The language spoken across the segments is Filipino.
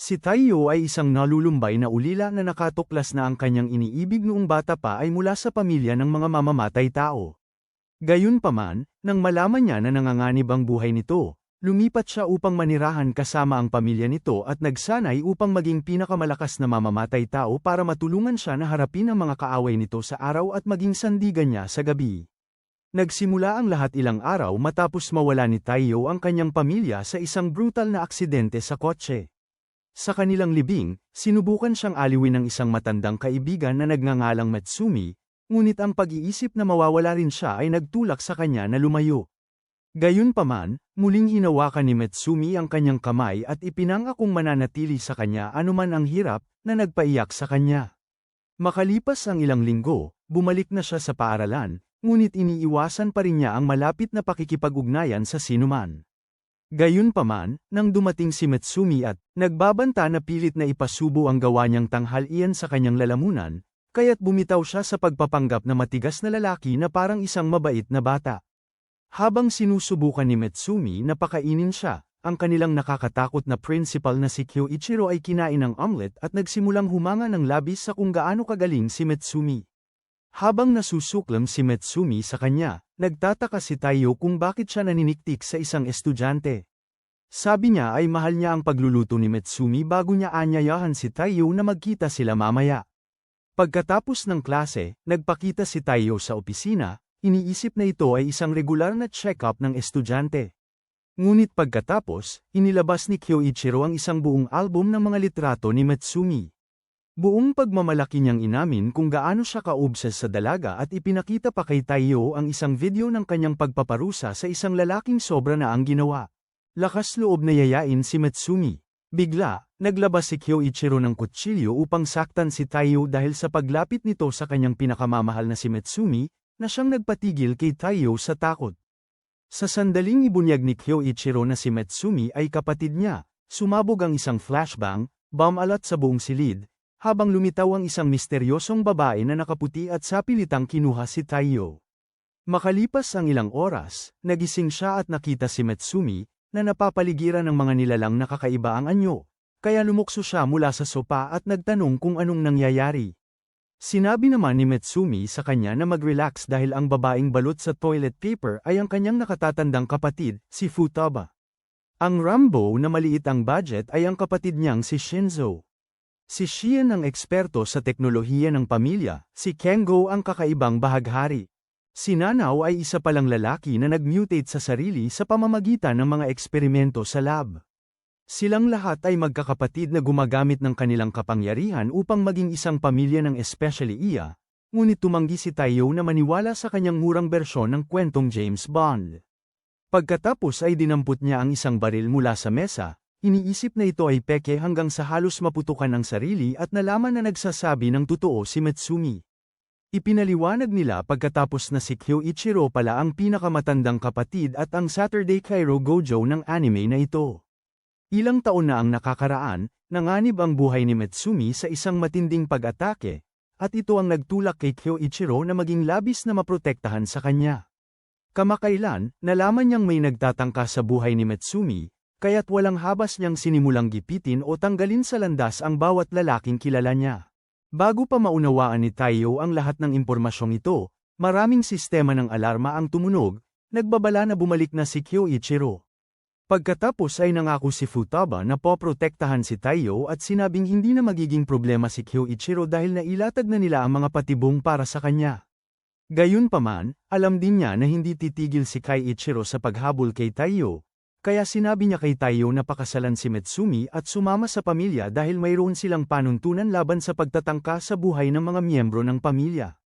Si Taiyo ay isang nalulumbay na ulila na nakatuklas na ang kanyang iniibig noong bata pa ay mula sa pamilya ng mga mamamatay tao. Gayunpaman, nang malaman niya na nanganganib ang buhay nito, lumipat siya upang manirahan kasama ang pamilya nito at nagsanay upang maging pinakamalakas na mamamatay tao para matulungan siya na harapin ang mga kaaway nito sa araw at maging sandigan niya sa gabi. Nagsimula ang lahat ilang araw matapos mawala ni Taiyo ang kanyang pamilya sa isang brutal na aksidente sa kotse. Sa kanilang libing, sinubukan siyang aliwin ng isang matandang kaibigan na nagngangalang Matsumi, ngunit ang pag-iisip na mawawala rin siya ay nagtulak sa kanya na lumayo. Gayunpaman, muling hinawakan ni Matsumi ang kanyang kamay at ipinangakong mananatili sa kanya anuman ang hirap na nagpaiyak sa kanya. Makalipas ang ilang linggo, bumalik na siya sa paaralan, ngunit iniiwasan pa rin niya ang malapit na pakikipag-ugnayan sa sinuman. Gayunpaman, nang dumating si Matsumi at nagbabanta na pilit na ipasubo ang gawa niyang tanghalian sa kanyang lalamunan, kaya't bumitaw siya sa pagpapanggap na matigas na lalaki na parang isang mabait na bata. Habang sinusubukan ni Matsumi na pakainin siya, ang kanilang nakakatakot na principal na si Kyoichiro ay kinain ng omelet at nagsimulang humanga ng labis sa kung gaano kagaling si Matsumi. Habang nasusuklam si Matsumi sa kanya, nagtataka si Taiyo kung bakit siya naniniktik sa isang estudyante. Sabi niya ay mahal niya ang pagluluto ni Matsumi bago niya anyayahan si Taiyo na magkita sila mamaya. Pagkatapos ng klase, nagpakita si Taiyo sa opisina, iniisip na ito ay isang regular na check-up ng estudyante. Ngunit pagkatapos, inilabas ni Kyoichiro ang isang buong album ng mga litrato ni Matsumi. Buong pagmamalaki niyang inamin kung gaano siya ka-obsess sa dalaga at ipinakita pa kay Taiyo ang isang video ng kanyang pagpaparusa sa isang lalaking sobra na ang ginawa. Lakas loob na yayain si Matsumi. Bigla, naglabas si Kyoichiro ng kutsilyo upang saktan si Taiyo dahil sa paglapit nito sa kanyang pinakamamahal na si Matsumi, na siyang nagpatigil kay Taiyo sa takot. Sa sandaling ibunyag ni Kyoichiro na si Matsumi ay kapatid niya, sumabog ang isang flashbang, bomb-alat sa buong silid, habang lumitaw ang isang misteryosong babae na nakaputi at sapilitang kinuha si Taiyo. Makalipas ang ilang oras, nagising siya at nakita si Matsumi, na napapaligiran ng mga nilalang nakakaiba ang anyo, kaya lumukso siya mula sa sopa at nagtanong kung anong nangyayari. Sinabi naman ni Matsumi sa kanya na mag-relax dahil ang babaeng balot sa toilet paper ay ang kanyang nakatatandang kapatid, si Futaba. Ang Rambo na maliit ang budget ay ang kapatid niyang si Shinzo. Si Shian ang eksperto sa teknolohiya ng pamilya, si Kengo ang kakaibang bahaghari. Si Nanao ay isa palang lalaki na nag-mutate sa sarili sa pamamagitan ng mga eksperimento sa lab. Silang lahat ay magkakapatid na gumagamit ng kanilang kapangyarihan upang maging isang pamilya ng especially iya, ngunit tumanggi si Taiyo na maniwala sa kanyang murang bersyon ng kwentong James Bond. Pagkatapos ay dinampot niya ang isang baril mula sa mesa, iniisip na ito ay peke hanggang sa halos maputukan ang sarili at nalaman na nagsasabi ng totoo si Matsumi. Ipinaliwanag nila pagkatapos na si Kyoichiro pala ang pinakamatandang kapatid at ang Saturday Cairo Gojo ng anime na ito. Ilang taon na ang nakakaraan, nanganib ang buhay ni Matsumi sa isang matinding pag-atake, at ito ang nagtulak kay Kyoichiro na maging labis na maprotektahan sa kanya. Kamakailan, nalaman niyang may nagtatangka sa buhay ni Matsumi, kaya't walang habas niyang sinimulang gipitin o tanggalin sa landas ang bawat lalaking kilala niya. Bago pa maunawaan ni Taiyo ang lahat ng impormasyong ito, maraming sistema ng alarma ang tumunog, nagbabala na bumalik na si Kyoichiro. Pagkatapos ay nangako si Futaba na poprotektahan si Taiyo at sinabing hindi na magiging problema si Kyoichiro dahil nailatag na nila ang mga patibong para sa kanya. Gayunpaman, alam din niya na hindi titigil si Kyoichiro sa paghabol kay Taiyo, kaya sinabi niya kay Taiyo na pakasalan si Matsumi at sumama sa pamilya dahil mayroon silang panuntunan laban sa pagtatangka sa buhay ng mga miyembro ng pamilya.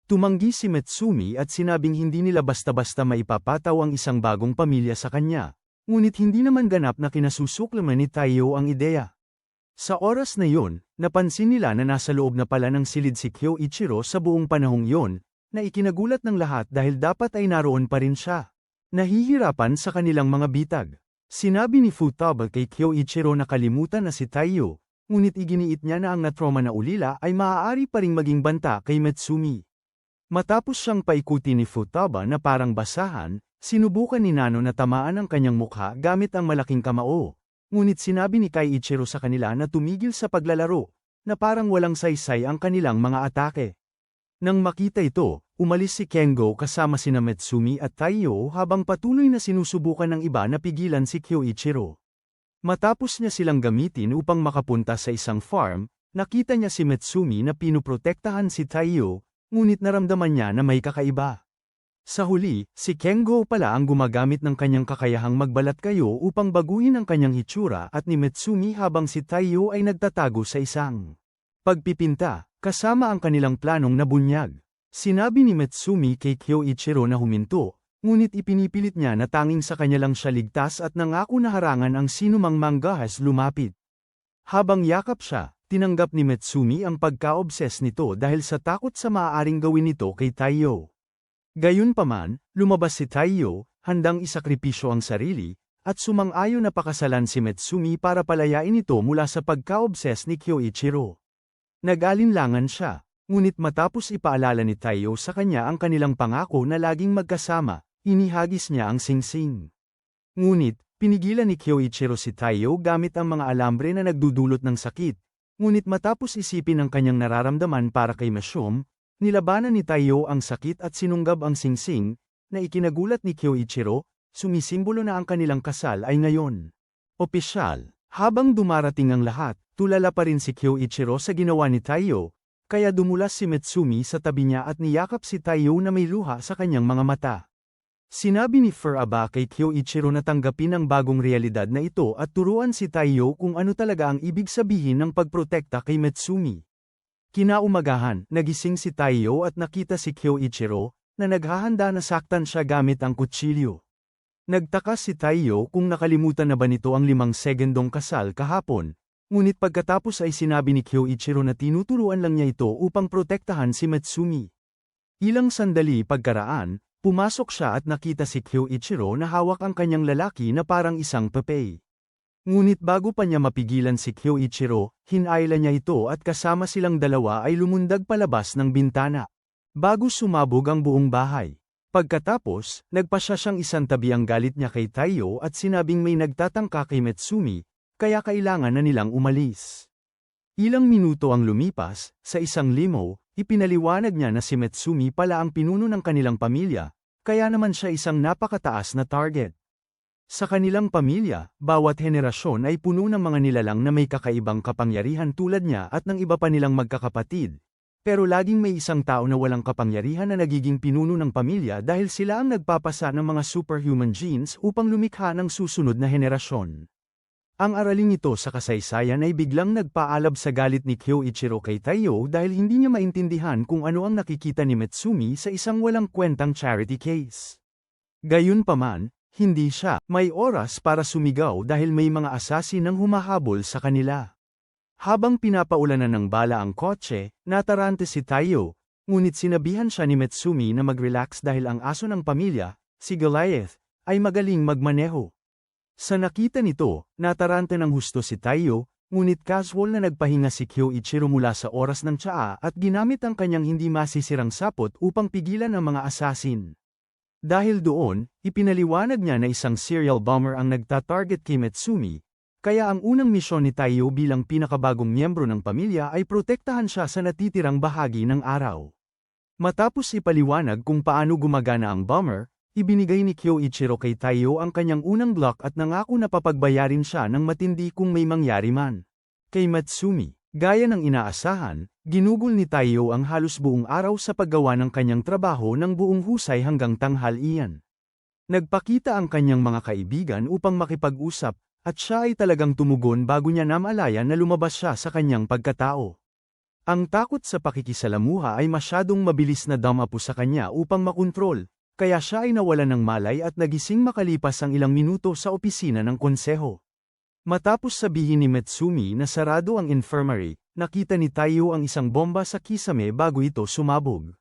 Tumanggi si Matsumi at sinabing hindi nila basta-basta maipapataw ang isang bagong pamilya sa kanya, ngunit hindi naman ganap na kinasusuklaman ni Taiyo ang ideya. Sa oras na yun, napansin nila na nasa loob na pala ng silid si Kyoichiro sa buong panahong yon, na ikinagulat ng lahat dahil dapat ay naroon pa rin siya. Nahihirapan sa kanilang mga bitag. Sinabi ni Futaba kay Kyoichiro na kalimutan na si Taiyo, ngunit iginiit niya na ang natroma na ulila ay maaari pa ring maging banta kay Matsumi. Matapos siyang paikuti ni Futaba na parang basahan, sinubukan ni Nano na tamaan ang kanyang mukha gamit ang malaking kamao, ngunit sinabi ni Keiichiro sa kanila na tumigil sa paglalaro, na parang walang saysay ang kanilang mga atake. Nang makita ito, umalis si Kengo kasama sina Metsumi at Taiyo habang patuloy na sinusubukan ng iba na pigilan si Kyoichiro. Matapos niya silang gamitin upang makapunta sa isang farm, nakita niya si Metsumi na pinuprotektahan si Taiyo, ngunit naramdaman niya na may kakaiba. Sa huli, si Kengo pala ang gumagamit ng kanyang kakayahang magbalat kayo upang baguhin ang kanyang hitsura at ni Metsumi habang si Taiyo ay nagtatago sa isang pagpipinta, kasama ang kanilang planong nabunyag. Sinabi ni Metsumi kay Kyoichiro na huminto, ngunit ipinipilit niya na tanging sa kanya lang siya ligtas at nangako na harangan ang sinumang manggahas lumapit. Habang yakap siya, tinanggap ni Metsumi ang pagka-obses nito dahil sa takot sa maaaring gawin nito kay Taiyo. Gayunpaman, lumabas si Taiyo, handang isakripisyo ang sarili, at sumang-ayon na pakasalan si Metsumi para palayain ito mula sa pagka-obses ni Kyoichiro. Nag-alinlangan siya, ngunit matapos ipaalala ni Taiyo sa kanya ang kanilang pangako na laging magkasama, inihagis niya ang singsing. Ngunit, pinigilan ni Kyoichiro si Taiyo gamit ang mga alambre na nagdudulot ng sakit, ngunit matapos isipin ang kanyang nararamdaman para kay Mashum, nilabanan ni Taiyo ang sakit at sinunggab ang singsing, na ikinagulat ni Kyoichiro, sumisimbolo na ang kanilang kasal ay ngayon. Opisyal, habang dumarating ang lahat, tulala pa rin si Kyoichiro sa ginawa ni Taiyo, kaya dumulas si Metsumi sa tabi niya at niyakap si Taiyo na may luha sa kanyang mga mata. Sinabi ni Furuba kay Kyoichiro na tanggapin ang bagong realidad na ito at turuan si Taiyo kung ano talaga ang ibig sabihin ng pagprotekta kay Metsumi. Kinaumagahan, nagising si Taiyo at nakita si Kyoichiro, na naghahanda na saktan siya gamit ang kutsilyo. Nagtaka si Taiyo kung nakalimutan na ba nito ang 5 segundong kasal kahapon, ngunit pagkatapos ay sinabi ni Kyoichiro na tinuturuan lang niya ito upang protektahan si Metsumi. Ilang sandali pagkaraan, pumasok siya at nakita si Kyoichiro na hawak ang kanyang lalaki na parang isang papay. Ngunit bago pa niya mapigilan si Kyoichiro, hinayla niya ito at kasama silang dalawa ay lumundag palabas ng bintana. Bago sumabog ang buong bahay. Pagkatapos, nagpasya siyang isantabi ang galit niya kay Taiyo at sinabing may nagtatangka kay Metsumi, kaya kailangan na nilang umalis. Ilang minuto ang lumipas, sa isang limo, ipinaliwanag niya na si Metsumi pala ang pinuno ng kanilang pamilya, kaya naman siya isang napakataas na target. Sa kanilang pamilya, bawat henerasyon ay puno ng mga nilalang na may kakaibang kapangyarihan tulad niya at ng iba pa nilang magkakapatid. Pero laging may isang tao na walang kapangyarihan na nagiging pinuno ng pamilya dahil sila ang nagpapasa ng mga superhuman genes upang lumikha ng susunod na henerasyon. Ang araling ito sa kasaysayan ay biglang nagpaalab sa galit ni Kyoichiro kay Taiyo dahil hindi niya maintindihan kung ano ang nakikita ni Metsumi sa isang walang kwentang charity case. Gayunpaman, hindi siya may oras para sumigaw dahil may mga asasin ang humahabol sa kanila. Habang pinapaulanan ng bala ang kotse, natarante si Taiyo, ngunit sinabihan siya ni Metsumi na mag-relax dahil ang aso ng pamilya, si Goliath, ay magaling magmaneho. Sa nakita nito, natarante ng husto si Taiyo, ngunit casual na nagpahinga si Kyoichiro mula sa oras ng tsaa at ginamit ang kanyang hindi masisirang sapot upang pigilan ang mga asasin. Dahil doon, ipinaliwanag niya na isang serial bomber ang nagtatarget kay Metsumi, kaya ang unang misyon ni Taiyo bilang pinakabagong miyembro ng pamilya ay protektahan siya sa natitirang bahagi ng araw. Matapos ipaliwanag kung paano gumagana ang bomber, ibinigay ni Kyoichiro kay Taiyo ang kanyang unang block at nangako na papagbayarin siya ng matindi kung may mangyari man. Kay Metsumi, gaya ng inaasahan, ginugol ni Taiyo ang halos buong araw sa paggawa ng kanyang trabaho ng buong husay hanggang tanghalian. Nagpakita ang kanyang mga kaibigan upang makipag-usap, at siya ay talagang tumugon bago niya namalayan na lumabas siya sa kanyang pagkatao. Ang takot sa pakikisalamuha ay masyadong mabilis na damapo sa kanya upang makontrol, kaya siya ay nawalan ng malay at nagising makalipas ang ilang minuto sa opisina ng konseho. Matapos sabihin ni Metsumi na sarado ang infirmary, nakita ni Taiyo ang isang bomba sa kisame bago ito sumabog.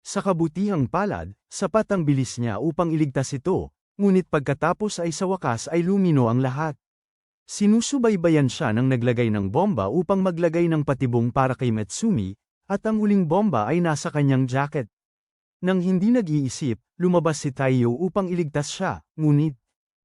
Sa kabutihang palad, sapat ang bilis niya upang iligtas ito, ngunit pagkatapos ay sa wakas ay lumino ang lahat. Sinusubaybayan siya ng naglagay ng bomba upang maglagay ng patibong para kay Metsumi, at ang huling bomba ay nasa kanyang jacket. Nang hindi nag-iisip, lumabas si Taiyo upang iligtas siya, ngunit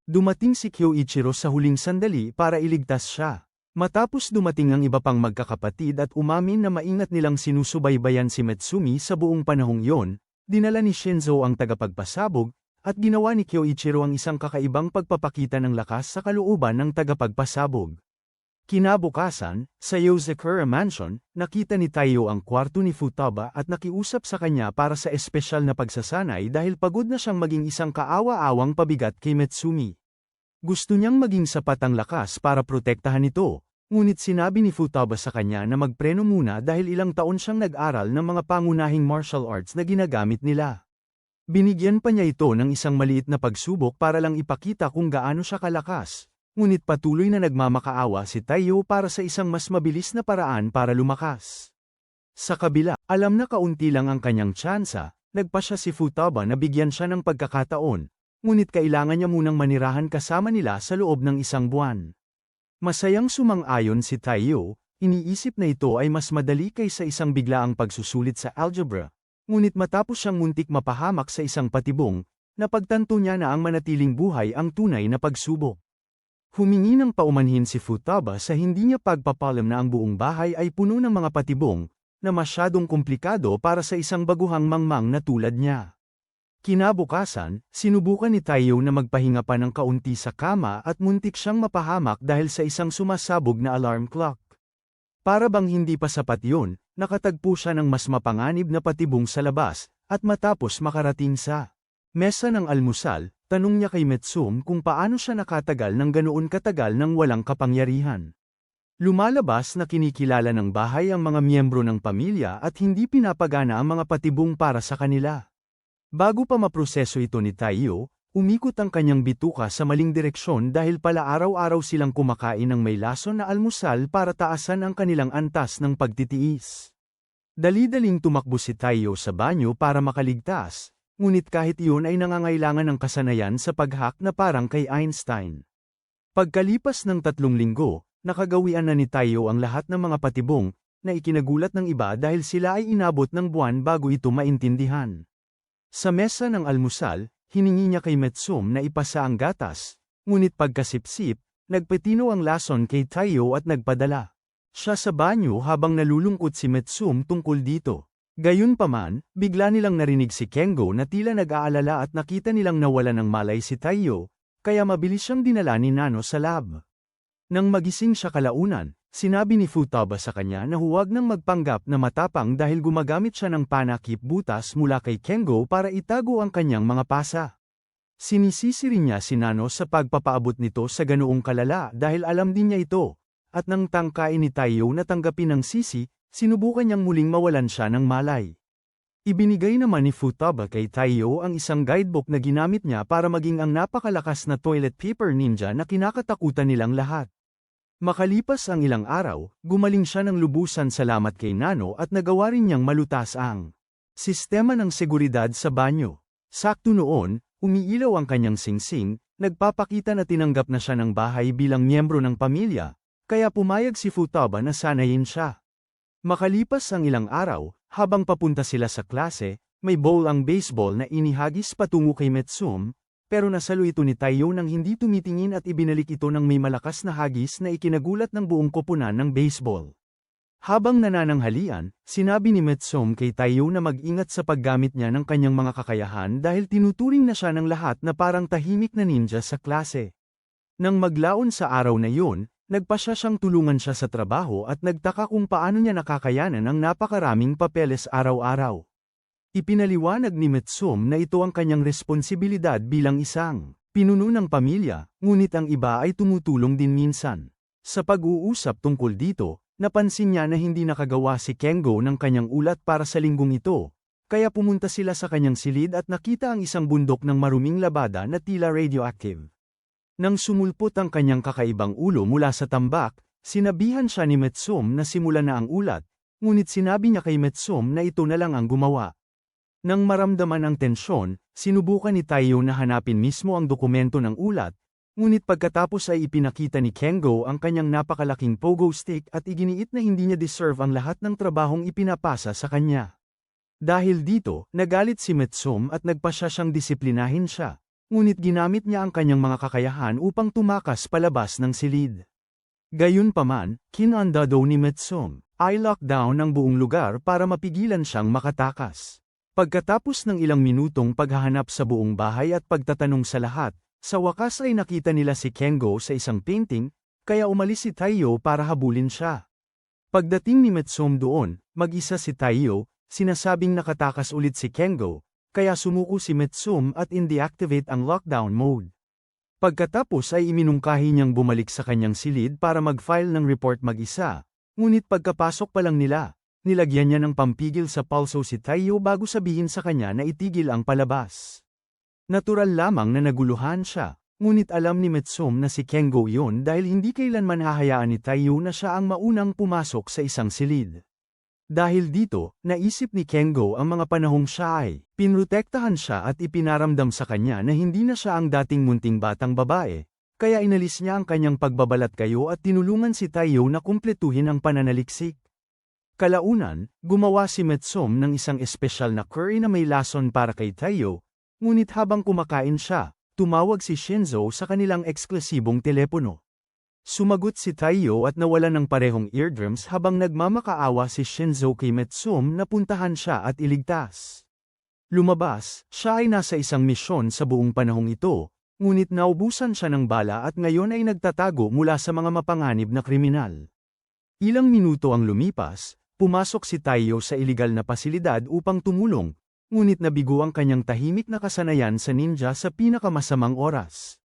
Dumating si Kyoichiro sa huling sandali para iligtas siya. Matapos dumating ang iba pang magkakapatid at umamin na maingat nilang sinusubaybayan si Metsumi sa buong panahong yon, dinala ni Shinzo ang tagapagpasabog, at ginawa ni Kyoichiro ang isang kakaibang pagpapakita ng lakas sa kalooban ng tagapagpasabog. Kinabukasan, sa Yozakura Mansion, nakita ni Taiyo ang kwarto ni Futaba at nakiusap sa kanya para sa espesyal na pagsasanay dahil pagod na siyang maging isang kaawa-awang pabigat kay Metsumi. Gusto niyang maging sapat ang lakas para protektahan ito, ngunit sinabi ni Futaba sa kanya na magpreno muna dahil ilang taon siyang nag-aral ng mga pangunahing martial arts na ginagamit nila. Binigyan pa niya ito ng isang maliit na pagsubok para lang ipakita kung gaano siya kalakas. Ngunit patuloy na nagmamakaawa si Taiyo para sa isang mas mabilis na paraan para lumakas. Sa kabila, alam na kaunti lang ang kanyang tsansa, nagpa siya si Futaba na bigyan siya ng pagkakataon, ngunit kailangan niya munang manirahan kasama nila sa loob ng isang buwan. Masayang sumang-ayon si Taiyo, iniisip na ito ay mas madali kaysa isang biglaang pagsusulit sa algebra, ngunit matapos siyang muntik mapahamak sa isang patibong, napagtanto niya na ang manatiling buhay ang tunay na pagsubok. Humingi ng paumanhin si Futaba sa hindi niya pagpapalam na ang buong bahay ay puno ng mga patibong, na masyadong komplikado para sa isang baguhang mangmang na tulad niya. Kinabukasan, sinubukan ni Taiyo na magpahinga pa ng kaunti sa kama at muntik siyang mapahamak dahil sa isang sumasabog na alarm clock. Para bang hindi pa sapat yun, nakatagpo siya ng mas mapanganib na patibong sa labas, at matapos makarating sa mesa ng almusal, tanong niya kay Metsumi kung paano siya nakatagal ng ganoon katagal nang walang kapangyarihan. Lumalabas na kinikilala ng bahay ang mga miyembro ng pamilya at hindi pinapagana ang mga patibong para sa kanila. Bago pa maproseso ito ni Taiyo, umikot ang kanyang bituka sa maling direksyon dahil pala araw-araw silang kumakain ng may lason na almusal para taasan ang kanilang antas ng pagtitiis. Dali-daling tumakbo si Taiyo sa banyo para makaligtas. Ngunit kahit iyon ay nangangailangan ng kasanayan sa pag-hack na parang kay Einstein. Pagkalipas ng 3 linggo, nakagawian na ni Taiyo ang lahat ng mga patibong, na ikinagulat ng iba dahil sila ay inabot ng buwan bago ito maintindihan. Sa mesa ng almusal, hiningi niya kay Metsumi na ipasa ang gatas, ngunit pagkasipsip, nagpetino ang lason kay Taiyo at nagpadala siya sa banyo habang nalulungkot si Metsumi tungkol dito. Gayunpaman, bigla nilang narinig si Kengo na tila nag-aalala at nakita nilang nawala ng malay si Taiyo, kaya mabilis siyang dinala ni Nano sa lab. Nang magising siya kalaunan, sinabi ni Futaba sa kanya na huwag nang magpanggap na matapang dahil gumagamit siya ng panakip butas mula kay Kengo para itago ang kanyang mga pasa. Sinisisi rin niya si Nano sa pagpapaabot nito sa ganoong kalala dahil alam din niya ito, at nang tangkain ni Taiyo na tanggapin ang sisi, sinubukan niyang muling mawalan siya ng malay. Ibinigay naman ni Futaba kay Taiyo ang isang guidebook na ginamit niya para maging ang napakalakas na toilet paper ninja na kinakatakutan nilang lahat. Makalipas ang ilang araw, gumaling siya ng lubusan salamat kay Nano at nagawa rin niyang malutas ang sistema ng seguridad sa banyo. Sakto noon, umiilaw ang kanyang singsing, nagpapakita na tinanggap na siya ng bahay bilang miyembro ng pamilya, kaya pumayag si Futaba na sanayin siya. Makalipas ang ilang araw, habang papunta sila sa klase, may ball ang baseball na inihagis patungo kay Metsumi, pero nasalo ito ni Taiyo nang hindi tumitingin at ibinalik ito ng may malakas na hagis na ikinagulat ng buong koponan ng baseball. Habang nanananghalian, sinabi ni Metsumi kay Taiyo na mag-ingat sa paggamit niya ng kanyang mga kakayahan dahil tinuturing na siya ng lahat na parang tahimik na ninja sa klase. Nang maglaon sa araw na yun, nagpasya siyang tulungan siya sa trabaho at nagtaka kung paano niya nakakayanan ang napakaraming papeles araw-araw. Ipinaliwanag ni Metsumi na ito ang kanyang responsibilidad bilang isang pinuno ng pamilya, ngunit ang iba ay tumutulong din minsan. Sa pag-uusap tungkol dito, napansin niya na hindi nakagawa si Kengo ng kanyang ulat para sa linggong ito, kaya pumunta sila sa kanyang silid at nakita ang isang bundok ng maruming labada na tila radioactive. Nang sumulpot ang kanyang kakaibang ulo mula sa tambak, sinabihan siya ni Metsumi na simulan na ang ulat, ngunit sinabi niya kay Metsumi na ito na lang ang gumawa. Nang maramdaman ang tensyon, sinubukan ni Taiyo na hanapin mismo ang dokumento ng ulat, ngunit pagkatapos ay ipinakita ni Kengo ang kanyang napakalaking pogo stick at iginiit na hindi niya deserve ang lahat ng trabahong ipinapasa sa kanya. Dahil dito, nagalit si Metsumi at nagpasya siyang disiplinahin siya. ngunit ginamit niya ang kanyang mga kakayahan upang tumakas palabas ng silid. Gayunpaman, kinandado ni Metsum ay lockdown ang buong lugar para mapigilan siyang makatakas. Pagkatapos ng ilang minutong paghahanap sa buong bahay at pagtatanong sa lahat, sa wakas ay nakita nila si Kengo sa isang painting, kaya umalis si Taiyo para habulin siya. Pagdating ni Metsum doon, mag-isa si Taiyo, sinasabing nakatakas ulit si Kengo, kaya sumuko si Metsum at in-deactivate ang lockdown mode. Pagkatapos ay iminungkahi niyang bumalik sa kanyang silid para mag-file ng report mag-isa, ngunit pagkapasok pa lang nila, nilagyan niya ng pampigil sa pulso si Taiyo bago sabihin sa kanya na itigil ang palabas. Natural lamang na naguluhan siya, ngunit alam ni Metsum na si Kengo yon dahil hindi kailanman hahayaan ni Taiyo na siya ang maunang pumasok sa isang silid. Dahil dito, naisip ni Kengo ang mga panahong siya ay pinrotektahan siya at ipinaramdam sa kanya na hindi na siya ang dating munting batang babae, kaya inalis niya ang kanyang pagbabalat kayo at tinulungan si Taiyo na kumpletuhin ang pananaliksik. Kalaunan, gumawa si Metsum ng isang espesyal na curry na may lason para kay Taiyo, ngunit habang kumakain siya, tumawag si Shinzo sa kanilang eksklusibong telepono. Sumagot si Taiyo at nawalan ng parehong eardrums habang nagmamakaawa si Shinzo kay Metsum na puntahan siya at iligtas. Lumabas, siya ay nasa isang misyon sa buong panahong ito, ngunit naubusan siya ng bala at ngayon ay nagtatago mula sa mga mapanganib na kriminal. Ilang minuto ang lumipas, pumasok si Taiyo sa iligal na pasilidad upang tumulong, ngunit nabigo ang kanyang tahimik na kasanayan sa ninja sa pinakamasamang oras.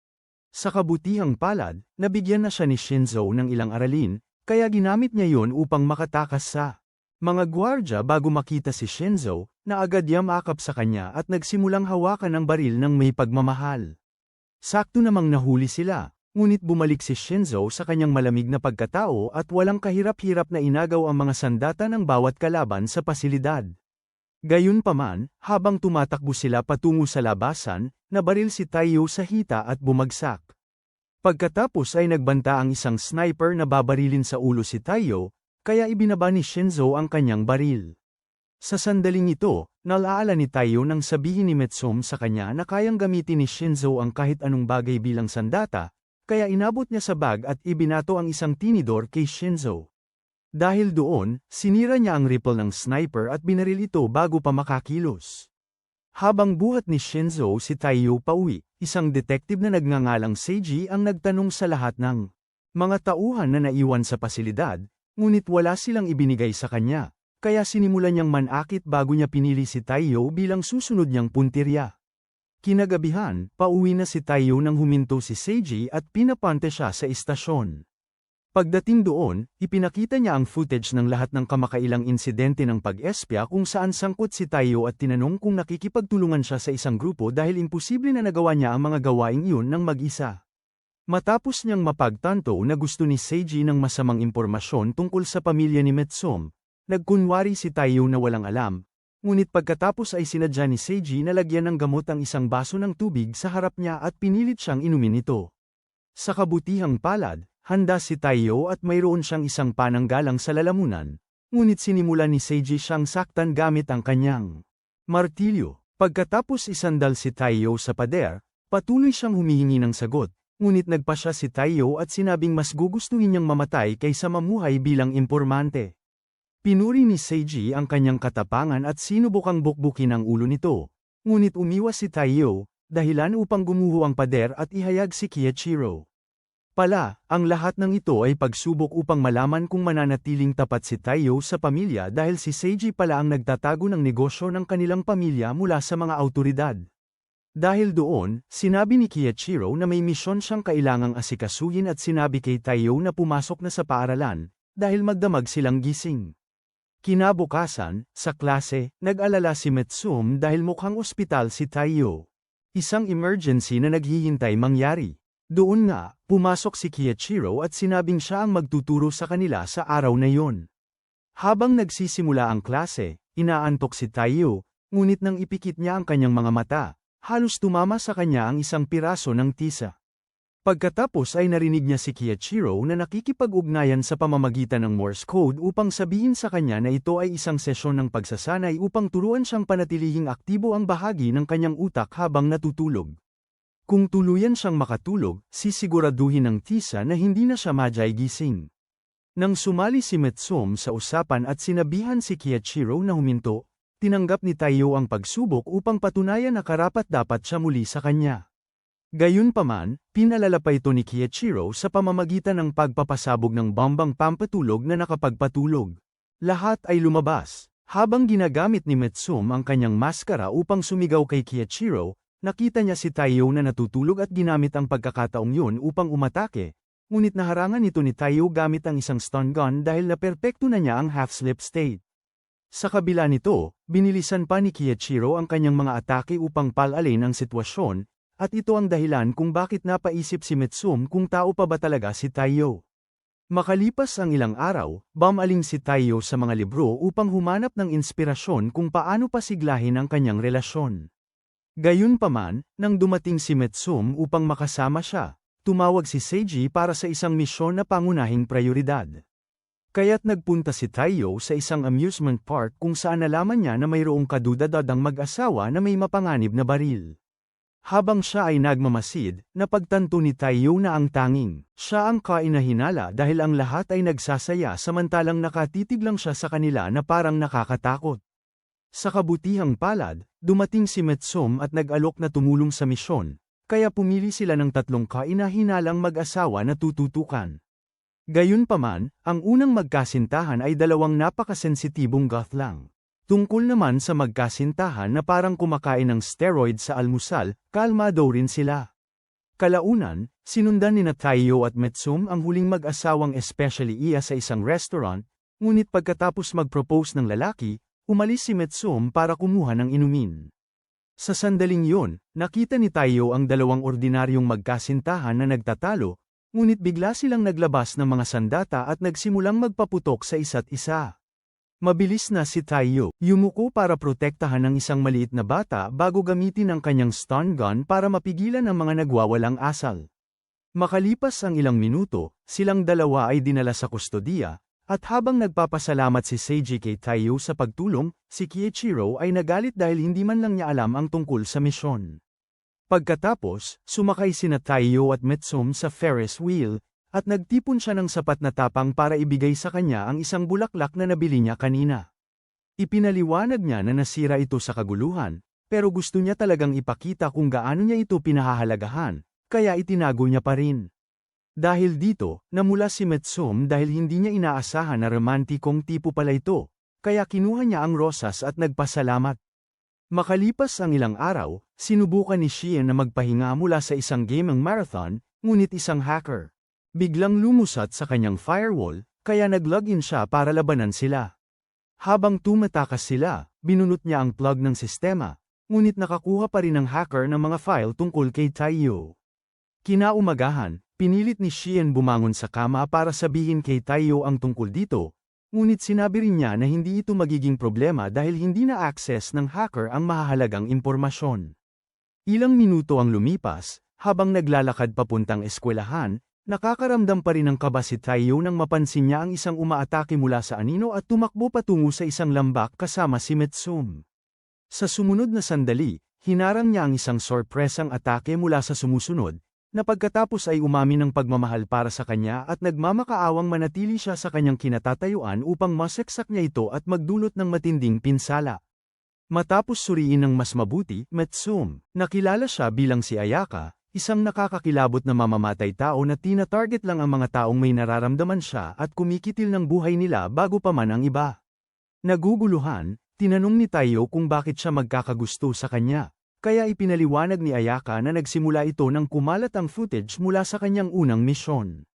Sa kabutihang palad, nabigyan na siya ni Shinzo ng ilang aralin, kaya ginamit niya yon upang makatakas sa mga gwardya bago makita si Shinzo, na agad yamakap sa kanya at nagsimulang hawakan ang baril ng may pagmamahal. Sakto namang nahuli sila, ngunit bumalik si Shinzo sa kanyang malamig na pagkatao at walang kahirap-hirap na inagaw ang mga sandata ng bawat kalaban sa pasilidad. Gayunpaman, habang tumatakbo sila patungo sa labasan, nabaril si Taiyo sa hita at bumagsak. Pagkatapos ay nagbanta ang isang sniper na babarilin sa ulo si Taiyo, kaya ibinaba ni Shinzo ang kanyang baril. Sa sandaling ito, nalaala ni Taiyo nang sabihin ni Metsum sa kanya na kayang gamitin ni Shinzo ang kahit anong bagay bilang sandata, kaya inabot niya sa bag at ibinato ang isang tinidor kay Shinzo. Dahil doon, sinira niya ang rifle ng sniper at binaril ito bago pa makakilos. Habang buhat ni Shinzo si Taiyo pauwi, isang detective na nagngangalang Seiji ang nagtanong sa lahat ng mga tauhan na naiwan sa pasilidad, ngunit wala silang ibinigay sa kanya, kaya sinimulan niyang manakit bago niya pinili si Taiyo bilang susunod niyang puntirya. Kinagabihan, pauwi na si Taiyo nang huminto si Seiji at pinapante siya sa istasyon. Pagdating doon, ipinakita niya ang footage ng lahat ng kamakailang insidente ng pag-espya kung saan sangkot si Taiyo at tinanong kung nakikipagtulungan siya sa isang grupo dahil imposible na nagawa niya ang mga gawaing iyon ng mag-isa. Matapos niyang mapagtanto na gusto ni Seiji ng masamang impormasyon tungkol sa pamilya ni Metsum, nagkunwari si Taiyo na walang alam, ngunit pagkatapos ay sinadya ni Seiji na lagyan ng gamot ang isang baso ng tubig sa harap niya at pinilit siyang inumin ito. Sa kabutihang palad, handa si Taiyo at mayroon siyang isang pananggalang sa lalamunan, ngunit sinimula ni Seiji siyang saktan gamit ang kanyang martilyo. Pagkatapos isandal si Taiyo sa pader, patuloy siyang humihingi ng sagot, ngunit nagpasya si Taiyo at sinabing mas gugustuhin niyang mamatay kaysa mamuhay bilang impormante. Pinuri ni Seiji ang kanyang katapangan at sinubukang bukbukin ang ulo nito, ngunit umiwas si Taiyo, dahilan upang gumuho ang pader at ihayag si Kiichiro. Ang lahat ng ito ay pagsubok upang malaman kung mananatiling tapat si Taiyo sa pamilya dahil si Seiji pala ang nagtatago ng negosyo ng kanilang pamilya mula sa mga awtoridad. Dahil doon, sinabi ni Kiichiro na may misyon siyang kailangang asikasuhin at sinabi kay Taiyo na pumasok na sa paaralan, dahil magdamag silang gising. Kinabukasan, sa klase, nag-alala si Metsum dahil mukhang ospital si Taiyo. Isang emergency na naghihintay mangyari. Doon nga, pumasok si Kiichiro at sinabing siya ang magtuturo sa kanila sa araw na yon. Habang nagsisimula ang klase, inaantok si Taiyo, ngunit nang ipikit niya ang kanyang mga mata, halos tumama sa kanya ang isang piraso ng tisa. Pagkatapos ay narinig niya si Kiichiro na nakikipag-ugnayan sa pamamagitan ng Morse code upang sabihin sa kanya na ito ay isang sesyon ng pagsasanay upang turuan siyang panatilihing aktibo ang bahagi ng kanyang utak habang natutulog. Kung tuluyan siyang makatulog, sisiguraduhin ng tisa na hindi na siya gising. Nang sumali si Metsum sa usapan at sinabihan si Kiichiro na huminto, tinanggap ni Taiyo ang pagsubok upang patunayan na karapat-dapat siya muli sa kanya. Gayunpaman, pinalala pa ito ni Kiichiro sa pamamagitan ng pagpapasabog ng bombang pampatulog na nakapagpatulog. Lahat ay lumabas. Habang ginagamit ni Metsum ang kanyang maskara upang sumigaw kay Kiichiro, nakita niya si Taiyo na natutulog at ginamit ang pagkakataong yun upang umatake, ngunit naharangan ito ni Taiyo gamit ang isang stun gun dahil naperpekto na niya ang half-sleep state. Sa kabila nito, binilisan pa ni Kiichiro ang kanyang mga atake upang palalin ang sitwasyon, at ito ang dahilan kung bakit napaisip si Metsum kung tao pa ba talaga si Taiyo. Makalipas ang ilang araw, bumaling si Taiyo sa mga libro upang humanap ng inspirasyon kung paano pasiglahin ang kanyang relasyon. Gayunpaman, nang dumating si Metsum upang makasama siya, tumawag si Seiji para sa isang misyon na pangunahing prioridad. Kaya't nagpunta si Taiyo sa isang amusement park kung saan nalaman niya na mayroong kadudadadang mag-asawa na may mapanganib na baril. Habang siya ay nagmamasid, napagtanto ni Taiyo na ang tanging siya ang kainahinala dahil ang lahat ay nagsasaya samantalang nakatitig lang siya sa kanila na parang nakakatakot. Sa kabutihang palad, dumating si Metsum at nag-alok na tumulong sa misyon, kaya pumili sila ng tatlong kainahinalang mag-asawa na tututukan. Gayunpaman, ang unang magkasintahan ay dalawang napakasensitibong goth lang. Tungkol naman sa magkasintahan na parang kumakain ng steroid sa almusal, kalmado rin sila. Kalaunan, sinundan ni Taiyo at Metsum ang huling mag-asawang especially iya sa isang restaurant, ngunit pagkatapos mag-propose ng lalaki, umalis si Metsum para kumuha ng inumin. Sa sandaling yun, nakita ni Taiyo ang dalawang ordinaryong magkasintahan na nagtatalo, ngunit bigla silang naglabas ng mga sandata at nagsimulang magpaputok sa isa't isa. Mabilis na si Taiyo, yumuko para protektahan ng isang maliit na bata bago gamitin ang kanyang stun gun para mapigilan ang mga nagwawalang asal. Makalipas ang ilang minuto, silang dalawa ay dinala sa kustodiya, at habang nagpapasalamat si Seiji kay Taiyo sa pagtulong, si Kiichiro ay nagalit dahil hindi man lang niya alam ang tungkol sa misyon. Pagkatapos, sumakay sina Taiyo at Metsum sa Ferris wheel, at nagtipon siya ng sapat na tapang para ibigay sa kanya ang isang bulaklak na nabili niya kanina. Ipinaliwanag niya na nasira ito sa kaguluhan, pero gusto niya talagang ipakita kung gaano niya ito pinahahalagahan, kaya itinago niya pa rin. Dahil dito, namula si Metsum dahil hindi niya inaasahan na romantikong tipo pala ito, kaya kinuha niya ang rosas at nagpasalamat. Makalipas ang ilang araw, sinubukan ni Shien na magpahinga mula sa isang gaming marathon, ngunit isang hacker biglang lumusat sa kanyang firewall, kaya nag-login siya para labanan sila. Habang tumatakas sila, binunot niya ang plug ng sistema, ngunit nakakuha pa rin ng hacker ng mga file tungkol kay Taiyo. Kinaumagahan, pinilit ni Shien bumangon sa kama para sabihin kay Taiyo ang tungkol dito, ngunit sinabi rin niya na hindi ito magiging problema dahil hindi na-access ng hacker ang mahahalagang impormasyon. Ilang minuto ang lumipas, habang naglalakad papuntang eskwelahan, nakakaramdam pa rin ng kaba si Taiyo nang mapansin niya ang isang umaatake mula sa anino at tumakbo patungo sa isang lambak kasama si Metsum. Sa sumunod na sandali, hinarang niya ang isang sorpresang atake mula sa sumusunod, na pagkatapos ay umamin ng pagmamahal para sa kanya at nagmamakaawang manatili siya sa kanyang kinatatayuan upang maseksak niya ito at magdulot ng matinding pinsala. Matapos suriin ng mas mabuti, Metsum, nakilala siya bilang si Ayaka, isang nakakakilabot na mamamatay tao na tina-target lang ang mga taong may nararamdaman siya at kumikitil ng buhay nila bago pa man ang iba. Naguguluhan, tinanong ni Taiyo kung bakit siya magkakagusto sa kanya, kaya ipinaliwanag ni Ayaka na nagsimula ito nang kumalat ang footage mula sa kanyang unang misyon.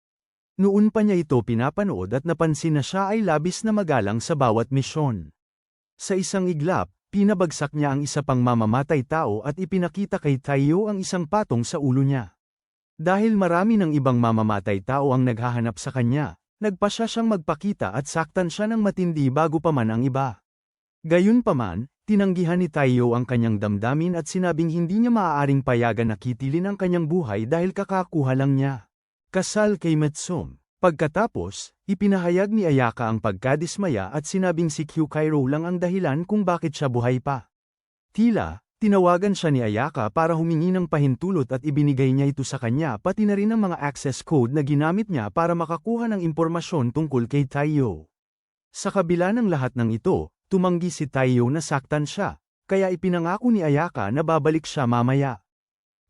Noon pa niya ito pinapanood at napansin na siya ay labis na magalang sa bawat misyon. Sa isang iglap, pinabagsak niya ang isa pang mamamatay tao at ipinakita kay Taiyo ang isang patong sa ulo niya. Dahil marami ng ibang mamamatay tao ang naghahanap sa kanya, nagpasya siyang magpakita at saktan siya ng matindi bago pa man ang iba. Gayunpaman, tinanggihan ni Taiyo ang kanyang damdamin at sinabing hindi niya maaaring payagan na kitilin ang kanyang buhay dahil kakakuha lang niya. Kasal kay Metsum. Pagkatapos, ipinahayag ni Ayaka ang pagkadismaya at sinabing si Kyukairo lang ang dahilan kung bakit siya buhay pa. Tila, Tinawagan siya ni Ayaka para humingi ng pahintulot at ibinigay niya ito sa kanya pati na rin ang mga access code na ginamit niya para makakuha ng impormasyon tungkol kay Taiyo. Sa kabila ng lahat ng ito, tumanggi si Taiyo na saktan siya, kaya ipinangako ni Ayaka na babalik siya mamaya.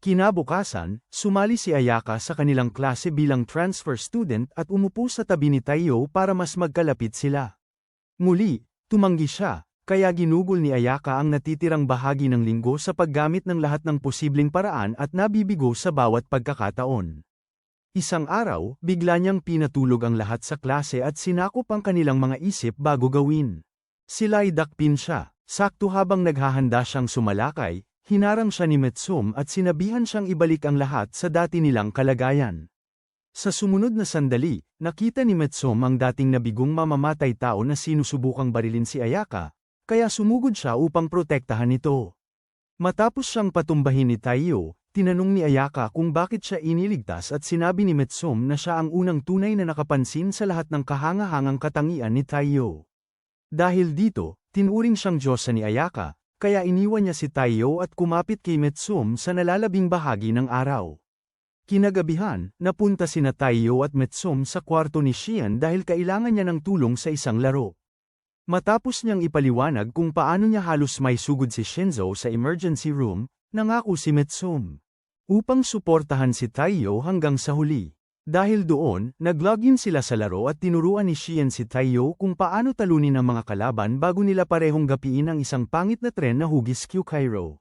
Kinabukasan, sumali si Ayaka sa kanilang klase bilang transfer student at umupo sa tabi ni Taiyo para mas magkalapit sila. Muli, tumanggi siya. Kaya ginugol ni Ayaka ang natitirang bahagi ng linggo sa paggamit ng lahat ng posibleng paraan at nabibigo sa bawat pagkakataon. Isang araw, bigla niyang pinatulog ang lahat sa klase at sinakop ang kanilang mga isip bago gawin. Sila ay dakpin siya. Sakto habang naghahanda siyang sumalakay, hinarang siya ni Metsum at sinabihan siyang ibalik ang lahat sa dati nilang kalagayan. Sa sumunod na sandali, nakita ni Metsum ang dating nabigong mamamatay tao na sinusubukang barilin si Ayaka. Kaya sumugod siya upang protektahan ito. Matapos siyang patumbahin ni Taiyo, tinanong ni Ayaka kung bakit siya iniligtas at sinabi ni Metsum na siya ang unang tunay na nakapansin sa lahat ng kahangahangang katangian ni Taiyo. Dahil dito, tinuring siyang Diyosa ni Ayaka, kaya iniwan niya si Taiyo at kumapit kay Metsum sa nalalabing bahagi ng araw. Kinagabihan, napunta sina Taiyo at Metsum sa kwarto ni Shian dahil kailangan niya ng tulong sa isang laro. Matapos niyang ipaliwanag kung paano niya halos may sugod si Shinzo sa emergency room, nangako si Metsum upang suportahan si Taiyo hanggang sa huli. Dahil doon, nag-login sila sa laro at tinuruan ni Shian si Taiyo kung paano talunin ang mga kalaban bago nila parehong gapiin ang isang pangit na tren na hugis Kyukairo.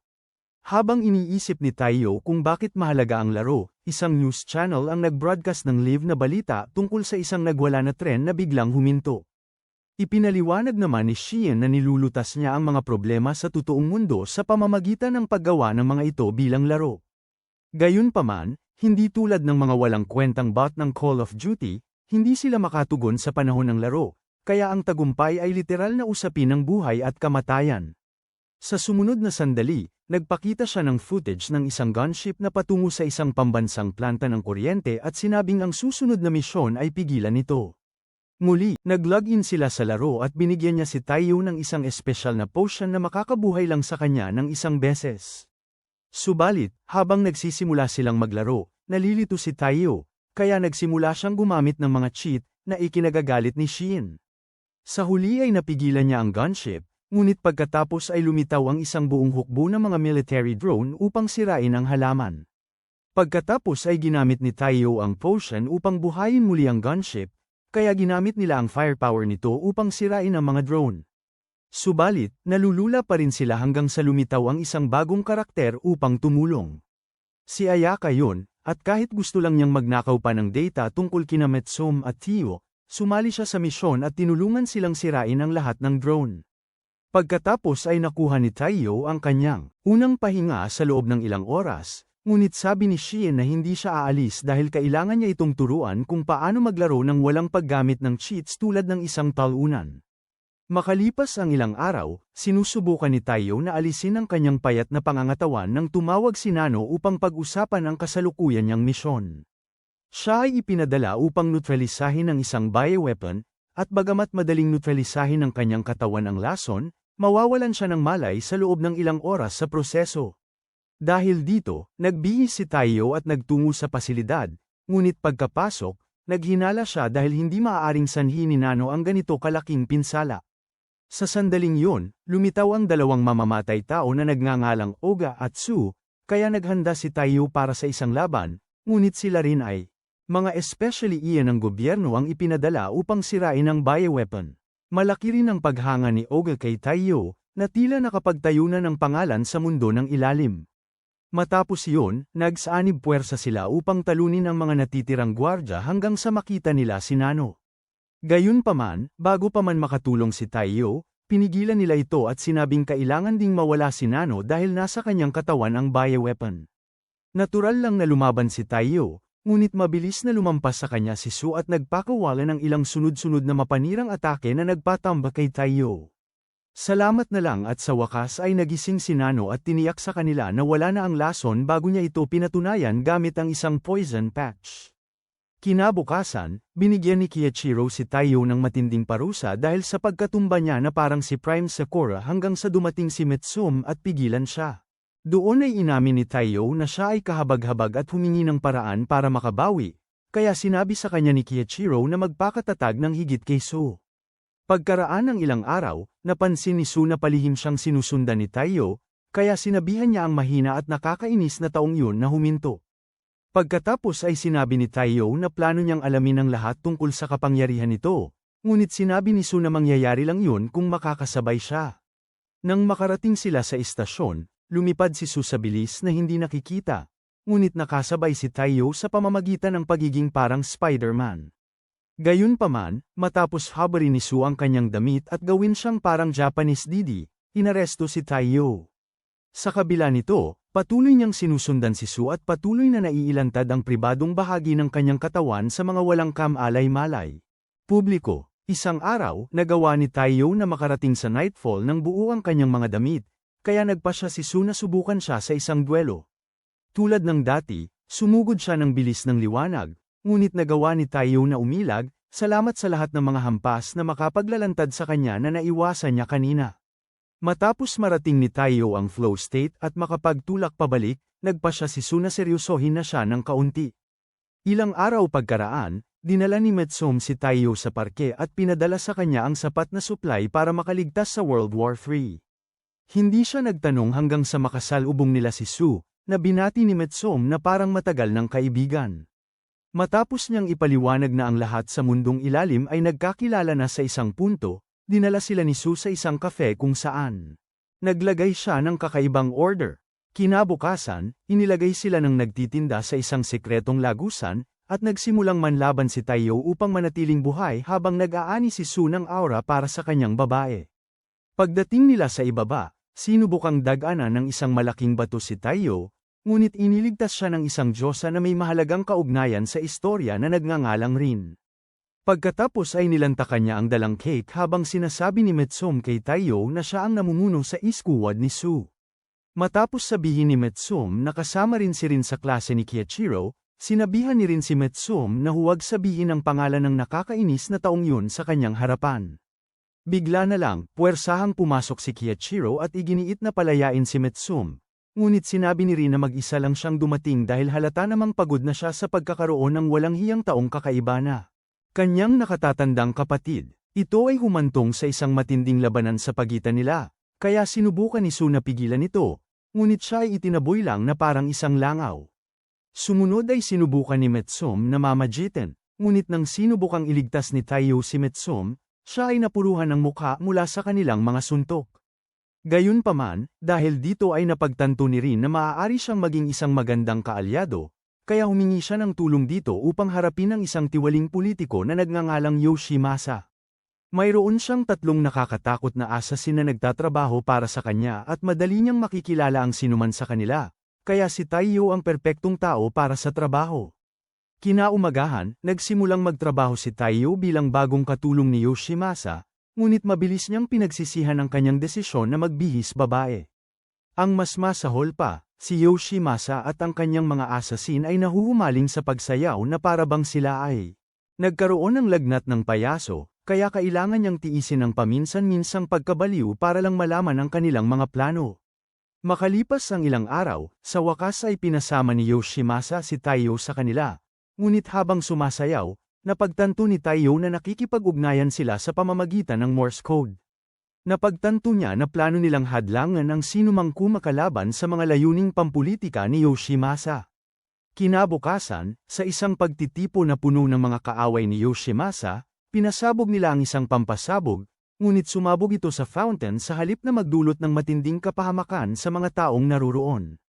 Habang iniisip ni Taiyo kung bakit mahalaga ang laro, isang news channel ang nag-broadcast ng live na balita tungkol sa isang nagwala na tren na biglang huminto. Ipinaliwanag naman ni Shian na nilulutas niya ang mga problema sa totoong mundo sa pamamagitan ng paggawa ng mga ito bilang laro. Gayunpaman, hindi tulad ng mga walang kwentang bot ng Call of Duty, hindi sila makatugon sa panahon ng laro, kaya ang tagumpay ay literal na usapin ng buhay at kamatayan. Sa sumunod na sandali, nagpakita siya ng footage ng isang gunship na patungo sa isang pambansang planta ng kuryente at sinabing ang susunod na misyon ay pigilan ito. Muli, nag-login sila sa laro at binigyan niya si Taiyo ng isang espesyal na potion na makakabuhay lang sa kanya ng isang beses. Subalit, habang nagsisimula silang maglaro, nalilito si Taiyo, kaya nagsimula siyang gumamit ng mga cheat na ikinagagalit ni Shian. Sa huli ay napigilan niya ang gunship, ngunit pagkatapos ay lumitaw ang isang buong hukbo ng mga military drone upang sirain ang halaman. Pagkatapos ay ginamit ni Taiyo ang potion upang buhayin muli ang gunship, kaya ginamit nila ang firepower nito upang sirain ang mga drone. Subalit, nalulula pa rin sila hanggang sa lumitaw ang isang bagong karakter upang tumulong. Si Ayaka yun, at kahit gusto lang niyang magnakaw pa ng data tungkol kina Metsum at Taiyo, sumali siya sa misyon at tinulungan silang sirain ang lahat ng drone. Pagkatapos ay nakuha ni Taiyo ang kanyang unang pahinga sa loob ng ilang oras, ngunit sabi ni Shian na hindi siya aalis dahil kailangan niya itong turuan kung paano maglaro ng walang paggamit ng cheats tulad ng isang talunan. Makalipas ang ilang araw, sinusubukan ni Taiyo na alisin ang kanyang payat na pangangatawan nang tumawag si Nano upang pag-usapan ang kasalukuyan niyang misyon. Siya ay ipinadala upang neutralisahin ang isang bioweapon, at bagamat madaling neutralisahin ng kanyang katawan ang lason, mawawalan siya ng malay sa loob ng ilang oras sa proseso. Dahil dito, nagbihis si Taiyo at nagtungo sa pasilidad, ngunit pagkapasok, naghinala siya dahil hindi maaaring sanhi ni Nano ang ganito kalaking pinsala. Sa sandaling yun, lumitaw ang dalawang mamamatay tao na nagngangalang Oga at Su, kaya naghanda si Taiyo para sa isang laban, ngunit sila rin ay mga especially iyan ng gobyerno ang ipinadala upang sirain ang bioweapon. Malaki rin ang paghanga ni Oga kay Taiyo, na tila nakapagtayo na ng pangalan sa mundo ng ilalim. Matapos iyon, nagsaanib puwersa sila upang talunin ang mga natitirang gwardya hanggang sa makita nila si Nano. Gayunpaman, bago pa man makatulong si Taiyo, pinigilan nila ito at sinabing kailangan ding mawala si Nano dahil nasa kanyang katawan ang bioweapon. Natural lang na lumaban si Taiyo, ngunit mabilis na lumampas sa kanya si Su at nagpakawala ng ilang sunod-sunod na mapanirang atake na nagpatamba kay Taiyo. Salamat na lang at sa wakas ay nagising si Nano at tiniyak sa kanila na wala na ang lason bago niya ito pinatunayan gamit ang isang poison patch. Kinabukasan, binigyan ni Kiichiro si Taiyo ng matinding parusa dahil sa pagkatumba niya na parang si Prime Sakura hanggang sa dumating si Metsum at pigilan siya. Doon ay inamin ni Taiyo na siya ay kahabag-habag at humingi ng paraan para makabawi, kaya sinabi sa kanya ni Kiichiro na magpakatatag ng higit kay Su. Pagkaraan ng ilang araw, napansin ni Su na palihim siyang sinusundan ni Taiyo, kaya sinabihan niya ang mahina at nakakainis na taong yun na huminto. Pagkatapos ay sinabi ni Taiyo na plano niyang alamin ang lahat tungkol sa kapangyarihan nito, ngunit sinabi ni Su na mangyayari lang yun kung makakasabay siya. Nang makarating sila sa istasyon, lumipad si Su sa bilis na hindi nakikita, ngunit nakasabay si Taiyo sa pamamagitan ng pagiging parang Spider-Man. Gayunpaman, matapos habarin ni Su ang kanyang damit at gawin siyang parang Japanese Didi, inaresto si Taiyo. Sa kabila nito, patuloy niyang sinusundan si Su at patuloy na naiilantad ang pribadong bahagi ng kanyang katawan sa mga walang kamalay-malay. Publiko, isang araw, nagawa ni Taiyo na makarating sa nightfall ng buo ang kanyang mga damit, kaya nagpa siya si Su na subukan siya sa isang duelo. Tulad ng dati, sumugod siya ng bilis ng liwanag, ngunit nagawa ni Taiyo na umilag, salamat sa lahat ng mga hampas na makapaglalantad sa kanya na naiwasan niya kanina. Matapos marating ni Taiyo ang flow state at makapagtulak pabalik, nagpa siya si Su na seryosohin na siya ng kaunti. Ilang araw pagkaraan, dinala ni Metsum si Taiyo sa parke at pinadala sa kanya ang sapat na supply para makaligtas sa World War III. Hindi siya nagtanong hanggang sa makasalubong nila si Su, na binati ni Metsum na parang matagal ng kaibigan. Matapos niyang ipaliwanag na ang lahat sa mundong ilalim ay nagkakilala na sa isang punto, dinala sila ni Su sa isang cafe kung saan naglagay siya ng kakaibang order. Kinabukasan, inilagay sila ng nagtitinda sa isang sekretong lagusan, at nagsimulang manlaban si Taiyo upang manatiling buhay habang nag-aani si Su ng aura para sa kanyang babae. Pagdating nila sa ibaba, sinubukang daganan ng isang malaking bato si Taiyo, ngunit iniligtas siya ng isang diyosa na may mahalagang kaugnayan sa istorya na nagngangalang Rin. Pagkatapos ay nilantakan niya ang dalang cake habang sinasabi ni Metsum kay Taiyo na siya ang namumuno sa iskuwad ni Su. Matapos sabihin ni Metsum na kasama rin si Rin sa klase ni Kiichiro, sinabihan ni Rin si Metsum na huwag sabihin ang pangalan ng nakakainis na taong yun sa kanyang harapan. Bigla na lang, puwersahang pumasok si Kiichiro at iginiit na palayain si Metsum. Ngunit sinabi ni Rin na mag-isa lang siyang dumating dahil halata namang pagod na siya sa pagkakaroon ng walang hiyang taong kakaiba na kanyang nakatatandang kapatid. Ito ay humantong sa isang matinding labanan sa pagitan nila, kaya sinubukan ni Su na pigilan ito, ngunit siya ay itinaboy lang na parang isang langaw. Sumunod ay sinubukan ni Metsum na mamagitan, ngunit nang sinubukang iligtas ni Taiyo si Metsum, siya ay napuruhan ng mukha mula sa kanilang mga suntok. Gayunpaman, dahil dito ay napagtanto ni Rin na maaari siyang maging isang magandang kaalyado, kaya humingi siya ng tulong dito upang harapin ang isang tiwaling politiko na nagngangalang Yoshimasa. Mayroon siyang 3 nakakatakot na assassin na nagtatrabaho para sa kanya at madali niyang makikilala ang sinuman sa kanila, kaya si Taiyo ang perpektong tao para sa trabaho. Kinaumagahan, nagsimulang magtrabaho si Taiyo bilang bagong katulong ni Yoshimasa, ngunit mabilis niyang pinagsisihan ang kanyang desisyon na magbihis babae. Ang mas masahol pa, si Yoshimasa at ang kanyang mga assassin ay nahuhumaling sa pagsayaw na parabang sila ay nagkaroon ng lagnat ng payaso, kaya kailangan niyang tiisin ang paminsan-minsang pagkabaliw para lang malaman ang kanilang mga plano. Makalipas ang ilang araw, sa wakas ay pinasama ni Yoshimasa si Taiyo sa kanila, ngunit habang sumasayaw, napagtanto ni Taiyo na nakikipag-ugnayan sila sa pamamagitan ng Morse code. Napagtanto niya na plano nilang hadlangan ang sinumang kumakalaban sa mga layuning pampulitika ni Yoshimasa. Kinabukasan, sa isang pagtitipo na puno ng mga kaaway ni Yoshimasa, pinasabog nila ang isang pampasabog, ngunit sumabog ito sa fountain sa halip na magdulot ng matinding kapahamakan sa mga taong naruroon.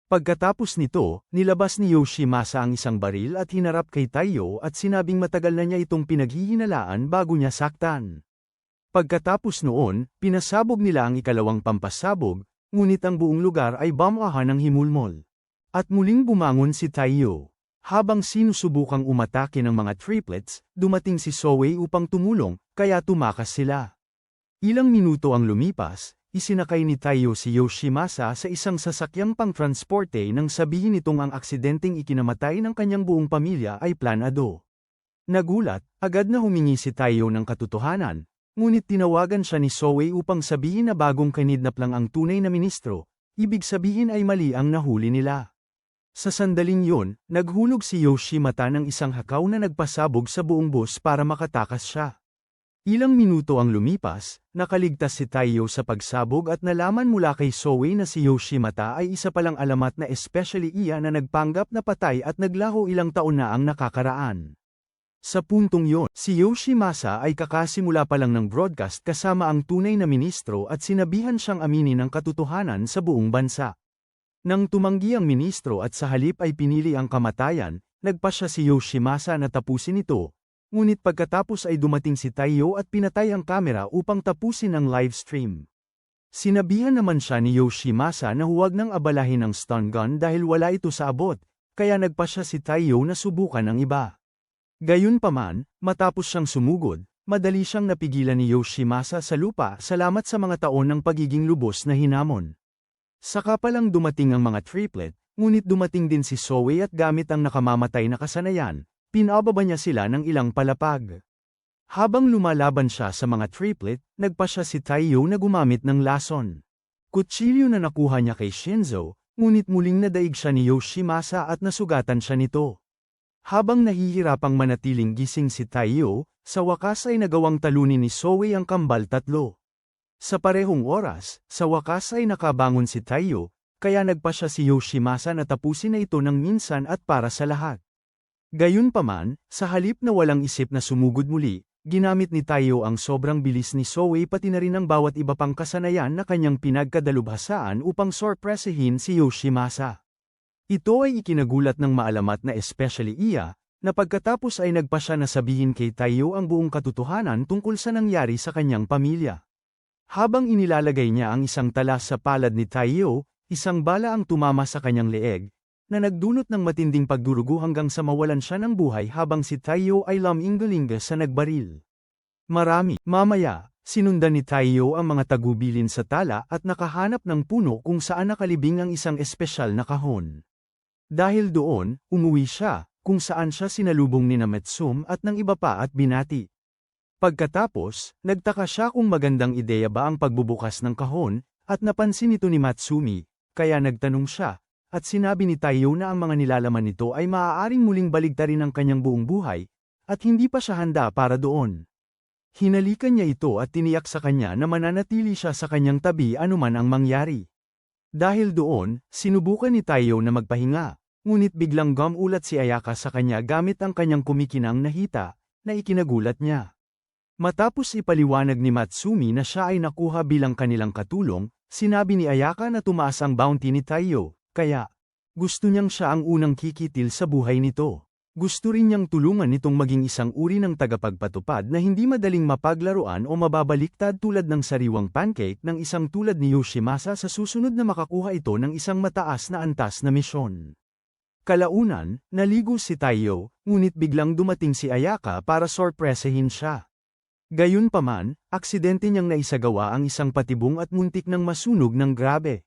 Pagkatapos nito, nilabas ni Yoshimasa ang isang baril at hinarap kay Taiyo at sinabing matagal na niya itong pinaghihinalaan bago niya saktan. Pagkatapos noon, pinasabog nila ang ikalawang pampasabog, ngunit ang buong lugar ay bamahan ng himulmol. At muling bumangon si Taiyo. Habang sinusubukang umatake ng mga triplets, dumating si Soei upang tumulong, kaya tumakas sila. Ilang minuto ang lumipas, isinakay ni Taiyo si Yoshimasa sa isang sasakyang pang-transporte nang sabihin nitong ang aksidenteng ikinamatay ng kanyang buong pamilya ay planado. Nagulat, agad na humingi si Taiyo ng katotohanan, ngunit tinawagan siya ni Soei upang sabihin na bagong kinidnap lang ang tunay na ministro, ibig sabihin ay mali ang nahuli nila. Sa sandaling yun, naghulog si Yoshimata ng isang hakaw na nagpasabog sa buong bus para makatakas siya. Ilang minuto ang lumipas, nakaligtas si Taiyo sa pagsabog at nalaman mula kay Zoe na si Yoshimata ay isa palang alamat na especially iya na nagpanggap na patay at naglaho ilang taon na ang nakakaraan. Sa puntong yon, si Yoshimasa ay kakasimula pa lang ng broadcast kasama ang tunay na ministro at sinabihan siyang aminin ang katotohanan sa buong bansa. Nang tumanggi ang ministro at sa halip ay pinili ang kamatayan, nagpasya si Yoshimasa na tapusin ito, ngunit pagkatapos ay dumating si Taiyo at pinatay ang kamera upang tapusin ang live stream. Sinabihan naman siya ni Yoshimasa na huwag nang abalahin ang stun gun dahil wala ito sa abot, kaya nagpasya si Taiyo na subukan ang iba. Gayunpaman, matapos siyang sumugod, madali siyang napigilan ni Yoshimasa sa lupa salamat sa mga taon ng pagiging lubos na hinamon. Saka palang dumating ang mga triplet, ngunit dumating din si Zoe at gamit ang nakamamatay na kasanayan, pinababa niya sila ng ilang palapag. Habang lumalaban siya sa mga triplet, nagpasya si Taiyo na gumamit ng lason. Kutsilyo na nakuha niya kay Shinzo, ngunit muling nadaig siya ni Yoshimasa at nasugatan siya nito. Habang nahihirapang manatiling gising si Taiyo, sa wakas ay nagawang talunin ni Zoe ang kambal tatlo. Sa parehong oras, sa wakas ay nakabangon si Taiyo, kaya nagpasya si Yoshimasa na tapusin na ito ng minsan at para sa lahat. Gayunpaman, sa halip na walang isip na sumugod muli, ginamit ni Taiyo ang sobrang bilis ni Zoe pati na rin ang bawat iba pang kasanayan na kanyang pinagkadalubhasaan upang sorpresahin si Yoshimasa. Ito ay ikinagulat ng maalamat na especially iya, na pagkatapos ay nagpasya na sabihin kay Taiyo ang buong katotohanan tungkol sa nangyari sa kanyang pamilya. Habang inilalagay niya ang isang talas sa palad ni Taiyo, isang bala ang tumama sa kanyang leeg, na nagdulot ng matinding pagdurugo hanggang sa mawalan siya ng buhay habang si Taiyo ay laminggalinga sa nagbaril. Mamaya, sinundan ni Taiyo ang mga tagubilin sa tala at nakahanap ng puno kung saan nakalibing ang isang espesyal na kahon. Dahil doon, umuwi siya, kung saan siya sinalubong ni Metsum at ng iba pa at binati. Pagkatapos, nagtaka siya kung magandang ideya ba ang pagbubukas ng kahon, at napansin ito ni Matsumi, kaya nagtanong siya, at sinabi ni Taiyo na ang mga nilalaman nito ay maaaring muling baligtarin ang kanyang buong buhay, at hindi pa siya handa para doon. Hinalikan niya ito at tiniyak sa kanya na mananatili siya sa kanyang tabi anuman ang mangyari. Dahil doon, sinubukan ni Taiyo na magpahinga, ngunit biglang gumulat si Ayaka sa kanya gamit ang kanyang kumikinang na hita, na ikinagulat niya. Matapos ipaliwanag ni Matsumi na siya ay nakuha bilang kanilang katulong, sinabi ni Ayaka na tumaas ang bounty ni Taiyo, kaya gusto niyang siya ang unang kikitil sa buhay nito. Gusto rin niyang tulungan nitong maging isang uri ng tagapagpatupad na hindi madaling mapaglaruan o mababaliktad tulad ng sariwang pancake ng isang tulad ni Yoshimasa sa susunod na makakuha ito ng isang mataas na antas na misyon. Kalaunan, naligo si Taiyo, ngunit biglang dumating si Ayaka para sorpresahin siya. Gayunpaman, aksidente niyang naisagawa ang isang patibong at muntik ng masunog ng grabe.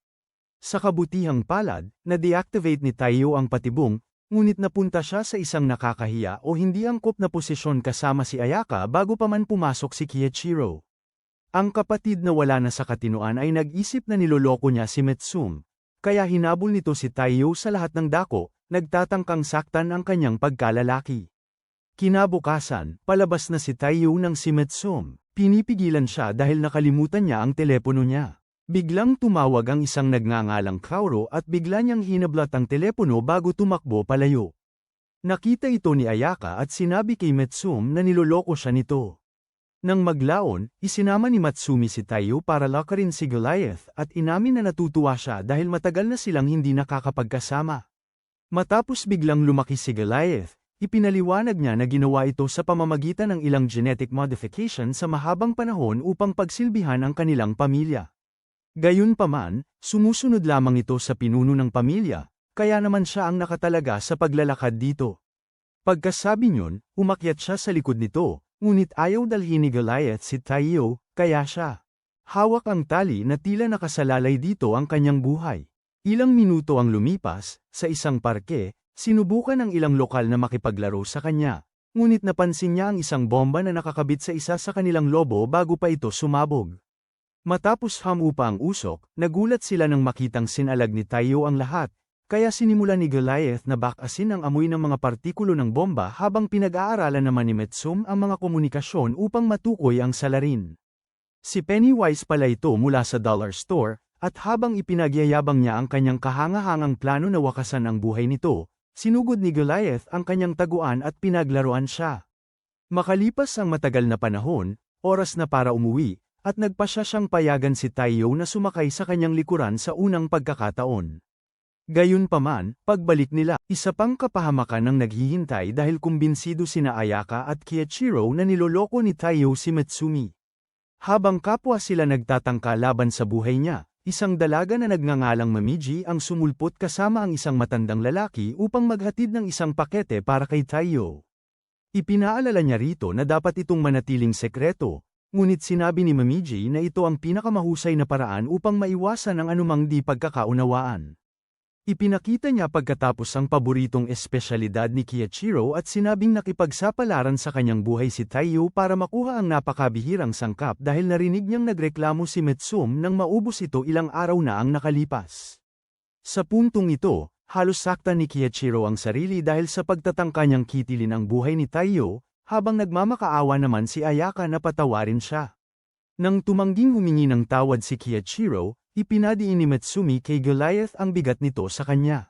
Sa kabutihang palad, na-deactivate ni Taiyo ang patibong, ngunit napunta siya sa isang nakakahiya o hindi angkop na posisyon kasama si Ayaka bago pa man pumasok si Kiichiro. Ang kapatid na wala na sa katinoan ay nag-isip na niloloko niya si Metsum, kaya hinabol nito si Taiyo sa lahat ng dako, nagtatangkang saktan ang kanyang pagkalalaki. Kinabukasan, palabas na si Taiyo ng si Metsum. Pinipigilan siya dahil nakalimutan niya ang telepono niya. Biglang tumawag ang isang nagngangalang Kauro at bigla niyang hinablat ang telepono bago tumakbo palayo. Nakita ito ni Ayaka at sinabi kay Metsum na niloloko siya nito. Nang maglaon, isinama ni Matsumi si Taiyo para lakarin si Goliath at inamin na natutuwa siya dahil matagal na silang hindi nakakapagkasama. Matapos biglang lumaki si Goliath, ipinaliwanag niya na ginawa ito sa pamamagitan ng ilang genetic modification sa mahabang panahon upang pagsilbihan ang kanilang pamilya. Gayunpaman, sumusunod lamang ito sa pinuno ng pamilya, kaya naman siya ang nakatalaga sa paglalakad dito. Pagkasabi niyon, umakyat siya sa likod nito, ngunit ayaw dalhin ni Goliath si Taiyo, kaya siya hawak ang tali na tila nakasalalay dito ang kanyang buhay. Ilang minuto ang lumipas, sa isang parke, sinubukan ng ilang lokal na makipaglaro sa kanya, ngunit napansin niya ang isang bomba na nakakabit sa isa sa kanilang lobo bago pa ito sumabog. Matapos hamupa ang usok, nagulat sila nang makitang sinalag ni Taiyo ang lahat, kaya sinimulan ni Goliath na bakasin ang amoy ng mga partikulo ng bomba habang pinag-aaralan naman ni Metsum ang mga komunikasyon upang matukoy ang salarin. Si Pennywise pala ito mula sa dollar store, at habang ipinagyayabang niya ang kanyang kahangahangang plano na wakasan ang buhay nito, sinugod ni Goliath ang kanyang taguan at pinaglaruan siya. Makalipas ang matagal na panahon, oras na para umuwi, at nagpasya siyang payagan si Taiyo na sumakay sa kanyang likuran sa unang pagkakataon. Gayunpaman, pagbalik nila, isa pang kapahamakan ang naghihintay dahil kumbinsido sina Ayaka at Kiichiro na niloloko ni Taiyo si Mitsumi. Habang kapwa sila nagtatangka laban sa buhay niya, isang dalaga na nagngangalang Mamiji ang sumulpot kasama ang isang matandang lalaki upang maghatid ng isang pakete para kay Taiyo. Ipinaalala niya rito na dapat itong manatiling sekreto, ngunit sinabi ni Mamiji na ito ang pinakamahusay na paraan upang maiwasan ang anumang di pagkakaunawaan. Ipinakita niya pagkatapos ang paboritong espesyalidad ni Kiichiro at sinabing nakipagsapalaran sa kanyang buhay si Taiyo para makuha ang napakabihirang sangkap dahil narinig niyang nagreklamo si Metsum nang maubos ito ilang araw na ang nakalipas. Sa puntong ito, halos sakta ni Kiichiro ang sarili dahil sa pagtatangka niyang kitilin ang buhay ni Taiyo, habang nagmamakaawa naman si Ayaka na patawarin siya. Nang tumangging humingi ng tawad si Kiichiro, ipinadiin ni Metsumi kay Goliath ang bigat nito sa kanya.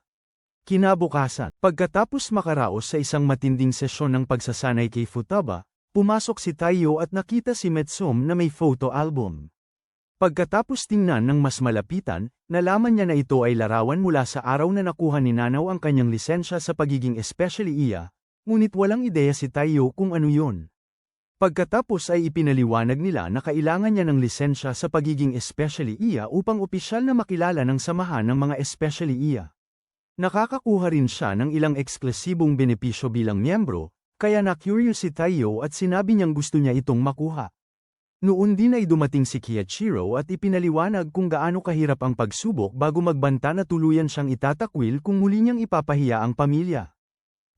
Kinabukasan, pagkatapos makaraos sa isang matinding sesyon ng pagsasanay kay Futaba, pumasok si Taiyo at nakita si Metsum na may photo album. Pagkatapos tingnan ng mas malapitan, nalaman niya na ito ay larawan mula sa araw na nakuha ni Nanaw ang kanyang lisensya sa pagiging especially iya, ngunit walang ideya si Taiyo kung ano yun. Pagkatapos ay ipinaliwanag nila na kailangan niya ng lisensya sa pagiging especially iya upang opisyal na makilala ng samahan ng mga especially iya. Nakakakuha rin siya ng ilang eksklusibong benepisyo bilang miyembro, kaya na-curious si Taiyo at sinabi niyang gusto niya itong makuha. Noon din ay dumating si Kiichiro at ipinaliwanag kung gaano kahirap ang pagsubok bago magbanta na tuluyan siyang itatakwil kung muli niyang ipapahiya ang pamilya.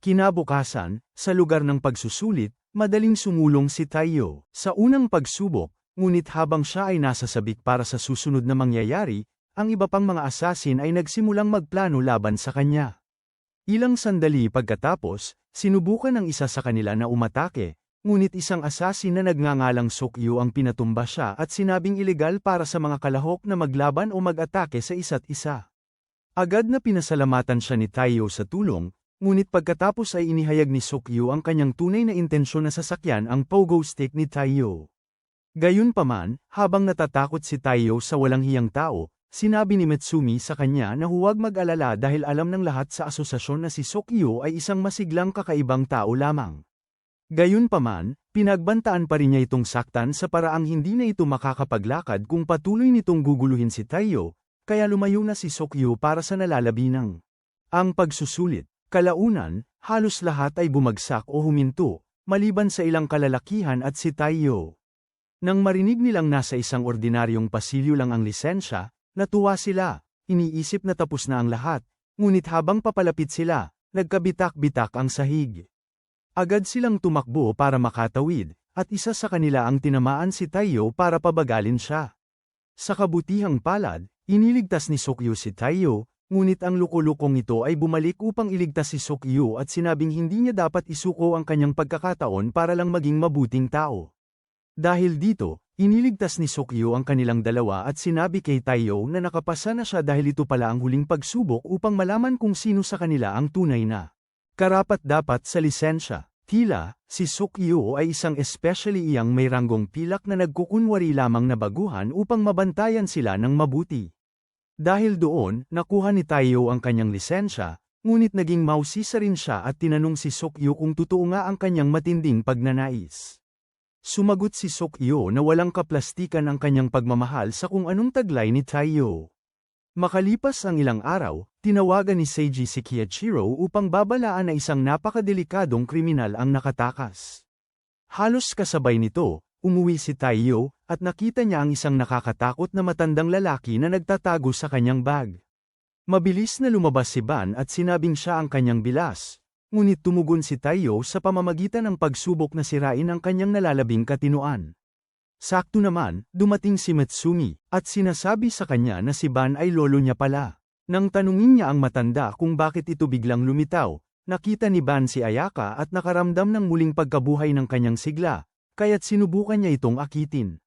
Kinabukasan, sa lugar ng pagsusulit, madaling sumulong si Taiyo sa unang pagsubok, ngunit habang siya ay nasa sabik para sa susunod na mangyayari, ang iba pang mga asasin ay nagsimulang magplano laban sa kanya. Ilang sandali pagkatapos, sinubukan ng isa sa kanila na umatake, ngunit isang asasin na nagngangalang Sokyu ang pinatumba siya at sinabing ilegal para sa mga kalahok na maglaban o mag-atake sa isa't isa. Agad na pinasalamatan siya ni Taiyo sa tulong, ngunit pagkatapos ay inihayag ni Sokyu ang kanyang tunay na intensyon na sasakyan ang pogo stick ni Taiyo. Gayunpaman, habang natatakot si Taiyo sa walang hiyang tao, sinabi ni Metsumi sa kanya na huwag mag-alala dahil alam ng lahat sa asosasyon na si Sokyu ay isang masiglang kakaibang tao lamang. Gayunpaman, pinagbantaan pa rin niya itong saktan sa paraang hindi na ito makakapaglakad kung patuloy nitong guguluhin si Taiyo, kaya lumayo na si Sokyu para sa nalalabinang ang pagsusulit. Kalaunan, halos lahat ay bumagsak o huminto, maliban sa ilang kalalakihan at si Taiyo. Nang marinig nilang nasa isang ordinaryong pasilyo lang ang lisensya, natuwa sila, iniisip na tapos na ang lahat, ngunit habang papalapit sila, nagkabitak-bitak ang sahig. Agad silang tumakbo para makatawid, at isa sa kanila ang tinamaan si Taiyo para pabagalin siya. Sa kabutihang palad, iniligtas ni Sokyu si Taiyo, ngunit ang lukulukong ito ay bumalik upang iligtas si Sokyu at sinabing hindi niya dapat isuko ang kanyang pagkakataon para lang maging mabuting tao. Dahil dito, iniligtas ni Sokyu ang kanilang dalawa at sinabi kay Taiyo na nakapasa na siya dahil ito pala ang huling pagsubok upang malaman kung sino sa kanila ang tunay na karapat-dapat sa lisensya. Tila, si Sokyu ay isang especially iyang may ranggong pilak na nagkukunwari lamang na baguhan upang mabantayan sila ng mabuti. Dahil doon, nakuha ni Taiyo ang kanyang lisensya, ngunit naging mausisa rin siya at tinanong si Sokyu kung totoo nga ang kanyang matinding pagnanais. Sumagot si Sokyu na walang kaplastikan ang kanyang pagmamahal sa kung anong taglay ni Taiyo. Makalipas ang ilang araw, tinawagan ni Seiji si Kiichiro upang babalaan na isang napakadelikadong kriminal ang nakatakas. Halos kasabay nito, umuwi si Taiyo, at nakita niya ang isang nakakatakot na matandang lalaki na nagtatago sa kanyang bag. Mabilis na lumabas si Ban at sinabing siya ang kanyang bilas, ngunit tumugon si Taiyo sa pamamagitan ng pagsubok na sirain ang kanyang nalalabing katinoan. Sakto naman, dumating si Mitsumi, at sinasabi sa kanya na si Ban ay lolo niya pala. Nang tanungin niya ang matanda kung bakit ito biglang lumitaw, nakita ni Ban si Ayaka at nakaramdam ng muling pagkabuhay ng kanyang sigla, kaya't sinubukan niya itong akitin.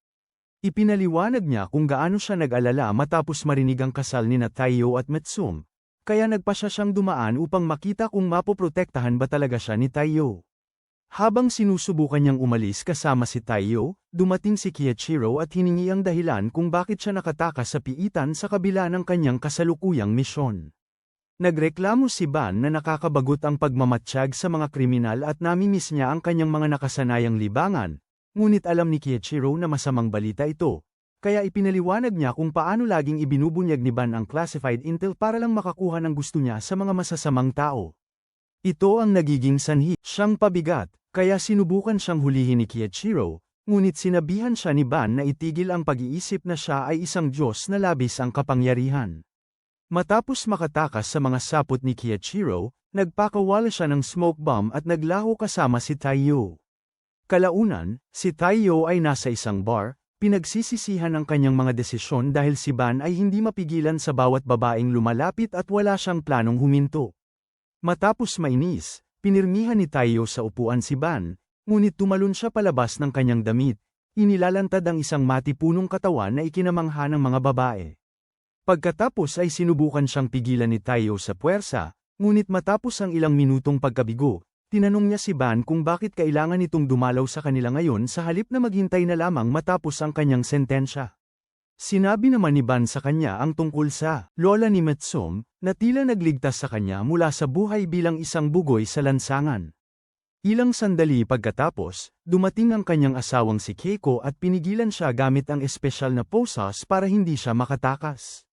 Ipinaliwanag niya kung gaano siya nag-alala matapos marinig ang kasal nina Taiyo at Mitsum, kaya nagpasya siyang dumaan upang makita kung mapoprotektahan ba talaga siya ni Taiyo. Habang sinusubukan niyang umalis kasama si Taiyo, dumating si Kiichiro at hiningi ang dahilan kung bakit siya nakatakas sa piitan sa kabila ng kanyang kasalukuyang misyon. Nagreklamo si Ban na nakakabagot ang pagmamatsyag sa mga kriminal at namimiss niya ang kanyang mga nakasanayang libangan, ngunit alam ni Kiichiro na masamang balita ito, kaya ipinaliwanag niya kung paano laging ibinubunyag ni Ban ang classified intel para lang makakuha ng gusto niya sa mga masasamang tao. Ito ang nagiging sanhi siyang pabigat, kaya sinubukan siyang hulihin ni Kiichiro, ngunit sinabihan siya ni Ban na itigil ang pag-iisip na siya ay isang Diyos na labis ang kapangyarihan. Matapos makatakas sa mga sapot ni Kiichiro, nagpakawala siya ng smoke bomb at naglaho kasama si Taiyo. Kalaunan, si Taiyo ay nasa isang bar, pinagsisisihan ang kanyang mga desisyon dahil si Ban ay hindi mapigilan sa bawat babaeng lumalapit at wala siyang planong huminto. Matapos mainis, pinirmihan ni Taiyo sa upuan si Ban, ngunit tumalon siya palabas ng kanyang damit, inilalantad ang isang matipunong katawan na ikinamangha ng mga babae. Pagkatapos ay sinubukan siyang pigilan ni Taiyo sa puwersa, ngunit matapos ang ilang minutong pagkabigo, tinanong niya si Ban kung bakit kailangan itong dumalaw sa kanila ngayon sa halip na maghintay na lamang matapos ang kanyang sentensya. Sinabi naman ni Ban sa kanya ang tungkol sa lola ni Mitsum, na tila nagligtas sa kanya mula sa buhay bilang isang bugoy sa lansangan. Ilang sandali pagkatapos, dumating ang kanyang asawang si Keiko at pinigilan siya gamit ang espesyal na posas para hindi siya makatakas.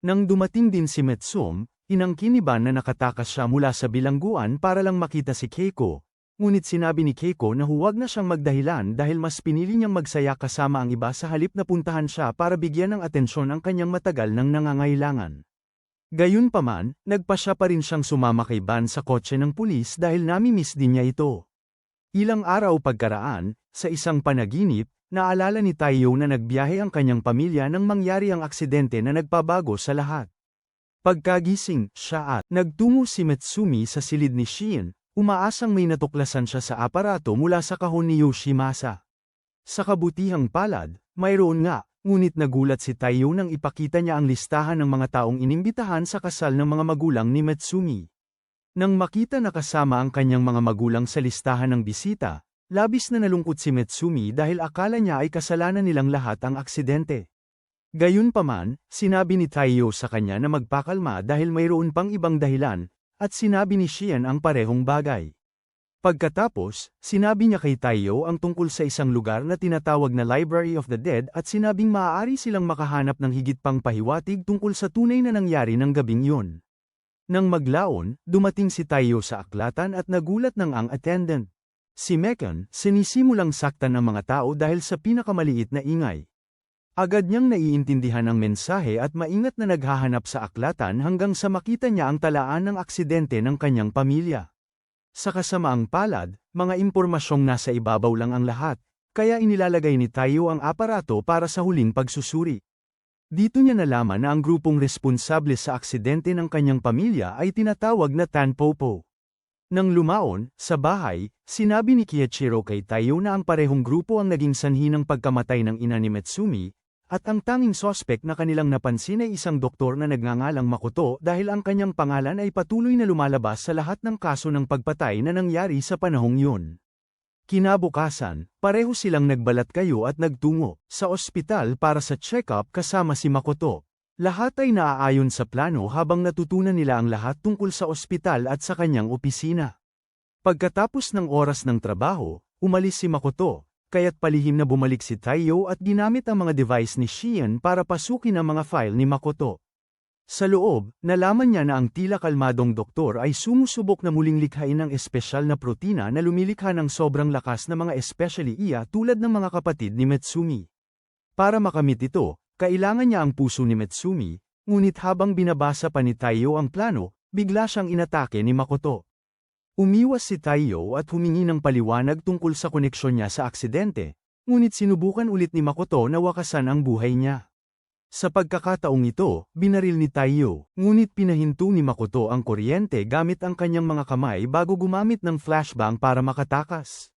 Nang dumating din si Mitsum, inangkin ni Ban na nakatakas siya mula sa bilangguan para lang makita si Keiko, ngunit sinabi ni Keiko na huwag na siyang magdahilan dahil mas pinili niyang magsaya kasama ang iba sa halip na puntahan siya para bigyan ng atensyon ang kanyang matagal nang nangangailangan. Gayunpaman, nagpasya pa rin siyang sumama kay Ban sa kotse ng pulis dahil namimiss din niya ito. Ilang araw pagkaraan, sa isang panaginip, naalala ni Taiyo na nagbiyahe ang kanyang pamilya nang mangyari ang aksidente na nagpabago sa lahat. Pagkagising, siya at nagtungo si Mitsumi sa silid ni Shin, umaasang may natuklasan siya sa aparato mula sa kahon ni Yoshimasa. Sa kabutihang palad, mayroon nga, ngunit nagulat si Taiyo nang ipakita niya ang listahan ng mga taong inimbitahan sa kasal ng mga magulang ni Mitsumi. Nang makita na kasama ang kanyang mga magulang sa listahan ng bisita, labis na nalungkot si Mitsumi dahil akala niya ay kasalanan nilang lahat ang aksidente. Gayunpaman, sinabi ni Taiyo sa kanya na magpakalma dahil mayroon pang ibang dahilan, at sinabi ni Shian ang parehong bagay. Pagkatapos, sinabi niya kay Taiyo ang tungkol sa isang lugar na tinatawag na Library of the Dead at sinabing maaari silang makahanap ng higit pang pahiwatig tungkol sa tunay na nangyari ng gabing yun. Nang maglaon, dumating si Taiyo sa aklatan at nagulat ng ang attendant. Si Mekan, sinisimulang saktan ang mga tao dahil sa pinakamaliit na ingay. Agad niyang naiintindihan ang mensahe at maingat na naghahanap sa aklatan hanggang sa makita niya ang talaan ng aksidente ng kanyang pamilya. Sa kasamaang palad, mga impormasyong nasa ibabaw lang ang lahat, kaya inilalagay ni Taiyo ang aparato para sa huling pagsusuri. Dito niya nalaman na ang grupong responsable sa aksidente ng kanyang pamilya ay tinatawag na Tanpopo. Nang lumaon, sa bahay, sinabi ni Kiichiro kay Taiyo na ang parehong grupo ang naging sanhi ng pagkamatay ng ina ni Mitsumi, at ang tanging sospek na kanilang napansin ay isang doktor na nagngangalang Makoto dahil ang kanyang pangalan ay patuloy na lumalabas sa lahat ng kaso ng pagpatay na nangyari sa panahong yun. Kinabukasan, pareho silang nagbalat kayo at nagtungo sa ospital para sa check-up kasama si Makoto. Lahat ay naaayon sa plano habang natutunan nila ang lahat tungkol sa ospital at sa kanyang opisina. Pagkatapos ng oras ng trabaho, umalis si Makoto, kaya't palihim na bumalik si Taiyo at ginamit ang mga device ni Shian para pasukin ang mga file ni Makoto. Sa loob, nalaman niya na ang tila kalmadong doktor ay sumusubok na muling likhain ng espesyal na protina na lumilikha ng sobrang lakas na mga especially iya tulad ng mga kapatid ni Mitsumi. Para makamit ito, kailangan niya ang puso ni Mitsumi, ngunit habang binabasa pa ni Taiyo ang plano, bigla siyang inatake ni Makoto. Umiwas si Taiyo at humingi ng paliwanag tungkol sa koneksyon niya sa aksidente, ngunit sinubukan ulit ni Makoto na wakasan ang buhay niya. Sa pagkakataong ito, binaril ni Taiyo, ngunit pinahinto ni Makoto ang kuryente gamit ang kanyang mga kamay bago gumamit ng flashbang para makatakas.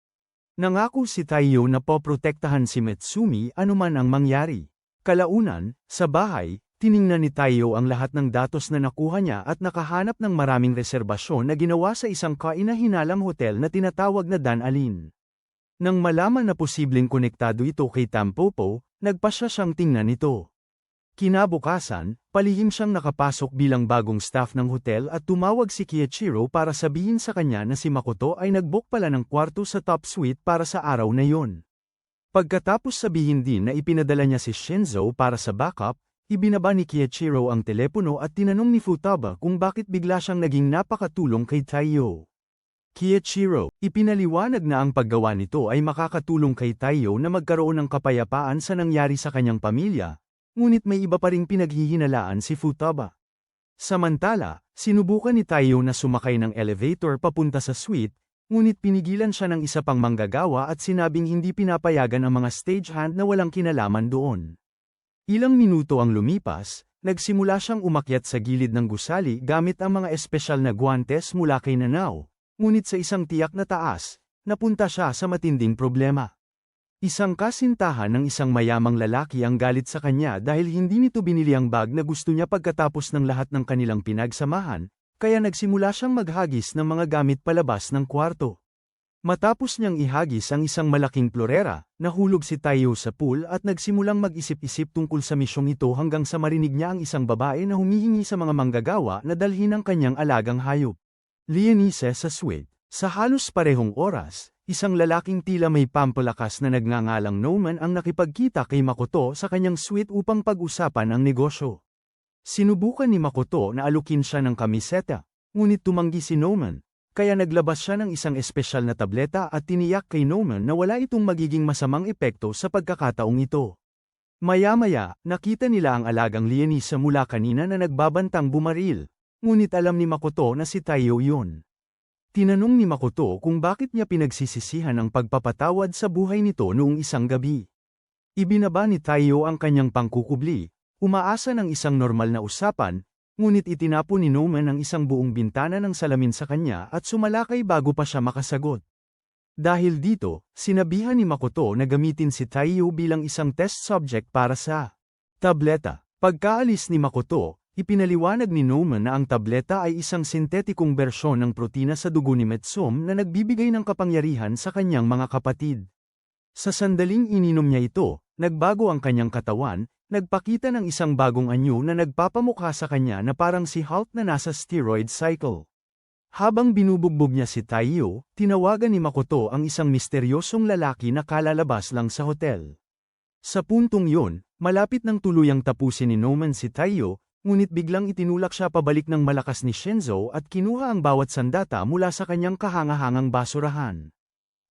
Nangako si Taiyo na poprotektahan si Metsumi anuman ang mangyari. Kalaunan, sa bahay, tiningnan ni Taiyo ang lahat ng datos na nakuha niya at nakahanap ng maraming reserbasyon na ginawa sa isang kaina-hinalang hotel na tinatawag na Dan Alin. Nang malaman na posibleng konektado ito kay Tampopo, nagpasya siyang tingnan ito. Kinabukasan, palihim siyang nakapasok bilang bagong staff ng hotel at tumawag si Kiichiro para sabihin sa kanya na si Makoto ay nag-book pala ng kwarto sa top suite para sa araw na yon. Pagkatapos sabihin din na ipinadala niya si Shinzo para sa backup, ibinaba ni Kiichiro ang telepono at tinanong ni Futaba kung bakit bigla siyang naging napakatulong kay Taiyo. Kiichiro, ipinaliwanag na ang paggawa nito ay makakatulong kay Taiyo na magkaroon ng kapayapaan sa nangyari sa kanyang pamilya. Ngunit may iba pa ring pinaghihinalaan si Futaba. Samantala, sinubukan ni Taiyo na sumakay ng elevator papunta sa suite, ngunit pinigilan siya ng isa pang manggagawa at sinabing hindi pinapayagan ang mga stagehand na walang kinalaman doon. Ilang minuto ang lumipas, nagsimula siyang umakyat sa gilid ng gusali gamit ang mga espesyal na guantes mula kay Nanao, ngunit sa isang tiyak na taas, napunta siya sa matinding problema. Isang kasintahan ng isang mayamang lalaki ang galit sa kanya dahil hindi nito binili ang bag na gusto niya pagkatapos ng lahat ng kanilang pinagsamahan, kaya nagsimula siyang maghagis ng mga gamit palabas ng kwarto. Matapos niyang ihagis ang isang malaking plorera, nahulog si Taiyo sa pool at nagsimulang mag-isip-isip tungkol sa misyong ito hanggang sa marinig niya ang isang babae na humihingi sa mga manggagawa na dalhin ang kanyang alagang hayop. Lianice sa suite. Sa halos parehong oras, isang lalaking tila may pampalakas na nagngangalang Noman ang nakipagkita kay Makoto sa kanyang suite upang pag-usapan ang negosyo. Sinubukan ni Makoto na alukin siya ng kamiseta, ngunit tumanggi si Noman, kaya naglabas siya ng isang espesyal na tableta at tiniyak kay Noman na wala itong magiging masamang epekto sa pagkakataong ito. Maya-maya, nakita nila ang alagang Lianice mula kanina na nagbabantang bumaril, ngunit alam ni Makoto na si Taiyo yun. Tinanong ni Makoto kung bakit niya pinagsisisihan ang pagpapatawad sa buhay nito noong isang gabi. Ibinaba ni Taiyo ang kanyang pangkukubli, umaasa ng isang normal na usapan, ngunit itinapon ni Noman ang isang buong bintana ng salamin sa kanya at sumalakay bago pa siya makasagot. Dahil dito, sinabihan ni Makoto na gamitin si Taiyo bilang isang test subject para sa tableta. Pagkaalis ni Makoto, ipinaliwanag ni Noman na ang tableta ay isang sintetikong bersyon ng protina sa dugo ni Metsum na nagbibigay ng kapangyarihan sa kanyang mga kapatid. Sa sandaling ininom niya ito, nagbago ang kanyang katawan, nagpakita ng isang bagong anyo na nagpapamukha sa kanya na parang si Hulk na nasa steroid cycle. Habang binubugbog niya si Taiyo, tinawagan ni Makoto ang isang misteryosong lalaki na kalalabas lang sa hotel. Sa puntong yun, malapit nang tuluyang tapusin ni Noman si Taiyo, ngunit biglang itinulak siya pabalik ng malakas ni Shinzo at kinuha ang bawat sandata mula sa kanyang kahangahangang basurahan.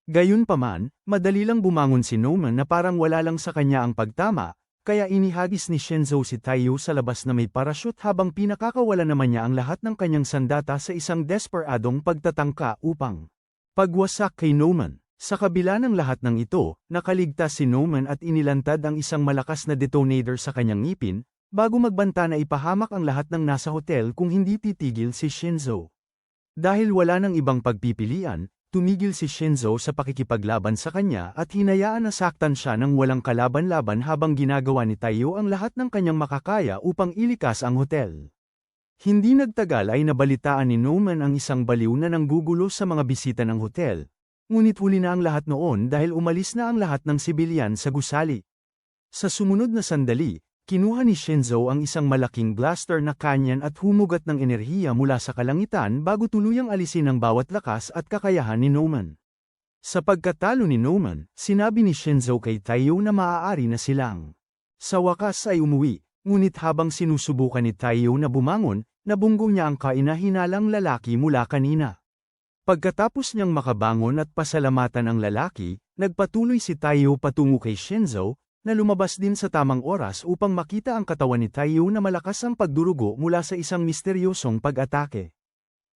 Gayunpaman, madali lang bumangon si Noman na parang wala lang sa kanya ang pagtama, kaya inihagis ni Shinzo si Taiyo sa labas na may parachute habang pinakakawala naman niya ang lahat ng kanyang sandata sa isang desperadong pagtatangka upang pagwasak kay Noman. Sa kabila ng lahat ng ito, nakaligtas si Noman at inilantad ang isang malakas na detonator sa kanyang ngipin, bago magbanta na ipahamak ang lahat ng nasa hotel kung hindi titigil si Shinzo. Dahil wala nang ibang pagpipilian, tumigil si Shinzo sa pakikipaglaban sa kanya at hinayaan na saktan siya ng walang kalaban-laban habang ginagawa ni Taiyo ang lahat ng kanyang makakaya upang ilikas ang hotel. Hindi nagtagal ay nabalitaan ni Noman ang isang baliw na nanggugulo sa mga bisita ng hotel, ngunit huli na ang lahat noon dahil umalis na ang lahat ng sibilyan sa gusali. Sa sumunod na sandali, kinuha ni Shinzo ang isang malaking blaster na kanyan at humugat ng enerhiya mula sa kalangitan bago tuluyang alisin ang bawat lakas at kakayahan ni Noman. Sa pagkatalo ni Noman, sinabi ni Shinzo kay Taiyo na maaari na silang sa wakas ay umuwi, ngunit habang sinusubukan ni Taiyo na bumangon, nabunggo niya ang kaina-hinalang lalaki mula kanina. Pagkatapos niyang makabangon at pasalamatan ang lalaki, nagpatuloy si Taiyo patungo kay Shinzo, na lumabas din sa tamang oras upang makita ang katawan ni Taiyo na malakas ang pagdurugo mula sa isang misteryosong pag-atake.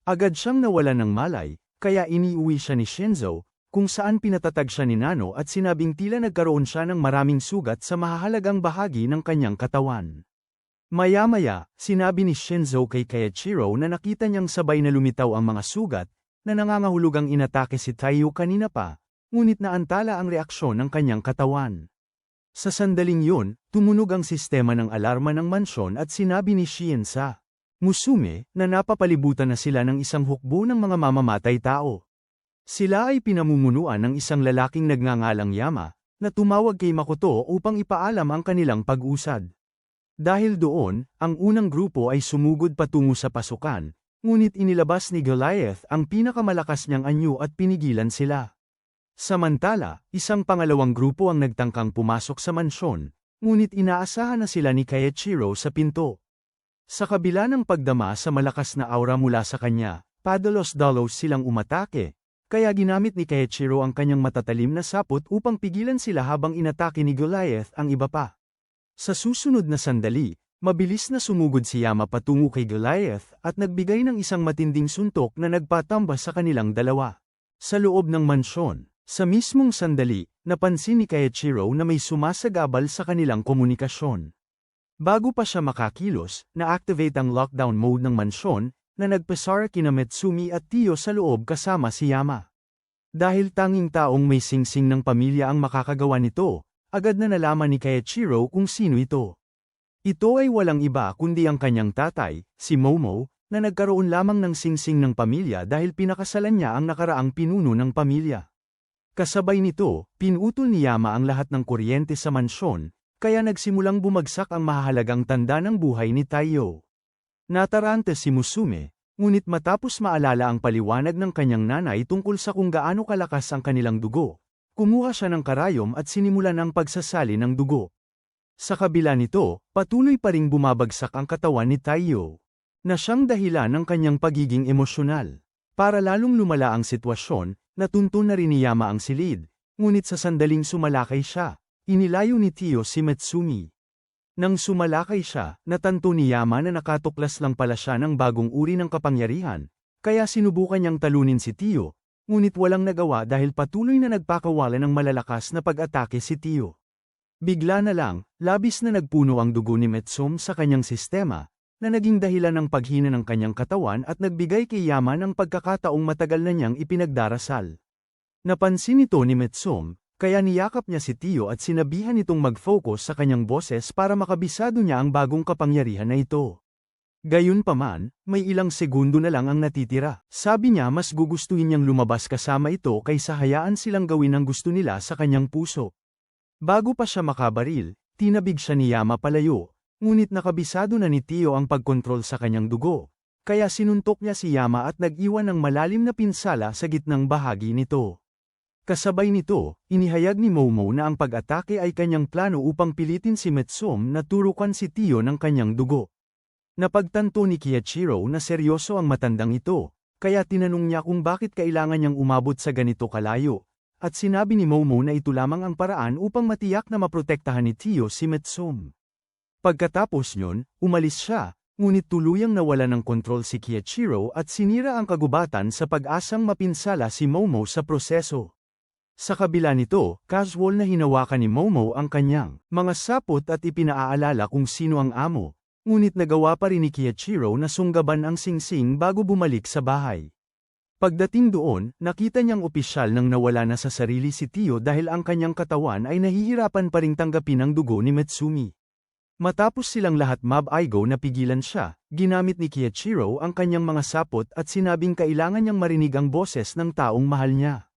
Agad siyang nawalan ng malay, kaya iniuwi siya ni Shinzo, kung saan pinatatag siya ni Nano at sinabing tila nagkaroon siya ng maraming sugat sa mahahalagang bahagi ng kanyang katawan. Maya-maya, sinabi ni Shinzo kay Keiichiro na nakita niyang sabay na lumitaw ang mga sugat, na nangangahulugang inatake si Taiyo kanina pa, ngunit naantala ang reaksyon ng kanyang katawan. Sa sandaling yun, tumunog ang sistema ng alarma ng mansyon at sinabi ni Shien sa Musume na napapalibutan na sila ng isang hukbo ng mga mamamatay tao. Sila ay pinamumunuan ng isang lalaking nagngangalang Yama, na tumawag kay Makoto upang ipaalam ang kanilang pag-usad. Dahil doon, ang unang grupo ay sumugod patungo sa pasukan, ngunit inilabas ni Goliath ang pinakamalakas niyang anyo at pinigilan sila. Samantala, isang pangalawang grupo ang nagtangkang pumasok sa mansyon, ngunit inaasahan na sila ni Keiichiro sa pinto. Sa kabila ng pagdama sa malakas na aura mula sa kanya, padalos-dalos silang umatake, kaya ginamit ni Keiichiro ang kanyang matatalim na sapot upang pigilan sila habang inatake ni Goliath ang iba pa. Sa susunod na sandali, mabilis na sumugod si Yama patungo kay Goliath at nagbigay ng isang matinding suntok na nagpatamba sa kanilang dalawa. Sa loob ng mansyon, sa mismong sandali, napansin ni Keiichiro na may sumasagabal sa kanilang komunikasyon. Bago pa siya makakilos, na-activate ang lockdown mode ng mansyon, na nagpasara kina Mitsumi at Tio sa loob kasama si Yama. Dahil tanging taong may singsing ng pamilya ang makakagawa nito, agad na nalaman ni Keiichiro kung sino ito. Ito ay walang iba kundi ang kanyang tatay, si Momo, na nagkaroon lamang ng singsing ng pamilya dahil pinakasalan niya ang nakaraang pinuno ng pamilya. Kasabay nito, pinutol ni Yama ang lahat ng kuryente sa mansyon, kaya nagsimulang bumagsak ang mahahalagang tanda ng buhay ni Taiyo. Natarante si Musume, ngunit matapos maalala ang paliwanag ng kanyang nanay tungkol sa kung gaano kalakas ang kanilang dugo, kumuha siya ng karayom at sinimulan ang pagsasali ng dugo. Sa kabila nito, patuloy pa ring bumabagsak ang katawan ni Taiyo, na siyang dahilan ng kanyang pagiging emosyonal. Para lalong lumala ang sitwasyon, natuntun na rin ni Yama ang silid, ngunit sa sandaling sumalakay siya, inilayo ni Tio si Mitsumi. Nang sumalakay siya, natanto ni Yama na nakatuklas lang pala siya ng bagong uri ng kapangyarihan, kaya sinubukan niyang talunin si Tio, ngunit walang nagawa dahil patuloy na nagpakawala ng malalakas na pag-atake si Tio. Bigla na lang, labis na nagpuno ang dugo ni Mitsum sa kanyang sistema, na naging dahilan ng paghina ng kanyang katawan at nagbigay kay Yama ng pagkakataong matagal na niyang ipinagdarasal. Napansin ito ni Mitsum, kaya niyakap niya si Tio at sinabihan itong mag-focus sa kanyang boses para makabisado niya ang bagong kapangyarihan na ito. Gayunpaman, may ilang segundo na lang ang natitira. Sabi niya mas gugustuhin niyang lumabas kasama ito kaysa hayaan silang gawin ang gusto nila sa kanyang puso. Bago pa siya makabaril, tinabig siya ni Yama palayo. Ngunit nakabisado na ni Tio ang pagkontrol sa kanyang dugo, kaya sinuntok niya si Yama at nag-iwan ng malalim na pinsala sa gitnang bahagi nito. Kasabay nito, inihayag ni Momo na ang pag-atake ay kanyang plano upang pilitin si Mitsum na turukan si Tio ng kanyang dugo. Napagtanto ni Keiichiro na seryoso ang matandang ito, kaya tinanong niya kung bakit kailangan niyang umabot sa ganito kalayo, at sinabi ni Momo na ito lamang ang paraan upang matiyak na maprotektahan ni Tio si Mitsum. Pagkatapos nyon, umalis siya, ngunit tuluyang nawala ng kontrol si Keiichiro at sinira ang kagubatan sa pag-asang mapinsala si Momo sa proseso. Sa kabila nito, casual na hinawakan ni Momo ang kanyang mga sapot at ipinaaalala kung sino ang amo, ngunit nagawa pa rin ni Keiichiro na sunggaban ang singsing bago bumalik sa bahay. Pagdating doon, nakita niyang opisyal nang nawala na sa sarili si Tio dahil ang kanyang katawan ay nahihirapan pa ring tanggapin ang dugo ni Mitsumi. Matapos silang lahat mab-aigo na pigilan siya, ginamit ni Keiichiro ang kanyang mga sapot at sinabing kailangan niyang marinig ang boses ng taong mahal niya.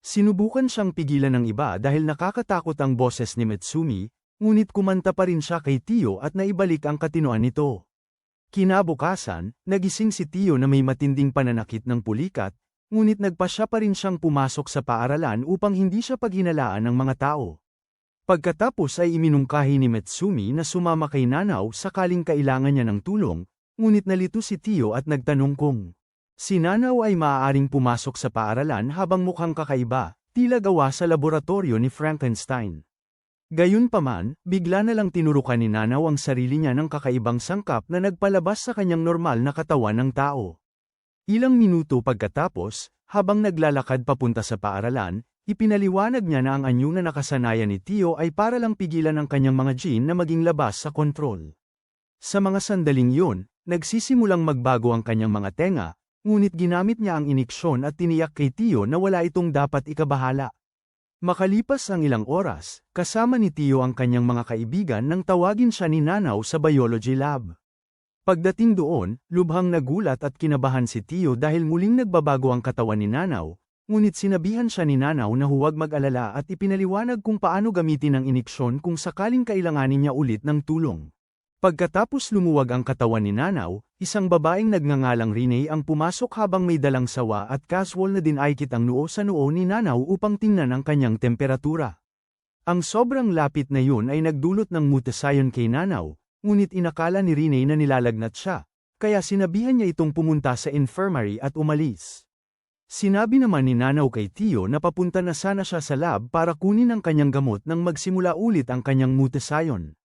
Sinubukan siyang pigilan ng iba dahil nakakatakot ang boses ni Mitsumi, ngunit kumanta pa rin siya kay Tio at naibalik ang katinoan nito. Kinabukasan, nagising si Tio na may matinding pananakit ng pulikat, ngunit nagpasya pa rin siyang pumasok sa paaralan upang hindi siya paghinalaan ng mga tao. Pagkatapos ay iminungkahi ni Mitsumi na sumama kay Nanao sakaling kailangan niya ng tulong, ngunit nalito si Tio at nagtanong kung si Nanao ay maaaring pumasok sa paaralan habang mukhang kakaiba, tila gawa sa laboratorio ni Frankenstein. Gayunpaman, bigla na lang tinurukan ni Nanao ang sarili niya ng kakaibang sangkap na nagpalabas sa kanyang normal na katawan ng tao. Ilang minuto pagkatapos, habang naglalakad papunta sa paaralan, ipinaliwanag niya na ang anyo na nakasanayan ni Tio ay para lang pigilan ang kanyang mga gene na maging labas sa kontrol. Sa mga sandaling yun, nagsisimulang magbago ang kanyang mga tenga, ngunit ginamit niya ang iniksyon at tiniyak kay Tio na wala itong dapat ikabahala. Makalipas ang ilang oras, kasama ni Tio ang kanyang mga kaibigan nang tawagin siya ni Nanaw sa biology lab. Pagdating doon, lubhang nagulat at kinabahan si Tio dahil muling nagbabago ang katawan ni Nanaw, ngunit sinabihan siya ni Nanaw na huwag mag-alala at ipinaliwanag kung paano gamitin ang iniksyon kung sakaling kailanganin niya ulit ng tulong. Pagkatapos lumuwag ang katawan ni Nanaw, isang babaeng nagngangalang Rene ang pumasok habang may dalang sawa at casual na dinaikit ang noo sa noo ni Nanaw upang tingnan ang kanyang temperatura. Ang sobrang lapit na yun ay nagdulot ng mutasayon kay Nanaw, ngunit inakala ni Rene na nilalagnat siya, kaya sinabihan niya itong pumunta sa infirmary at umalis. Sinabi naman ni Nanaw kay Tio na papunta na sana siya sa lab para kunin ang kanyang gamot nang magsimula ulit ang kanyang mutasayon.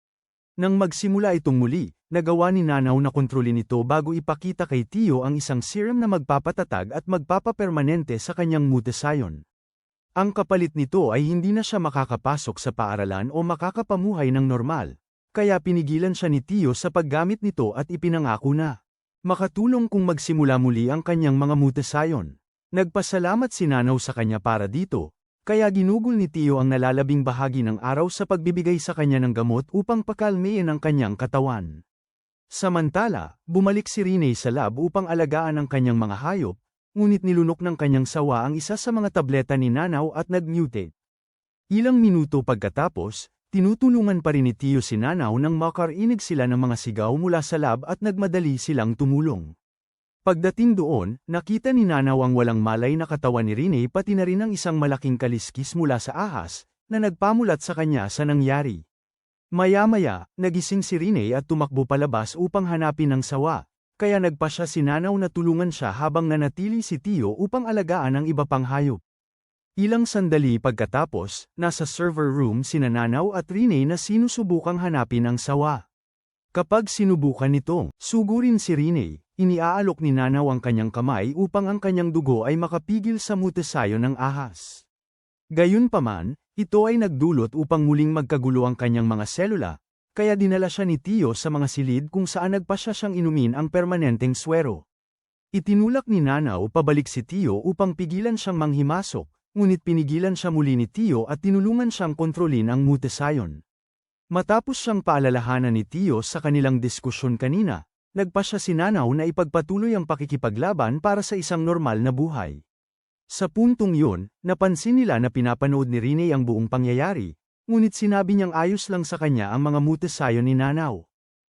Nang magsimula itong muli, nagawa ni Nanaw na kontrolin ito bago ipakita kay Tio ang isang serum na magpapatatag at magpapapermanente sa kanyang mutasayon. Ang kapalit nito ay hindi na siya makakapasok sa paaralan o makakapamuhay ng normal, kaya pinigilan siya ni Tio sa paggamit nito at ipinangako na makatulong kung magsimula muli ang kanyang mga mutasayon. Nagpasalamat si Nanaw sa kanya para dito, kaya ginugol ni Tio ang nalalabing bahagi ng araw sa pagbibigay sa kanya ng gamot upang pakalmein ang kanyang katawan. Samantala, bumalik si Rene sa lab upang alagaan ang kanyang mga hayop, ngunit nilunok ng kanyang sawa ang isa sa mga tableta ni Nanaw at nag-mutate. Ilang minuto pagkatapos, tinutulungan pa rin ni Tio si Nanaw nang makarinig sila ng mga sigaw mula sa lab at nagmadali silang tumulong. Pagdating doon, nakita ni Nanaw ang walang malay na katawan ni Rene pati na rin ang isang malaking kaliskis mula sa ahas, na nagpamulat sa kanya sa nangyari. Maya-maya, nagising si Rene at tumakbo palabas upang hanapin ang sawa, kaya nagpa siya si Nanaw na tulungan siya habang nanatili si Tio upang alagaan ang iba pang hayop. Ilang sandali pagkatapos, nasa server room sina Nanaw at Rene na sinusubukang hanapin ang sawa. Kapag sinubukan nitong sugurin si Rene, iniaalok ni Nanaw ang kanyang kamay upang ang kanyang dugo ay makapigil sa mutasayon ng ahas. Gayunpaman, ito ay nagdulot upang muling magkagulo ang kanyang mga selula, kaya dinala siya ni Tio sa mga silid kung saan nagpasya siyang inumin ang permanenteng swero. Itinulak ni Nanaw pabalik si Tio upang pigilan siyang manghimasok, ngunit pinigilan siya muli ni Tio at tinulungan siyang kontrolin ang mutasayon. Matapos siyang paalalahanan ni Tio sa kanilang diskusyon kanina, nagpasya si Nanaw na ipagpatuloy ang pakikipaglaban para sa isang normal na buhay. Sa puntong yun, napansin nila na pinapanood ni Rene ang buong pangyayari, ngunit sinabi niyang ayos lang sa kanya ang mga mutasayon ni Nanaw.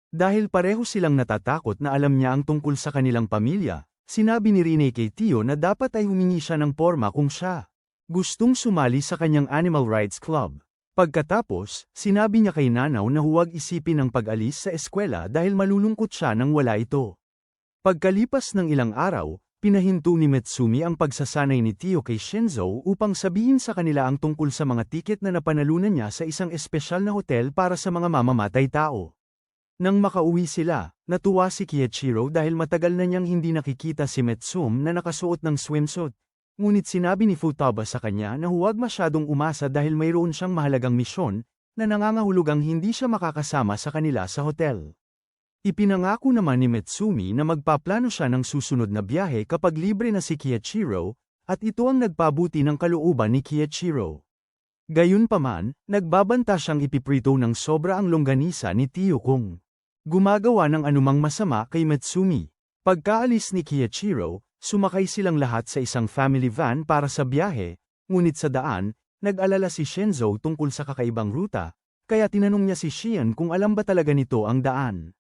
Dahil pareho silang natatakot na alam niya ang tungkol sa kanilang pamilya, sinabi ni Rene kay Tio na dapat ay humingi siya ng porma kung siya gustong sumali sa kanyang Animal Rights Club. Pagkatapos, sinabi niya kay Nanaw na huwag isipin ang pag-alis sa eskwela dahil malulungkot siya nang wala ito. Pagkalipas ng ilang araw, pinahinto ni Metsumi ang pagsasanay ni Tio kay Shinzo upang sabihin sa kanila ang tungkol sa mga tiket na napanalunan niya sa isang espesyal na hotel para sa mga mamamatay tao. Nang makauwi sila, natuwa si Kiichiro dahil matagal na niyang hindi nakikita si Metsumi na nakasuot ng swimsuit. Ngunit sinabi ni Futaba sa kanya na huwag masyadong umasa dahil mayroon siyang mahalagang misyon, na nangangahulugang hindi siya makakasama sa kanila sa hotel. Ipinangako naman ni Metsumi na magpaplano siya ng susunod na biyahe kapag libre na si Kiichiro, at ito ang nagpabuti ng kalooban ni Kiichiro. Gayunpaman, nagbabanta siyang ipiprito ng sobra ang longganisa ni Tio kung gumagawa ng anumang masama kay Metsumi. Pagkaalis ni Kiichiro, sumakay silang lahat sa isang family van para sa biyahe, ngunit sa daan, nag-alala si Shinzo tungkol sa kakaibang ruta, kaya tinanong niya si Shion kung alam ba talaga nito ang daan.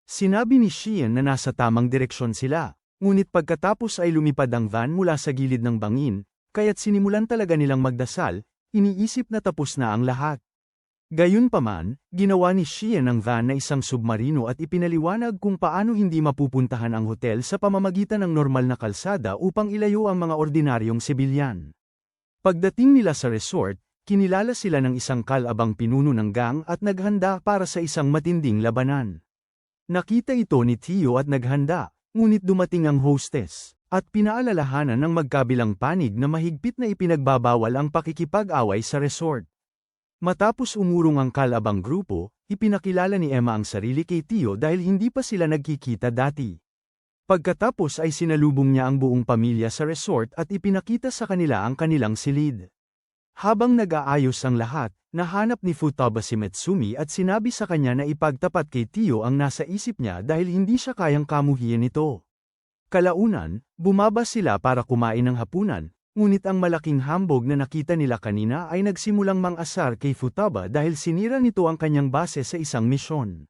Sinabi ni Shion na nasa tamang direksyon sila, ngunit pagkatapos ay lumipad ang van mula sa gilid ng bangin, kaya't sinimulan talaga nilang magdasal, iniisip na tapos na ang lahat. Gayunpaman, ginawa ni Shion ang van na isang submarino at ipinaliwanag kung paano hindi mapupuntahan ang hotel sa pamamagitan ng normal na kalsada upang ilayo ang mga ordinaryong sibilyan. Pagdating nila sa resort, kinilala sila ng isang kalabang pinuno ng gang at naghanda para sa isang matinding labanan. Nakita ito ni Tio at naghanda, ngunit dumating ang hostess. At pinaalalahanan ng magkabilang panig na mahigpit na ipinagbabawal ang pakikipag-away sa resort. Matapos umurong ang kalabang grupo, ipinakilala ni Emma ang sarili kay Tio dahil hindi pa sila nagkikita dati. Pagkatapos ay sinalubong niya ang buong pamilya sa resort at ipinakita sa kanila ang kanilang silid. Habang nag-aayos ang lahat, nahanap ni Futaba si Metsumi at sinabi sa kanya na ipagtapat kay Tio ang nasa isip niya dahil hindi siya kayang kamuhian ito. Kalaunan, bumaba sila para kumain ng hapunan, ngunit ang malaking hambog na nakita nila kanina ay nagsimulang mang-asar kay Futaba dahil sinira nito ang kanyang base sa isang misyon.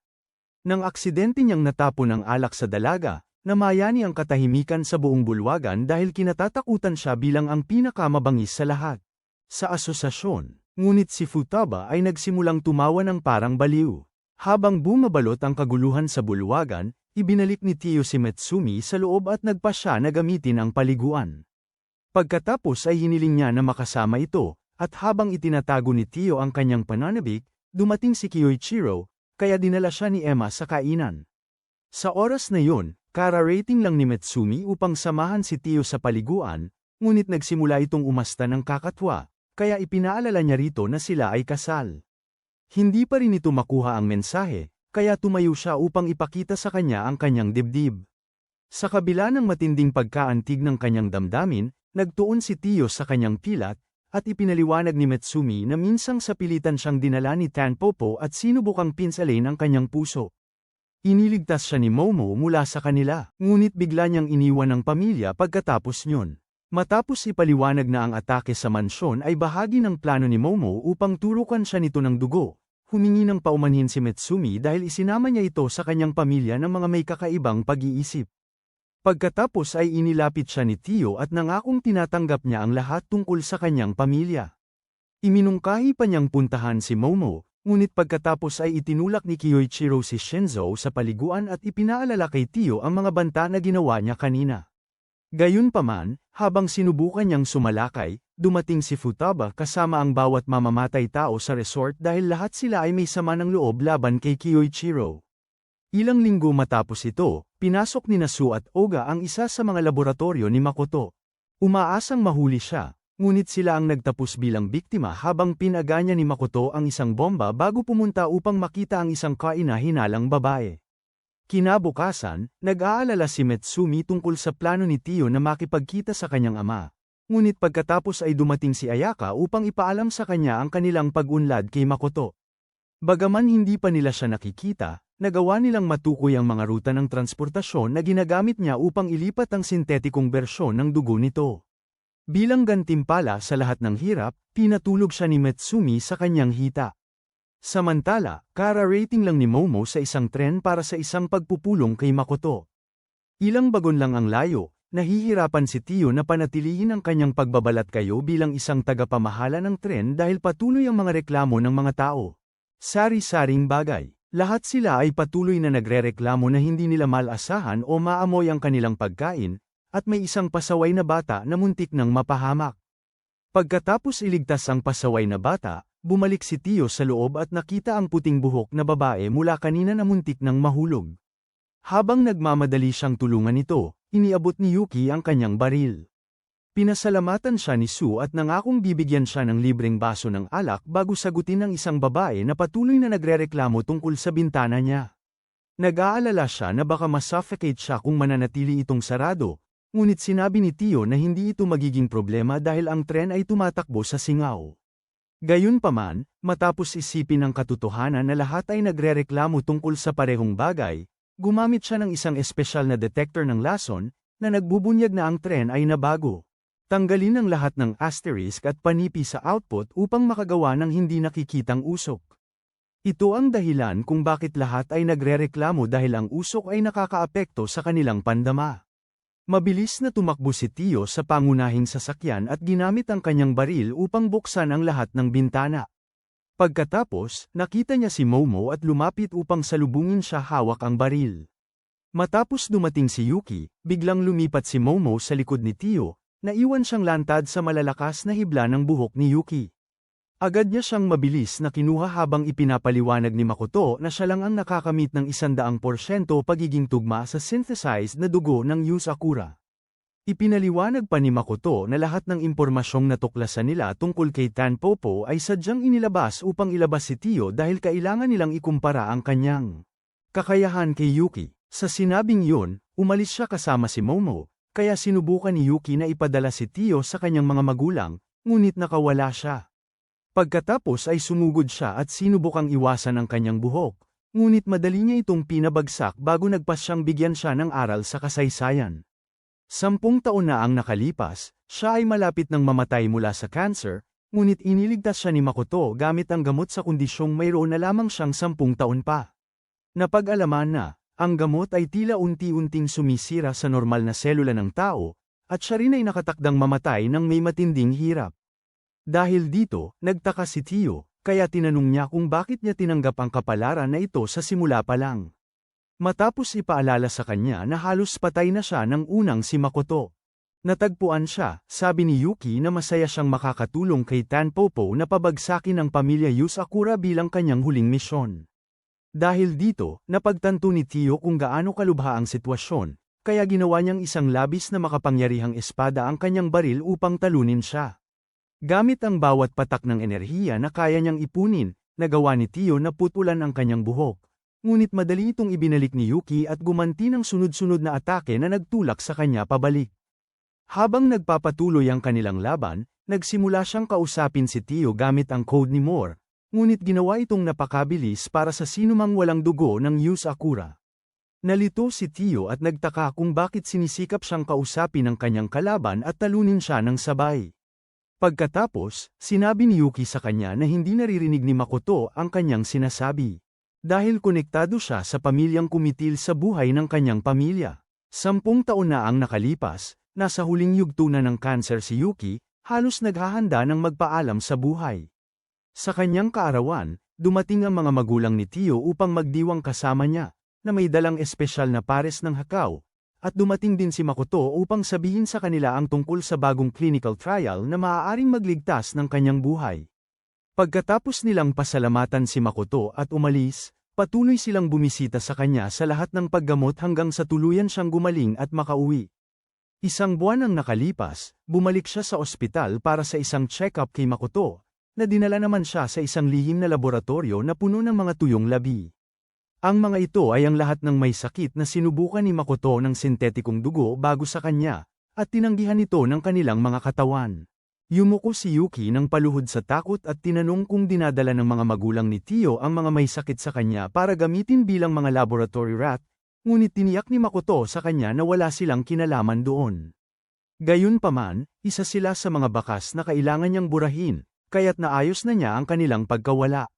Nang aksidente niyang natapon ang alak sa dalaga, namayani ang katahimikan sa buong bulwagan dahil kinatatakutan siya bilang ang pinakamabangis sa lahat. Sa asosasyon, ngunit si Futaba ay nagsimulang tumawa ng parang baliw. Habang bumabalot ang kaguluhan sa bulwagan, ibinalik ni Tio si Metsumi sa loob at nagpa siya na gamitin ang paliguan. Pagkatapos ay hiniling niya na makasama ito, at habang itinatago ni Tio ang kanyang pananabik, dumating si Kyoichiro, kaya dinala siya ni Emma sa kainan. Sa oras na yun, kararating lang ni Metsumi upang samahan si Tio sa paliguan, ngunit nagsimula itong umasta ng kakatwa, kaya ipinaalala niya rito na sila ay kasal. Hindi pa rin ito makuha ang mensahe, kaya tumayo siya upang ipakita sa kanya ang kanyang dibdib. Sa kabila ng matinding pagkaantig ng kanyang damdamin, nagtuon si Tio sa kanyang pilat, at ipinaliwanag ni Metsumi na minsang sa pilitan siyang dinala ni Tanpopo at sinubukang pinsalin ang kanyang puso. Iniligtas siya ni Momo mula sa kanila, ngunit bigla niyang iniwan ang pamilya pagkatapos niyon. Matapos ipaliwanag na ang atake sa mansyon ay bahagi ng plano ni Momo upang turukan siya nito ng dugo, humingi ng paumanhin si Metsumi dahil isinama niya ito sa kanyang pamilya ng mga may kakaibang pag-iisip. Pagkatapos ay inilapit siya ni Tio at nangakong tinatanggap niya ang lahat tungkol sa kanyang pamilya. Iminungkahi pa niyang puntahan si Momo, ngunit pagkatapos ay itinulak ni Kyoichiro si Shinzo sa paliguan at ipinaalala kay Tio ang mga banta na ginawa niya kanina. Gayunpaman, habang sinubukan niyang sumalakay, dumating si Futaba kasama ang bawat mamamatay tao sa resort dahil lahat sila ay may sama ng loob laban kay Kyoichiro. Ilang linggo matapos ito, pinasok ni Nasu at Oga ang isa sa mga laboratorio ni Makoto. Umaasang mahuli siya, ngunit sila ang nagtapos bilang biktima habang pinaganya ni Makoto ang isang bomba bago pumunta upang makita ang isang kaina-hinalang babae. Kinabukasan, nag-aalala si Metsumi tungkol sa plano ni Tio na makipagkita sa kanyang ama. Ngunit pagkatapos ay dumating si Ayaka upang ipaalam sa kanya ang kanilang pag-unlad kay Makoto. Bagaman hindi pa nila siya nakikita, nagawa nilang matukoy ang mga ruta ng transportasyon na ginagamit niya upang ilipat ang sintetikong bersyon ng dugo nito. Bilang gantimpala sa lahat ng hirap, pinatulog siya ni Metsumi sa kanyang hita. Samantala, kararating lang ni Momo sa isang tren para sa isang pagpupulong kay Makoto. Ilang bagon lang ang layo, nahihirapan si Tio na panatilihin ang kanyang pagbabalat kayo bilang isang tagapamahala ng tren dahil patuloy ang mga reklamo ng mga tao. Sari-saring bagay. Lahat sila ay patuloy na nagrereklamo na hindi nila malasahan o maamoy ang kanilang pagkain, at may isang pasaway na bata na muntik ng mapahamak. Pagkatapos iligtas ang pasaway na bata, bumalik si Tio sa loob at nakita ang puting buhok na babae mula kanina na muntik ng mahulog. Habang nagmamadali siyang tulungan ito, iniabot ni Yuki ang kanyang baril. Pinasalamatan siya ni Su at nangakong bibigyan siya ng libreng baso ng alak bago sagutin ng isang babae na patuloy na nagrereklamo tungkol sa bintana niya. Nag-aalala siya na baka masuffocate siya kung mananatili itong sarado, ngunit sinabi ni Tio na hindi ito magiging problema dahil ang tren ay tumatakbo sa singaw. Gayunpaman, matapos isipin ang katotohanan na lahat ay nagrereklamo tungkol sa parehong bagay, gumamit siya ng isang espesyal na detector ng lason, na nagbubunyag na ang tren ay nabago. Tanggalin ang lahat ng asterisk at panipi sa output upang makagawa ng hindi nakikitang usok. Ito ang dahilan kung bakit lahat ay nagrereklamo dahil ang usok ay nakakaapekto sa kanilang pandama. Mabilis na tumakbo si Tio sa pangunahing sasakyan at ginamit ang kanyang baril upang buksan ang lahat ng bintana. Pagkatapos, nakita niya si Momo at lumapit upang salubungin siya hawak ang baril. Matapos dumating si Yuki, biglang lumipat si Momo sa likod ni Tio, naiwan siyang lantad sa malalakas na hibla ng buhok ni Yuki. Agad niya siyang mabilis na kinuha habang ipinapaliwanag ni Makoto na siya lang ang nakakamit ng 100% pagiging tugma sa synthesized na dugo ng Yusakura. Ipinaliwanag pa ni Makoto na lahat ng impormasyong natuklasan nila tungkol kay Tanpopo ay sadyang inilabas upang ilabas si Tio dahil kailangan nilang ikumpara ang kanyang kakayahan kay Yuki. Sa sinabing yun, umalis siya kasama si Momo, kaya sinubukan ni Yuki na ipadala si Tio sa kanyang mga magulang, ngunit nakawala siya. Pagkatapos ay sumugod siya at sinubukang iwasan ang kanyang buhok, ngunit madali niya itong pinabagsak bago nagpasyang bigyan siya ng aral sa kasaysayan. 10 taon na ang nakalipas, siya ay malapit ng mamatay mula sa cancer, ngunit iniligtas siya ni Makoto gamit ang gamot sa kondisyong mayroon na lamang siyang 10 taon pa. Napag-alaman na, ang gamot ay tila unti-unting sumisira sa normal na selula ng tao, at siya rin ay nakatakdang mamatay ng may matinding hirap. Dahil dito, nagtaka si Tio, kaya tinanong niya kung bakit niya tinanggap ang kapalaran na ito sa simula pa lang. Matapos ipaalala sa kanya na halos patay na siya ng unang si Makoto. Natagpuan siya, sabi ni Yuki na masaya siyang makakatulong kay Tanpopo na pabagsakin ang pamilya Yusakura bilang kanyang huling misyon. Dahil dito, napagtanto ni Tio kung gaano kalubha ang sitwasyon, kaya ginawa niyang isang labis na makapangyarihang espada ang kanyang baril upang talunin siya. Gamit ang bawat patak ng enerhiya na kaya niyang ipunin, nagawa ni Tio na putulan ang kanyang buhok. Ngunit madali itong ibinalik ni Yuki at gumanti ng sunod-sunod na atake na nagtulak sa kanya pabalik. Habang nagpapatuloy ang kanilang laban, nagsimula siyang kausapin si Tio gamit ang code ni Moore, ngunit ginawa itong napakabilis para sa sinumang walang dugo ng Yusakura. Nalito si Tio at nagtaka kung bakit sinisikap siyang kausapin ng kanyang kalaban at talunin siya ng sabay. Pagkatapos, sinabi ni Yuki sa kanya na hindi naririnig ni Makoto ang kanyang sinasabi. Dahil konektado siya sa pamilyang kumitil sa buhay ng kanyang pamilya. 10 taon na ang nakalipas, nasa huling yugto na ng cancer si Yuki, halos naghahanda ng magpaalam sa buhay. Sa kanyang kaarawan, dumating ang mga magulang ni Tio upang magdiwang kasama niya, na may dalang espesyal na pares ng hakaw, at dumating din si Makoto upang sabihin sa kanila ang tungkol sa bagong clinical trial na maaaring magligtas ng kanyang buhay. Pagkatapos nilang pasalamatan si Makoto at umalis, patuloy silang bumisita sa kanya sa lahat ng paggamot hanggang sa tuluyan siyang gumaling at makauwi. 1 buwan ang nakalipas, bumalik siya sa ospital para sa isang check-up kay Makoto, na dinala naman siya sa isang lihim na laboratorio na puno ng mga tuyong labi. Ang mga ito ay ang lahat ng may sakit na sinubukan ni Makoto ng sintetikong dugo bago sa kanya, at tinanggihan ito ng kanilang mga katawan. Yumuko si Yuki ng paluhod sa takot at tinanong kung dinadala ng mga magulang ni Tio ang mga may sakit sa kanya para gamitin bilang mga laboratory rat, ngunit tiniyak ni Makoto sa kanya na wala silang kinalaman doon. Gayunpaman, isa sila sa mga bakas na kailangan niyang burahin, kaya't naayos na niya ang kanilang pagkawala.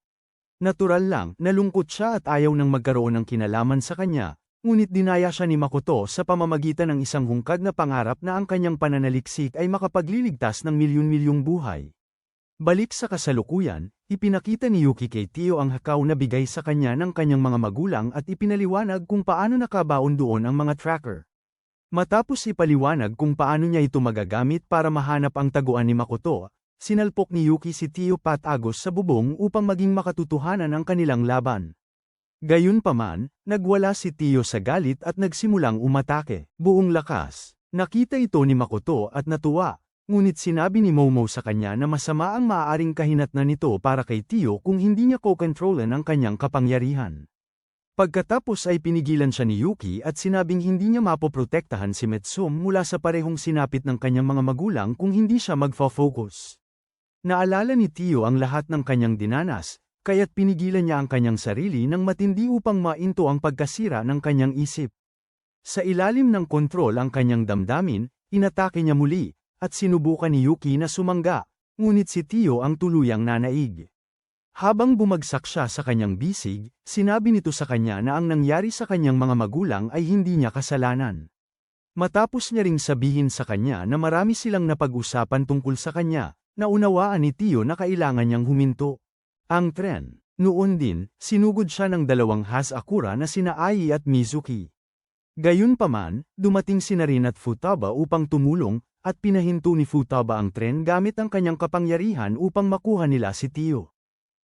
Natural lang, nalungkot siya at ayaw nang magkaroon ng kinalaman sa kanya, ngunit dinaya siya ni Makoto sa pamamagitan ng isang hungkag na pangarap na ang kanyang pananaliksik ay makapagliligtas ng milyon-milyong buhay. Balik sa kasalukuyan, ipinakita ni Yuki kay Tio ang hakaw na bigay sa kanya ng kanyang mga magulang at ipinaliwanag kung paano nakabaon doon ang mga tracker. Matapos ipaliwanag kung paano niya ito magagamit para mahanap ang taguan ni Makoto, sinalpok ni Yuki si Tio patagos sa bubong upang maging makatotohanan ang kanilang laban. Gayunpaman, nagwala si Tio sa galit at nagsimulang umatake, buong lakas. Nakita ito ni Makoto at natuwa, ngunit sinabi ni Momo sa kanya na masama ang maaaring kahinatnan nito para kay Tio kung hindi niya kokontrolan ang kanyang kapangyarihan. Pagkatapos ay pinigilan siya ni Yuki at sinabing hindi niya mapoprotektahan si Metsum mula sa parehong sinapit ng kanyang mga magulang kung hindi siya magfo-focus. Naalala ni Tio ang lahat ng kanyang dinanas, kaya't pinigilan niya ang kanyang sarili ng matindi upang mainto ang pagkasira ng kanyang isip. Sa ilalim ng kontrol ang kanyang damdamin, inatake niya muli, at sinubukan ni Yuki na sumangga, ngunit si Tio ang tuluyang nanaig. Habang bumagsak siya sa kanyang bisig, sinabi nito sa kanya na ang nangyari sa kanyang mga magulang ay hindi niya kasalanan. Matapos niya ring sabihin sa kanya na marami silang napag-usapan tungkol sa kanya, naunawaan ni Tio na kailangan niyang huminto. Ang tren. Noon din, sinugod siya ng 2 Hazakura na sina Ai at Mizuki. Gayunpaman, dumating sina Rin at Futaba upang tumulong, at pinahinto ni Futaba ang tren gamit ang kanyang kapangyarihan upang makuha nila si Tio.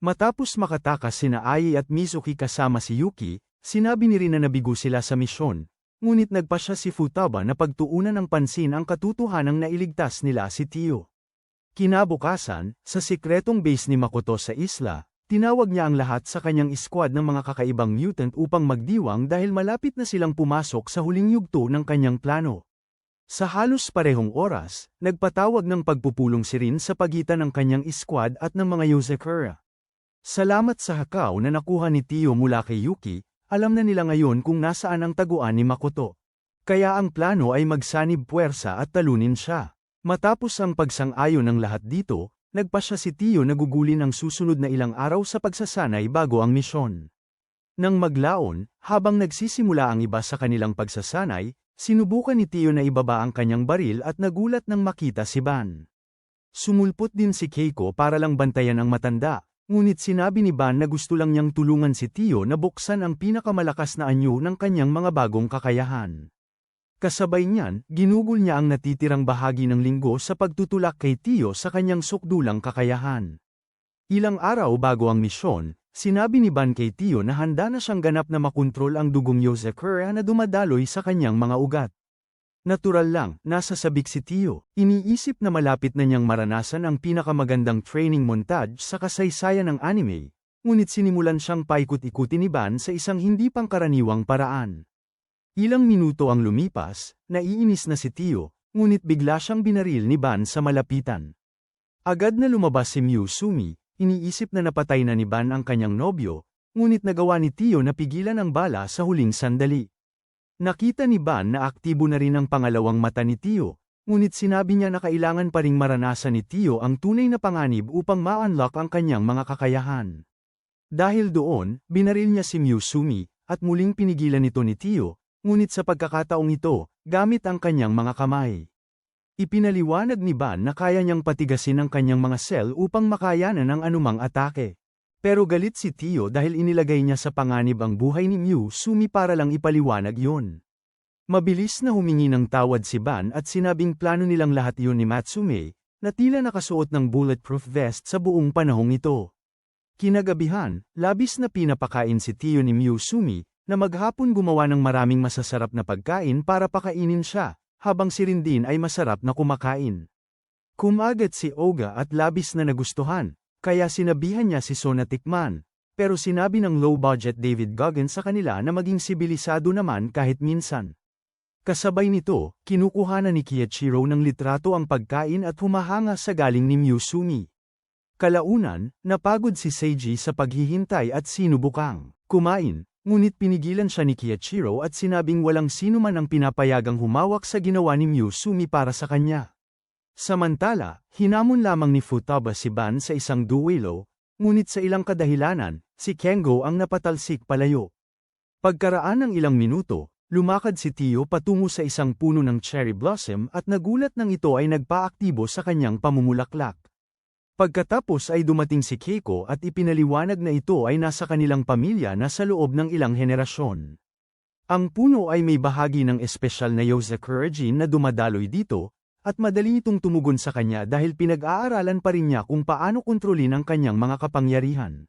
Matapos makatakas sina Ai at Mizuki kasama si Yuki, sinabi ni Rin na nabigo sila sa misyon, ngunit nagpasya si Futaba na pagtuunan ng pansin ang katotohanang nailigtas nila si Tio. Kinabukasan, sa sikretong base ni Makoto sa isla, tinawag niya ang lahat sa kanyang squad ng mga kakaibang mutant upang magdiwang dahil malapit na silang pumasok sa huling yugto ng kanyang plano. Sa halos parehong oras, nagpatawag ng pagpupulong si Rin sa pagitan ng kanyang squad at ng mga Yozakura. Salamat sa hakaw na nakuha ni Tio mula kay Yuki, alam na nila ngayon kung nasaan ang taguan ni Makoto. Kaya ang plano ay magsanib puwersa at talunin siya. Matapos ang pagsang-ayon ng lahat dito, nagpasya si Tio na gugulin ang susunod na ilang araw sa pagsasanay bago ang misyon. Nang maglaon, habang nagsisimula ang iba sa kanilang pagsasanay, sinubukan ni Tio na ibaba ang kanyang baril at nagulat nang makita si Ban. Sumulpot din si Keiko para lang bantayan ang matanda, ngunit sinabi ni Ban na gusto lang niyang tulungan si Tio na buksan ang pinakamalakas na anyo ng kanyang mga bagong kakayahan. Kasabay niyan, ginugol niya ang natitirang bahagi ng linggo sa pagtutulak kay Tio sa kanyang sukdulang kakayahan. Ilang araw bago ang misyon, sinabi ni Ban kay Tio na handa na siyang ganap na makontrol ang dugong Yozakura na dumadaloy sa kanyang mga ugat. Natural lang, nasa sabik si Tio, iniisip na malapit na niyang maranasan ang pinakamagandang training montage sa kasaysayan ng anime, ngunit sinimulan siyang paikot-ikutin ni Ban sa isang hindi pangkaraniwang paraan. Ilang minuto ang lumipas, naiinis na si Tio, ngunit bigla siyang binaril ni Ban sa malapitan. Agad na lumabas si Miyuzumi, iniisip na napatay na ni Ban ang kanyang nobyo, ngunit nagawa ni Tio na pigilan ang bala sa huling sandali. Nakita ni Ban na aktibo na rin ang pangalawang mata ni Tio, ngunit sinabi niya na kailangan pa ring maranasan ni Tio ang tunay na panganib upang ma-unlock ang kanyang mga kakayahan. Dahil doon, binaril niya si Miyuzumi, at muling pinigilan ito ni Tio, ngunit sa pagkakataong ito, gamit ang kanyang mga kamay. Ipinaliwanag ni Ban na kaya niyang patigasin ang kanyang mga sel upang makayanan ang anumang atake. Pero galit si Tio dahil inilagay niya sa panganib ang buhay ni Miyuzumi para lang ipaliwanag yun. Mabilis na humingi ng tawad si Ban at sinabing plano nilang lahat yun ni Matsume, na tila nakasuot ng bulletproof vest sa buong panahong ito. Kinagabihan, labis na pinapakain si Tio ni Miyuzumi, na maghapon gumawa ng maraming masasarap na pagkain para pakainin siya, habang si Rin din ay masarap na kumakain. Kumagat si Oga at labis na nagustuhan, kaya sinabihan niya si So na tikman, pero sinabi ng low-budget David Goggins sa kanila na maging sibilisado naman kahit minsan. Kasabay nito, kinukuhanan ni Kiichiro ng litrato ang pagkain at humahanga sa galing ni Miyuzumi. Kalaunan, napagod si Seiji sa paghihintay at sinubukang kumain. Ngunit pinigilan siya ni Kiichiro at sinabing walang sino man ang pinapayagang humawak sa ginawa ni Miyuzumi para sa kanya. Samantala, hinamon lamang ni Futaba si Ban sa isang duelo, ngunit sa ilang kadahilanan, si Kengo ang napatalsik palayo. Pagkaraan ng ilang minuto, lumakad si Tio patungo sa isang puno ng cherry blossom at nagulat nang ito ay nagpaaktibo sa kanyang pamumulaklak. Pagkatapos ay dumating si Keiko at ipinaliwanag na ito ay nasa kanilang pamilya na sa loob ng ilang henerasyon. Ang puno ay may bahagi ng espesyal na Yozakura gene na dumadaloy dito, at madali itong tumugon sa kanya dahil pinag-aaralan pa rin niya kung paano kontrolin ang kanyang mga kapangyarihan.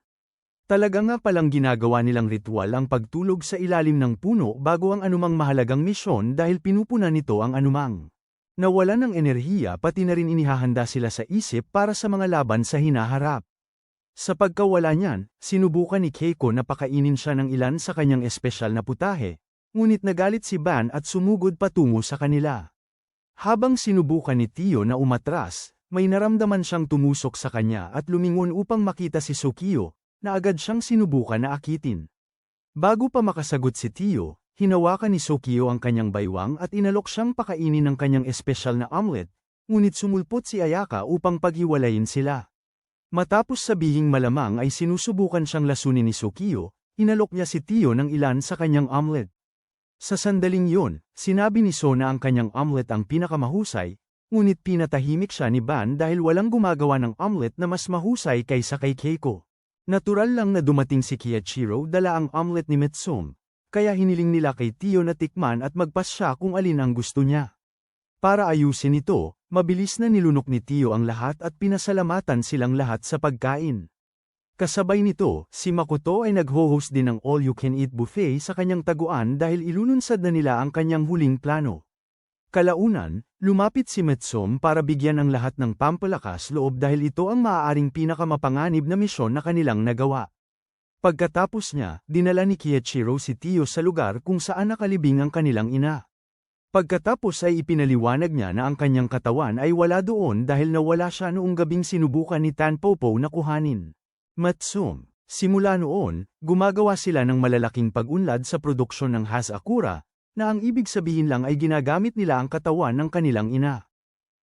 Talaga nga palang ginagawa nilang ritual ang pagtulog sa ilalim ng puno bago ang anumang mahalagang misyon dahil pinupunan nito ang anumang nawala ng enerhiya pati na rin inihahanda sila sa isip para sa mga laban sa hinaharap. Sa pagkawala niyan, sinubukan ni Keiko na pakainin siya ng ilan sa kanyang espesyal na putahe, ngunit nagalit si Ban at sumugod patungo sa kanila. Habang sinubukan ni Tio na umatras, may naramdaman siyang tumusok sa kanya at lumingon upang makita si Sukio, na agad siyang sinubukan na akitin. Bago pa makasagot si Tio, hinawakan ni Sukio ang kanyang baywang at inalok siyang pakainin ng kanyang espesyal na omelet, ngunit sumulpot si Ayaka upang paghiwalayin sila. Matapos sabihing malamang ay sinusubukan siyang lasunin ni Sukio, inalok niya si Tio ng ilan sa kanyang omelet. Sa sandaling yun, sinabi ni So na ang kanyang omelet ang pinakamahusay, ngunit pinatahimik siya ni Ban dahil walang gumagawa ng omelet na mas mahusay kaysa kay Keiko. Natural lang na dumating si Kiichiro dala ang omelet ni Mitsum. Kaya hiniling nila kay Tio na tikman at magpasya kung alin ang gusto niya. Para ayusin ito, mabilis na nilunok ni Tio ang lahat at pinasalamatan silang lahat sa pagkain. Kasabay nito, si Makoto ay nag-host din ng all-you-can-eat buffet sa kanyang taguan dahil ilununsad na nila ang kanyang huling plano. Kalaunan, lumapit si Metsom para bigyan ang lahat ng pampalakas loob dahil ito ang maaaring pinakamapanganib na misyon na kanilang nagawa. Pagkatapos niya, dinala ni Kiichiro si Tio sa lugar kung saan nakalibing ang kanilang ina. Pagkatapos ay ipinaliwanag niya na ang kanyang katawan ay wala doon dahil nawala siya noong gabing sinubukan ni Tanpopo na kuhanin. Matsum, simula noon, gumagawa sila ng malalaking pag-unlad sa produksyon ng Hazakura, na ang ibig sabihin lang ay ginagamit nila ang katawan ng kanilang ina.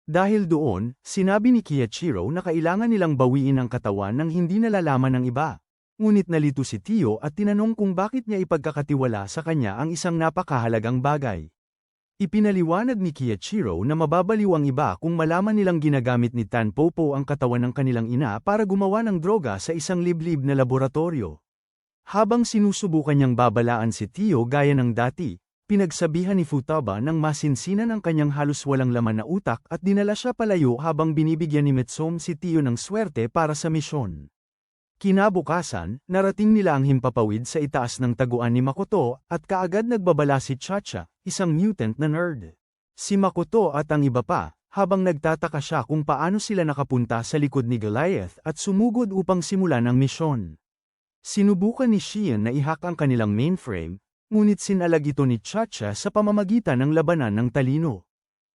Dahil doon, sinabi ni Kiichiro na kailangan nilang bawiin ang katawan ng hindi nalalaman ng iba. Ngunit nalito si Tio at tinanong kung bakit niya ipagkakatiwala sa kanya ang isang napakahalagang bagay. Ipinaliwanag ni Kiichiro na mababaliw ang iba kung malaman nilang ginagamit ni Tanpopo ang katawan ng kanilang ina para gumawa ng droga sa isang liblib na laboratorio. Habang sinusubukan niyang babalaan si Tio gaya ng dati, pinagsabihan ni Futaba ng masinsinan ang kanyang halos walang laman na utak at dinala siya palayo habang binibigyan ni Metsom si Tio ng swerte para sa misyon. Kinabukasan, narating nila ang himpapawid sa itaas ng taguan ni Makoto at kaagad nagbabala si Chacha, isang mutant na nerd. Si Makoto at ang iba pa, habang nagtataka siya kung paano sila nakapunta sa likod ni Goliath at sumugod upang simulan ang misyon. Sinubukan ni Shion na i-hack ang kanilang mainframe, ngunit sinalag ito ni Chacha sa pamamagitan ng labanan ng talino.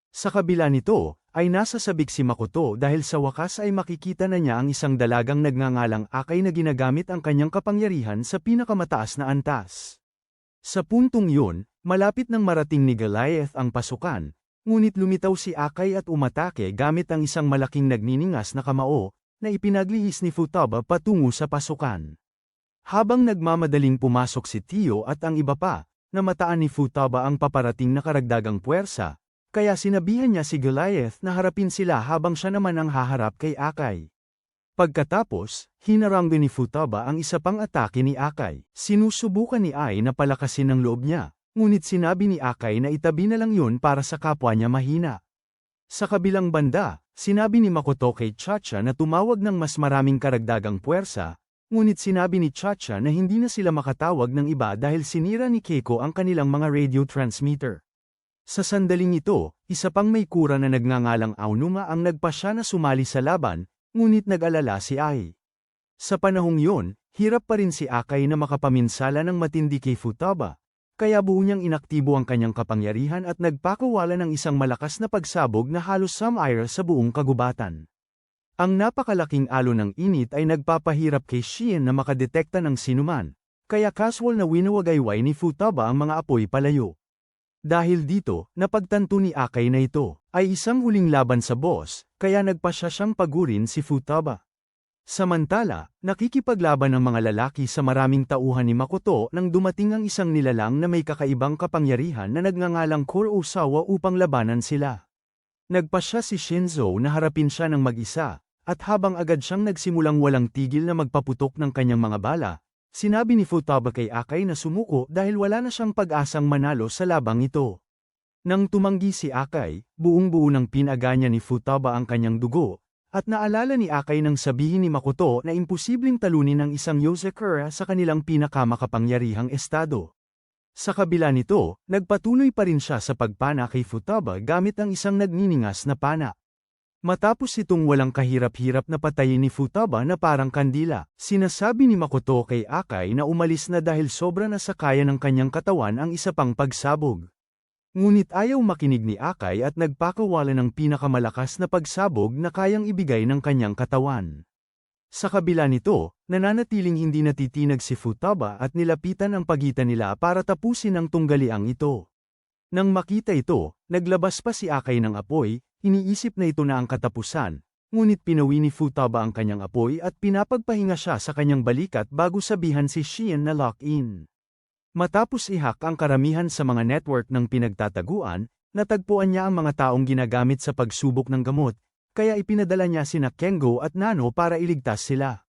Sa kabila nito, ay nasa sabik si Makoto dahil sa wakas ay makikita na niya ang isang dalagang nagngangalang Akay na ginagamit ang kanyang kapangyarihan sa pinakamataas na antas. Sa puntong yun, malapit nang marating ni Goliath ang pasukan, ngunit lumitaw si Akay at umatake gamit ang isang malaking nagniningas na kamao, na ipinaglihis ni Futaba patungo sa pasukan. Habang nagmamadaling pumasok si Tio at ang iba pa, namataan ni Futaba ang paparating na karagdagang puwersa, kaya sinabihan niya si Goliath na harapin sila habang siya naman ang haharap kay Akay. Pagkatapos, hinarang din ni Futaba ang isa pang atake ni Akay. Sinusubukan ni Ai na palakasin ang loob niya, ngunit sinabi ni Akay na itabi na lang yun para sa kapwa niya mahina. Sa kabilang banda, sinabi ni Makoto kay Chacha na tumawag ng mas maraming karagdagang puwersa, ngunit sinabi ni Chacha na hindi na sila makatawag ng iba dahil sinira ni Keiko ang kanilang mga radio transmitter. Sa sandaling ito, isa pang may kura na nagngangalang Aonuma ang nagpasya na sumali sa laban, ngunit nag-alala si Ai. Sa panahong yun, hirap pa rin si Akay na makapaminsala ng matindi kay Futaba, kaya buo niyang inaktibo ang kanyang kapangyarihan at nagpakawala ng isang malakas na pagsabog na halos sumira sa buong kagubatan. Ang napakalaking alon ng init ay nagpapahirap kay Shion na makadetekta ng sinuman, kaya casual na winawagayway ni Futaba ang mga apoy palayo. Dahil dito, napagtanto ni Akay na ito ay isang huling laban sa boss, kaya nagpasya siyang pagurin si Futaba. Samantala, nakikipaglaban ang mga lalaki sa maraming tauhan ni Makoto nang dumating ang isang nilalang na may kakaibang kapangyarihan na nagngangalang Kurosawa upang labanan sila. Nagpasya si Shinzo na harapin siya ng mag-isa, at habang agad siyang nagsimulang walang tigil na magpaputok ng kanyang mga bala, sinabi ni Futaba kay Akay na sumuko dahil wala na siyang pag-asang manalo sa labang ito. Nang tumanggi si Akay, buong-buo ng pinaga niya ni Futaba ang kanyang dugo, at naalala ni Akay nang sabihin ni Makoto na imposibleng talunin ng isang Yozakura sa kanilang pinakamakapangyarihang estado. Sa kabila nito, nagpatuloy pa rin siya sa pagpana kay Futaba gamit ang isang nagniningas na pana. Matapos itong walang kahirap-hirap na patayin ni Futaba na parang kandila, sinasabi ni Makoto kay Akay na umalis na dahil sobra na sa kaya ng kanyang katawan ang isa pang pagsabog. Ngunit ayaw makinig ni Akay at nagpakawala ng pinakamalakas na pagsabog na kayang ibigay ng kanyang katawan. Sa kabila nito, nananatiling hindi natitinag si Futaba at nilapitan ang pagitan nila para tapusin ang tunggaliang ito. Nang makita ito, naglabas pa si Akay ng apoy, iniisip na ito na ang katapusan, ngunit pinawi ni Futaba ang kanyang apoy at pinapagpahinga siya sa kanyang balikat bago sabihan si Shion na lock-in. Matapos i-hack ang karamihan sa mga network ng pinagtataguan, natagpuan niya ang mga taong ginagamit sa pagsubok ng gamot, kaya ipinadala niya sina Kengo at Nano para iligtas sila.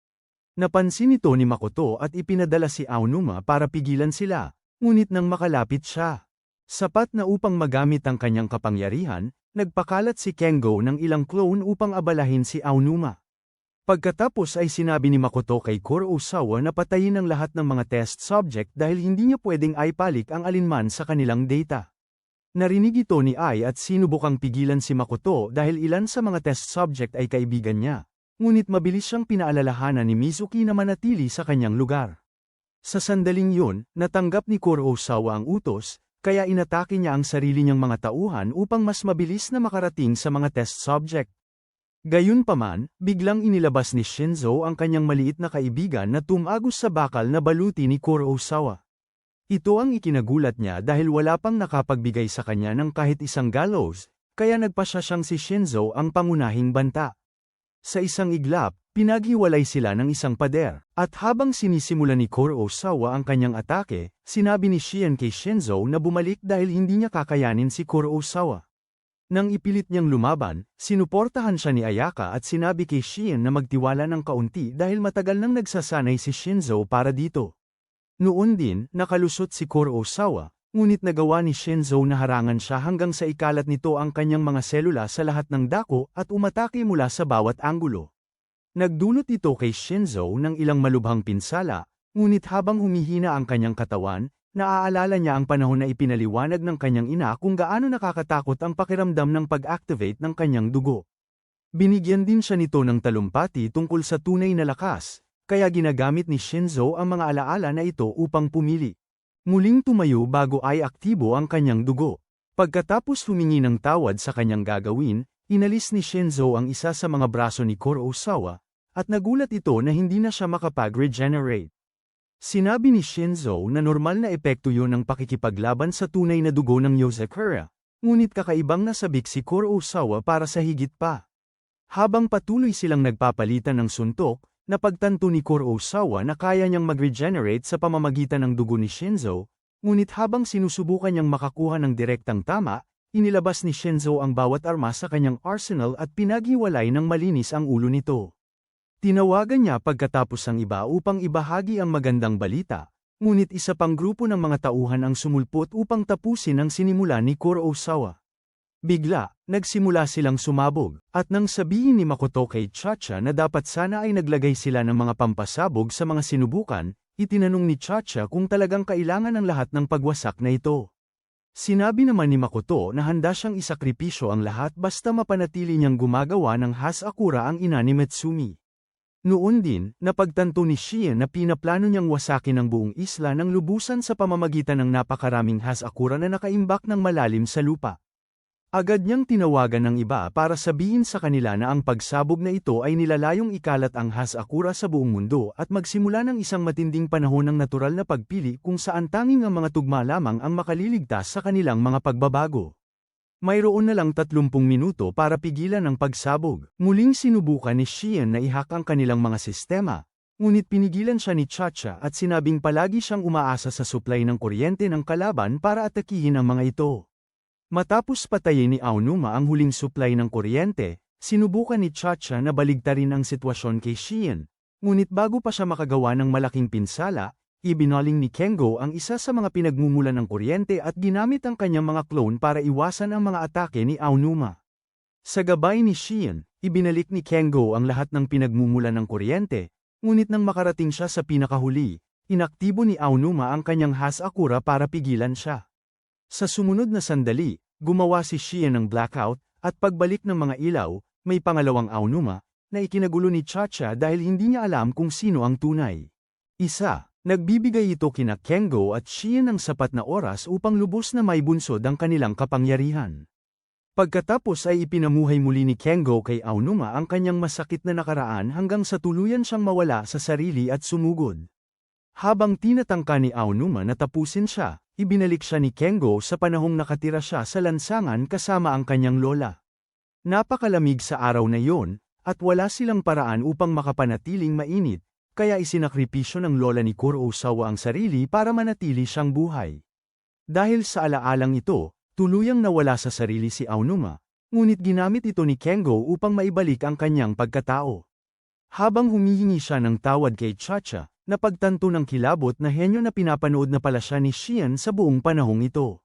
Napansin ito ni Makoto at ipinadala si Aonuma para pigilan sila, ngunit nang makalapit siya, sapat na upang magamit ang kanyang kapangyarihan, nagpakalat si Kengo ng ilang clone upang abalahin si Aonuma. Pagkatapos ay sinabi ni Makoto kay Kurosawa na patayin ang lahat ng mga test subject dahil hindi niya pwedeng aipalik ang alinman sa kanilang data. Narinig ito ni Ai at sinubukang pigilan si Makoto dahil ilan sa mga test subject ay kaibigan niya. Ngunit mabilis siyang pinaalalahanan ni Mizuki na manatili sa kanyang lugar. Sa sandaling yun, natanggap ni Kurosawa ang utos, kaya inatake niya ang sarili niyang mga tauhan upang mas mabilis na makarating sa mga test subject. Gayunpaman, biglang inilabas ni Shinzo ang kanyang maliit na kaibigan na tumagos sa bakal na baluti ni Kurosawa. Ito ang ikinagulat niya dahil wala pang nakapagbigay sa kanya ng kahit isang gallows, kaya nagpasya siyang si Shinzo ang pangunahing banta. Sa isang iglap, pinaghiwalay sila ng isang pader, at habang sinisimula ni Kurosawa ang kanyang atake, sinabi ni Shion kay Shinzo na bumalik dahil hindi niya kakayanin si Kurosawa. Nang ipilit niyang lumaban, sinuportahan siya ni Ayaka at sinabi kay Shion na magtiwala ng kaunti dahil matagal nang nagsasanay si Shinzo para dito. Noon din, nakalusot si Kurosawa, ngunit nagawa ni Shinzo na harangan siya hanggang sa ikalat nito ang kanyang mga selula sa lahat ng dako at umatake mula sa bawat anggulo. Nagdulot ito kay Shinzo ng ilang malubhang pinsala, ngunit habang humihina ang kanyang katawan, naaalala niya ang panahon na ipinaliwanag ng kanyang ina kung gaano nakakatakot ang pakiramdam ng pag-activate ng kanyang dugo. Binigyan din siya nito ng talumpati tungkol sa tunay na lakas, kaya ginagamit ni Shinzo ang mga alaala na ito upang pumili. Muling tumayo bago ay aktibo ang kanyang dugo. Pagkatapos humingi ng tawad sa kanyang gagawin, inalis ni Shinzo ang isa sa mga braso ni Kurosawa, at nagulat ito na hindi na siya makapag-regenerate. Sinabi ni Shinzo na normal na epekto yun ng pakikipaglaban sa tunay na dugo ng Yozakura, ngunit kakaibang nasabik si Kurosawa para sa higit pa. Habang patuloy silang nagpapalitan ng suntok, napagtanto ni Kurosawa na kaya niyang mag-regenerate sa pamamagitan ng dugo ni Shinzo, ngunit habang sinusubukan niyang makakuha ng direktang tama, inilabas ni Shinzo ang bawat arma sa kanyang arsenal at pinaghiwalay ng malinis ang ulo nito. Tinawagan niya pagkatapos ang iba upang ibahagi ang magandang balita, ngunit isa pang grupo ng mga tauhan ang sumulpot upang tapusin ang sinimula ni Kurosawa. Bigla, nagsimula silang sumabog, at nang sabihin ni Makoto kay Chacha na dapat sana ay naglagay sila ng mga pampasabog sa mga sinubukan, itinanong ni Chacha kung talagang kailangan ng lahat ng pagwasak na ito. Sinabi naman ni Makoto na handa siyang isakripisyo ang lahat basta mapanatili niyang gumagawa ng Hasakura ang ina ni Mitsumi. Noon din, napagtanto ni Shion na pinaplano niyang wasakin ang buong isla ng lubusan sa pamamagitan ng napakaraming Hasakura na nakaimbak ng malalim sa lupa. Agad niyang tinawagan ng iba para sabihin sa kanila na ang pagsabog na ito ay nilalayong ikalat ang Hasakura sa buong mundo at magsimula ng isang matinding panahon ng natural na pagpili kung saan tanging ang mga tugma lamang ang makaliligtas sa kanilang mga pagbabago. Mayroon na lang 30 minuto para pigilan ang pagsabog. Muling sinubukan ni Shion na ihak ang kanilang mga sistema, ngunit pinigilan siya ni Chacha at sinabing palagi siyang umaasa sa supply ng kuryente ng kalaban para atakihin ang mga ito. Matapos patayin ni Aonuma ang huling supply ng kuryente, sinubukan ni Chacha na baligtarin ang sitwasyon kay Shion, ngunit bago pa siya makagawa ng malaking pinsala, ibinaling ni Kengo ang isa sa mga pinagmumulan ng kuryente at ginamit ang kanyang mga clone para iwasan ang mga atake ni Aonuma. Sa gabay ni Shion, ibinalik ni Kengo ang lahat ng pinagmumulan ng kuryente, ngunit nang makarating siya sa pinakahuli, inaktibo ni Aonuma ang kanyang Hasakura para pigilan siya. Sa sumunod na sandali, gumawa si Shion ng blackout, at pagbalik ng mga ilaw, may pangalawang Aonuma, na ikinagulo ni Chacha dahil hindi niya alam kung sino ang tunay. Nagbibigay ito kina Kengo at Shion ng sapat na oras upang lubos na maibunsod ang kanilang kapangyarihan. Pagkatapos ay ipinamuhay muli ni Kengo kay Aonuma ang kanyang masakit na nakaraan hanggang sa tuluyan siyang mawala sa sarili at sumugod. Habang tinatangka ni Aonuma na tapusin siya, ibinalik siya ni Kengo sa panahong nakatira siya sa lansangan kasama ang kanyang lola. Napakalamig sa araw na yon, at wala silang paraan upang makapanatiling mainit. Kaya isinakripisyo ng lola ni Kurosawa ang sarili para manatili siyang buhay. Dahil sa alaalang ito, tuluyang nawala sa sarili si Aonuma, ngunit ginamit ito ni Kengo upang maibalik ang kanyang pagkatao. Habang humihingi siya ng tawad kay Chacha, napagtanto ng kilabot na henyo na pinapanood na pala siya ni Shion sa buong panahong ito.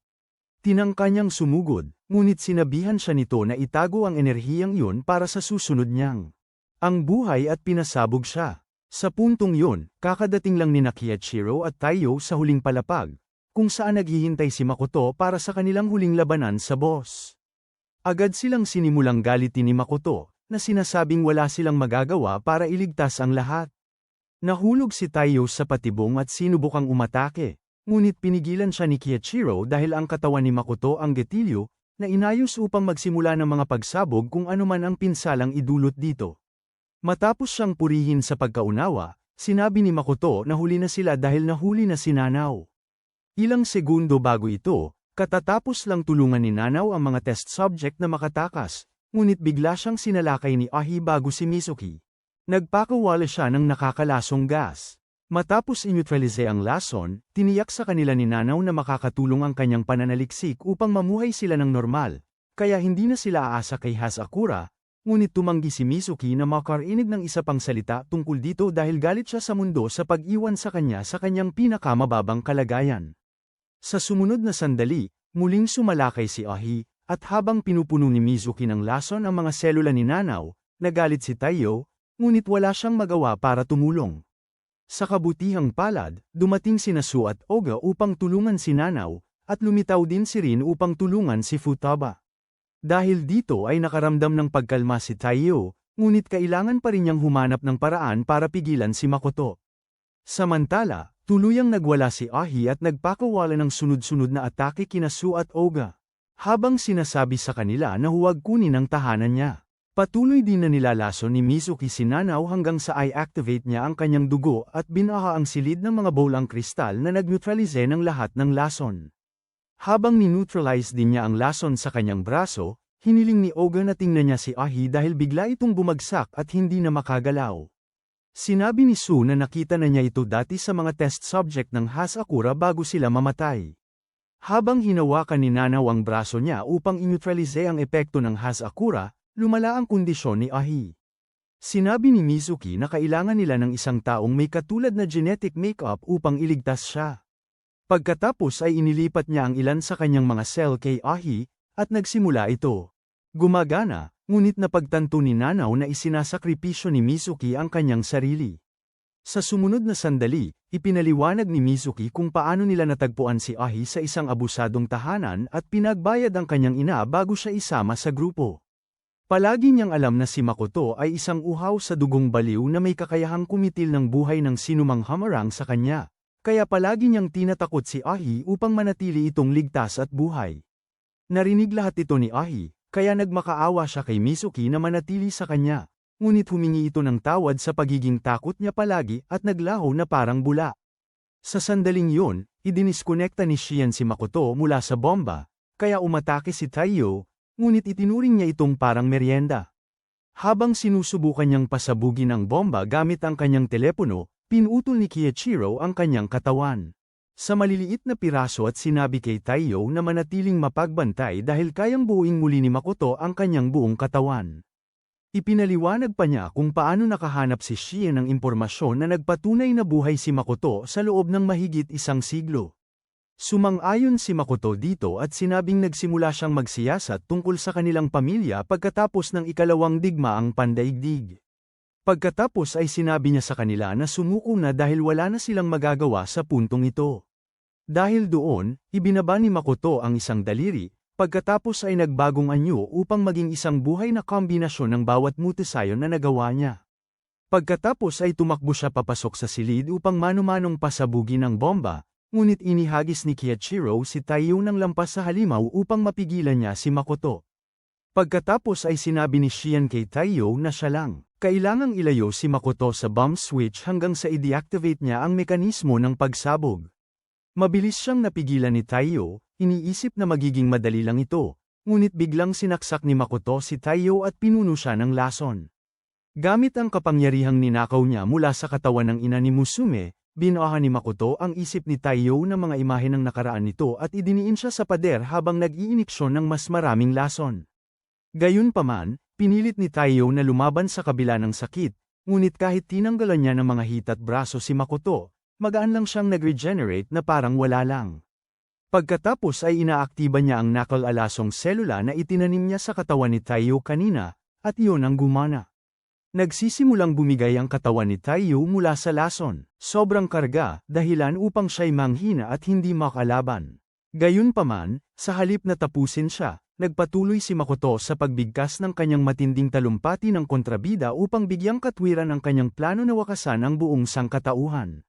Tinangka niyang sumugod, ngunit sinabihan siya nito na itago ang enerhiyang yun para sa susunod niyang ang buhay at pinasabog siya. Sa puntong yun, kakadating lang ni Kiichiro at Taiyo sa huling palapag, kung saan naghihintay si Makoto para sa kanilang huling labanan sa boss. Agad silang sinimulang galitin ni Makoto, na sinasabing wala silang magagawa para iligtas ang lahat. Nahulog si Taiyo sa patibong at sinubukang umatake, ngunit pinigilan siya ni Kiichiro dahil ang katawan ni Makoto ang getilyo, na inayos upang magsimula ng mga pagsabog kung anuman ang pinsalang idulot dito. Matapos siyang purihin sa pagkaunawa, sinabi ni Makoto na huli na sila dahil nahuli na si Nanao. Ilang segundo bago ito, katatapos lang tulungan ni Nanao ang mga test subject na makatakas, ngunit bigla siyang sinalakay ni Ahi bago si Mizuki. Nagpakawala siya ng nakakalasong gas. Matapos inutralize ang lason, tiniyak sa kanila ni Nanao na makakatulong ang kanyang pananaliksik upang mamuhay sila ng normal, kaya hindi na sila aasa kay Hazakura, ngunit tumanggi si Mizuki na makarinig ng isa pang salita tungkol dito dahil galit siya sa mundo sa pag-iwan sa kanyang pinakamababang kalagayan. Sa sumunod na sandali, muling sumalakay si Ahi, at habang pinupuno ni Mizuki ng lason ang mga selula ni Nanao, nagalit si Taiyo, ngunit wala siyang magawa para tumulong. Sa kabutihang palad, dumating si Nasu at Oga upang tulungan si Nanao, at lumitaw din si Rin upang tulungan si Futaba. Dahil dito ay nakaramdam ng pagkalma si Taiyo, ngunit kailangan pa rin niyang humanap ng paraan para pigilan si Makoto. Samantala, tuluyang nagwala si Ahi at nagpakawala ng sunod-sunod na atake kina Su at Oga, habang sinasabi sa kanila na huwag kunin ang tahanan niya. Patuloy din na nilalason ni Mizuki si Nanao hanggang sa i-activate niya ang kanyang dugo at binaha ang silid ng mga bowl ang kristal na nag-neutralize ng lahat ng lason. Habang ni-neutralize din niya ang lason sa kanyang braso, hiniling ni Oga na tingnan niya si Ahi dahil bigla itong bumagsak at hindi na makagalaw. Sinabi ni Su na nakita na niya ito dati sa mga test subject ng Hazakura bago sila mamatay. Habang hinawakan ni Nanao ang braso niya upang i-neutralize ang epekto ng Hazakura, lumala ang kondisyon ni Ahi. Sinabi ni Mizuki na kailangan nila ng isang taong may katulad na genetic makeup upang iligtas siya. Pagkatapos ay inilipat niya ang ilan sa kanyang mga cell kay Ahi, at nagsimula ito. Gumagana, ngunit napagtanto ni Nanao na isinasakripisyo ni Mizuki ang kanyang sarili. Sa sumunod na sandali, ipinaliwanag ni Mizuki kung paano nila natagpuan si Ahi sa isang abusadong tahanan at pinagbayad ang kanyang ina bago siya isama sa grupo. Palagi niyang alam na si Makoto ay isang uhaw sa dugong baliw na may kakayahang kumitil ng buhay ng sinumang hamarang sa kanya, kaya palagi niyang tinatakot si Ahi upang manatili itong ligtas at buhay. Narinig lahat ito ni Ahi, kaya nagmakaawa siya kay Mizuki na manatili sa kanya, ngunit humingi ito ng tawad sa pagiging takot niya palagi at naglaho na parang bula. Sa sandaling yun, idiniskonekta ni Shion si Makoto mula sa bomba, kaya umatake si Taiyo, ngunit itinuring niya itong parang meryenda. Habang sinusubukan niyang pasabugin ang bomba gamit ang kanyang telepono, pinutol ni Kiichiro ang kanyang katawan. Sa maliliit na piraso at sinabi kay Taiyo na manatiling mapagbantay dahil kayang buuing muli ni Makoto ang kanyang buong katawan. Ipinaliwanag pa niya kung paano nakahanap si Shion ng impormasyon na nagpatunay na buhay si Makoto sa loob ng mahigit isang siglo. Sumang-ayon si Makoto dito at sinabing nagsimula siyang magsiyasat tungkol sa kanilang pamilya pagkatapos ng ikalawang digmaang pandaigdig. Pagkatapos ay sinabi niya sa kanila na sumuko na dahil wala na silang magagawa sa puntong ito. Dahil doon, ibinaba ni Makoto ang isang daliri, pagkatapos ay nagbagong anyo upang maging isang buhay na kombinasyon ng bawat mutasayon na nagawa niya. Pagkatapos ay tumakbo siya papasok sa silid upang mano-manong pasabugin ang bomba, ngunit inihagis ni Kiichiro si Taiyo ng lampas sa halimaw upang mapigilan niya si Makoto. Pagkatapos ay sinabi ni Shion kay Taiyo na siya lang, kailangang ilayo si Makoto sa bomb switch hanggang sa i-deactivate niya ang mekanismo ng pagsabog. Mabilis siyang napigilan ni Taiyo, iniisip na magiging madali lang ito, ngunit biglang sinaksak ni Makoto si Taiyo at pinuno siya ng lason. Gamit ang kapangyarihang ninakaw niya mula sa katawan ng ina ni Musume, binuahan ni Makoto ang isip ni Taiyo ng mga imahe ng nakaraan nito at idiniin siya sa pader habang nag-iiniksyon ng mas maraming lason. Gayunpaman, pinilit ni Taiyo na lumaban sa kabila ng sakit, ngunit kahit tinanggalan niya ng mga hita at braso si Makoto, magaan lang siyang nag-regenerate na parang wala lang. Pagkatapos ay inaaktiba niya ang nakal-alasong selula na itinanim niya sa katawan ni Taiyo kanina, at iyon ang gumana. Nagsisimulang bumigay ang katawan ni Taiyo mula sa lason, sobrang karga, dahilan upang siya'y manghina at hindi makalaban. Gayunpaman, sa halip na tapusin siya, nagpatuloy si Makoto sa pagbigkas ng kanyang matinding talumpati ng kontrabida upang bigyang katwiran ang kanyang plano na wakasan ang buong sangkatauhan.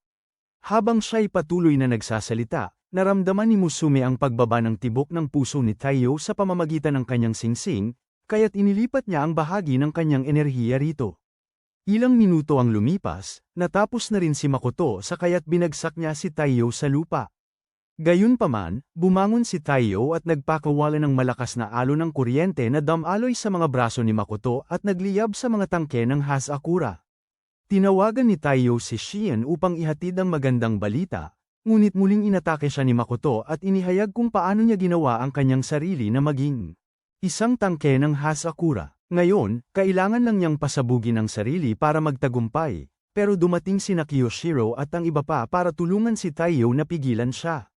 Habang siya'y patuloy na nagsasalita, naramdaman ni Musume ang pagbaba ng tibok ng puso ni Taiyo sa pamamagitan ng kanyang singsing, kaya't inilipat niya ang bahagi ng kanyang enerhiya rito. Ilang minuto ang lumipas, natapos na rin si Makoto sa kaya't binagsak niya si Taiyo sa lupa. Gayunpaman, bumangon si Taiyo at nagpakawala ng malakas na alon ng kuryente na damaloy sa mga braso ni Makoto at nagliyab sa mga tangke ng Hazakura. Tinawagan ni Taiyo si Shion upang ihatid ang magandang balita, ngunit muling inatake siya ni Makoto at inihayag kung paano niya ginawa ang kanyang sarili na maging isang tangke ng Hazakura. Ngayon, kailangan lang niyang pasabugin ang sarili para magtagumpay, pero dumating sina Kiyoshiro at ang iba pa para tulungan si Taiyo na pigilan siya.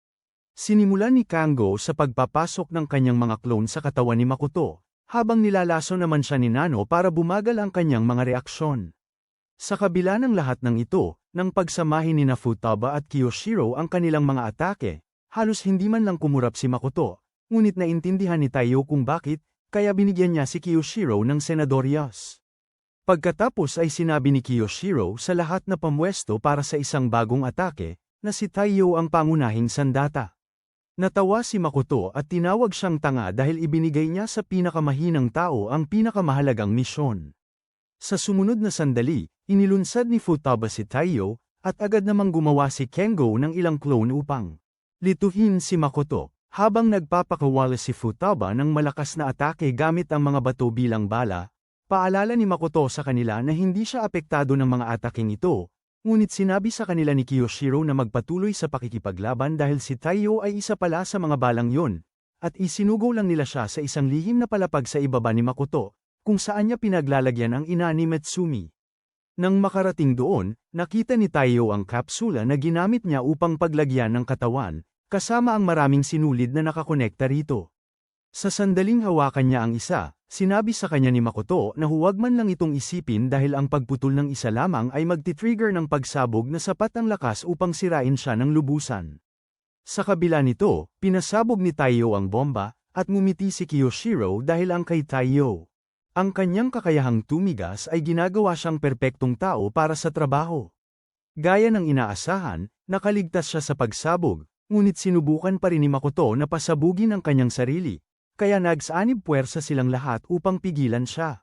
Sinimulan ni Kango sa pagpapasok ng kanyang mga clone sa katawan ni Makoto, habang nilalaso naman siya ni Nano para bumagal ang kanyang mga reaksyon. Sa kabila ng lahat ng ito, nang pagsamahin ni Futaba at Kiyoshiro ang kanilang mga atake, halos hindi man lang kumurap si Makoto. Ngunit naintindihan ni Taiyo kung bakit, kaya binigyan niya si Kiyoshiro ng senadoryas. Pagkatapos ay sinabi ni Kiyoshiro sa lahat na pamwesto para sa isang bagong atake, na si Taiyo ang pangunahing sandata. Natawa si Makoto at tinawag siyang tanga dahil ibinigay niya sa pinakamahinang tao ang pinakamahalagang misyon. Sa sumunod na sandali, inilunsad ni Futaba si Taiyo, at agad namang gumawa si Kengo ng ilang clone upang lituhin si Makoto. Habang nagpapakawala si Futaba ng malakas na atake gamit ang mga bato bilang bala, paalala ni Makoto sa kanila na hindi siya apektado ng mga ataking ito, ngunit sinabi sa kanila ni Kiyoshiro na magpatuloy sa pakikipaglaban dahil si Taiyo ay isa pala sa mga balang yun, at isinugo lang nila siya sa isang lihim na palapag sa ibaba ni Makoto, kung saan niya pinaglalagyan ang ina ni Metsumi. Nang makarating doon, nakita ni Taiyo ang kapsula na ginamit niya upang paglagyan ng katawan, kasama ang maraming sinulid na nakakonekta rito. Sa sandaling hawakan niya ang isa, sinabi sa kanya ni Makoto na huwag man lang itong isipin dahil ang pagputol ng isa lamang ay magti-trigger ng pagsabog na sapat ang lakas upang sirain siya ng lubusan. Sa kabila nito, pinasabog ni Taiyo ang bomba, at ngumiti si Kiyoshiro dahil ang kay Taiyo. Ang kanyang kakayahang tumigas ay ginagawa siyang perpektong tao para sa trabaho. Gaya ng inaasahan, nakaligtas siya sa pagsabog. Ngunit sinubukan pa rin ni Makoto na pasabugin ang kanyang sarili, kaya nagsaanib puwersa silang lahat upang pigilan siya.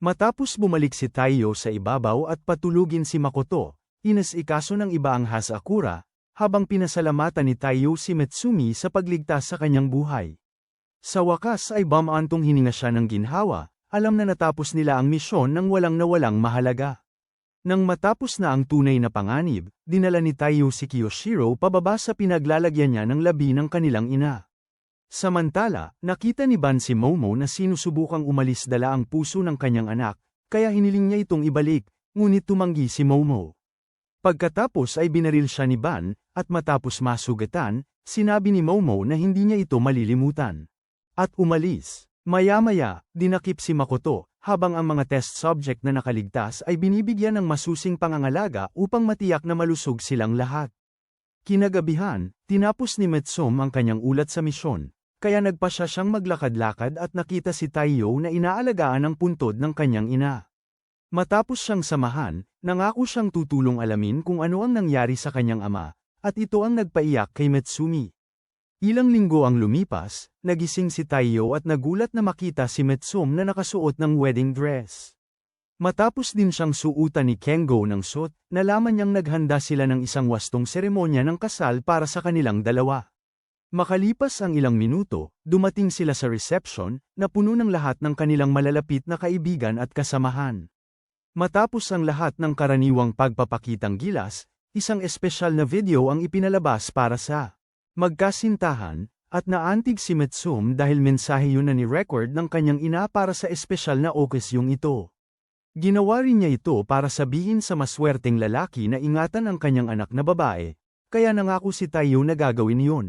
Matapos bumalik si Taiyo sa ibabaw at patulugin si Makoto, inasikaso ng iba ang Hazakura, habang pinasalamatan ni Taiyo si Metsumi sa pagligtas sa kanyang buhay. Sa wakas ay bumantong hininga siya ng ginhawa, alam na natapos nila ang misyon ng walang mahalaga. Nang matapos na ang tunay na panganib, dinala ni Taiyo si Kiyoshiro pababa sa pinaglalagyan niya ng labi ng kanilang ina. Samantala, nakita ni Ban si Momo na sinusubukang umalis dala ang puso ng kanyang anak, kaya hiniling niya itong ibalik, ngunit tumanggi si Momo. Pagkatapos ay binaril siya ni Ban, at matapos masugatan, sinabi ni Momo na hindi niya ito malilimutan. At umalis. Maya-maya, dinakip si Makoto, habang ang mga test subject na nakaligtas ay binibigyan ng masusing pangangalaga upang matiyak na malusog silang lahat. Kinagabihan, tinapos ni Metsum ang kanyang ulat sa misyon, kaya nagpasya siyang maglakad-lakad at nakita si Taiyo na inaalagaan ang puntod ng kanyang ina. Matapos siyang samahan, nangako siyang tutulong alamin kung ano ang nangyari sa kanyang ama, at ito ang nagpaiyak kay Metsumi. Ilang linggo ang lumipas, nagising si Taiyo at nagulat na makita si Metsum na nakasuot ng wedding dress. Matapos din siyang suutan ni Kengo ng suit, nalaman niyang naghanda sila ng isang wastong seremonya ng kasal para sa kanilang dalawa. Makalipas ang ilang minuto, dumating sila sa reception, na puno ng lahat ng kanilang malalapit na kaibigan at kasamahan. Matapos ang lahat ng karaniwang pagpapakitang gilas, isang espesyal na video ang ipinalabas para sa magkasintahan, at naantig si Metsum dahil mensahe yun na ni-record ng kanyang ina para sa espesyal na okasyong ito. Ginawa rin niya ito para sabihin sa maswerteng lalaki na ingatan ang kanyang anak na babae, kaya nangako si Taiyo na gagawin yun.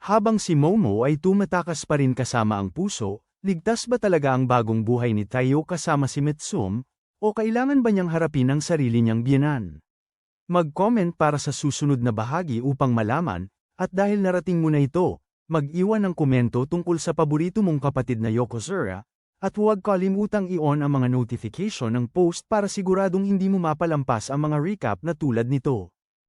Habang si Momo ay tumatakas pa rin kasama ang puso, ligtas ba talaga ang bagong buhay ni Taiyo kasama si Metsum, O kailangan ba niyang harapin ang sarili niyang biyenan? Mag-comment para sa susunod na bahagi upang malaman, at dahil narating mo na ito, mag-iwan ng komento tungkol sa paborito mong kapatid na Yokozuna, at huwag kalimutang i-on ang mga notification ng post para siguradong hindi mo mapalampas ang mga recap na tulad nito.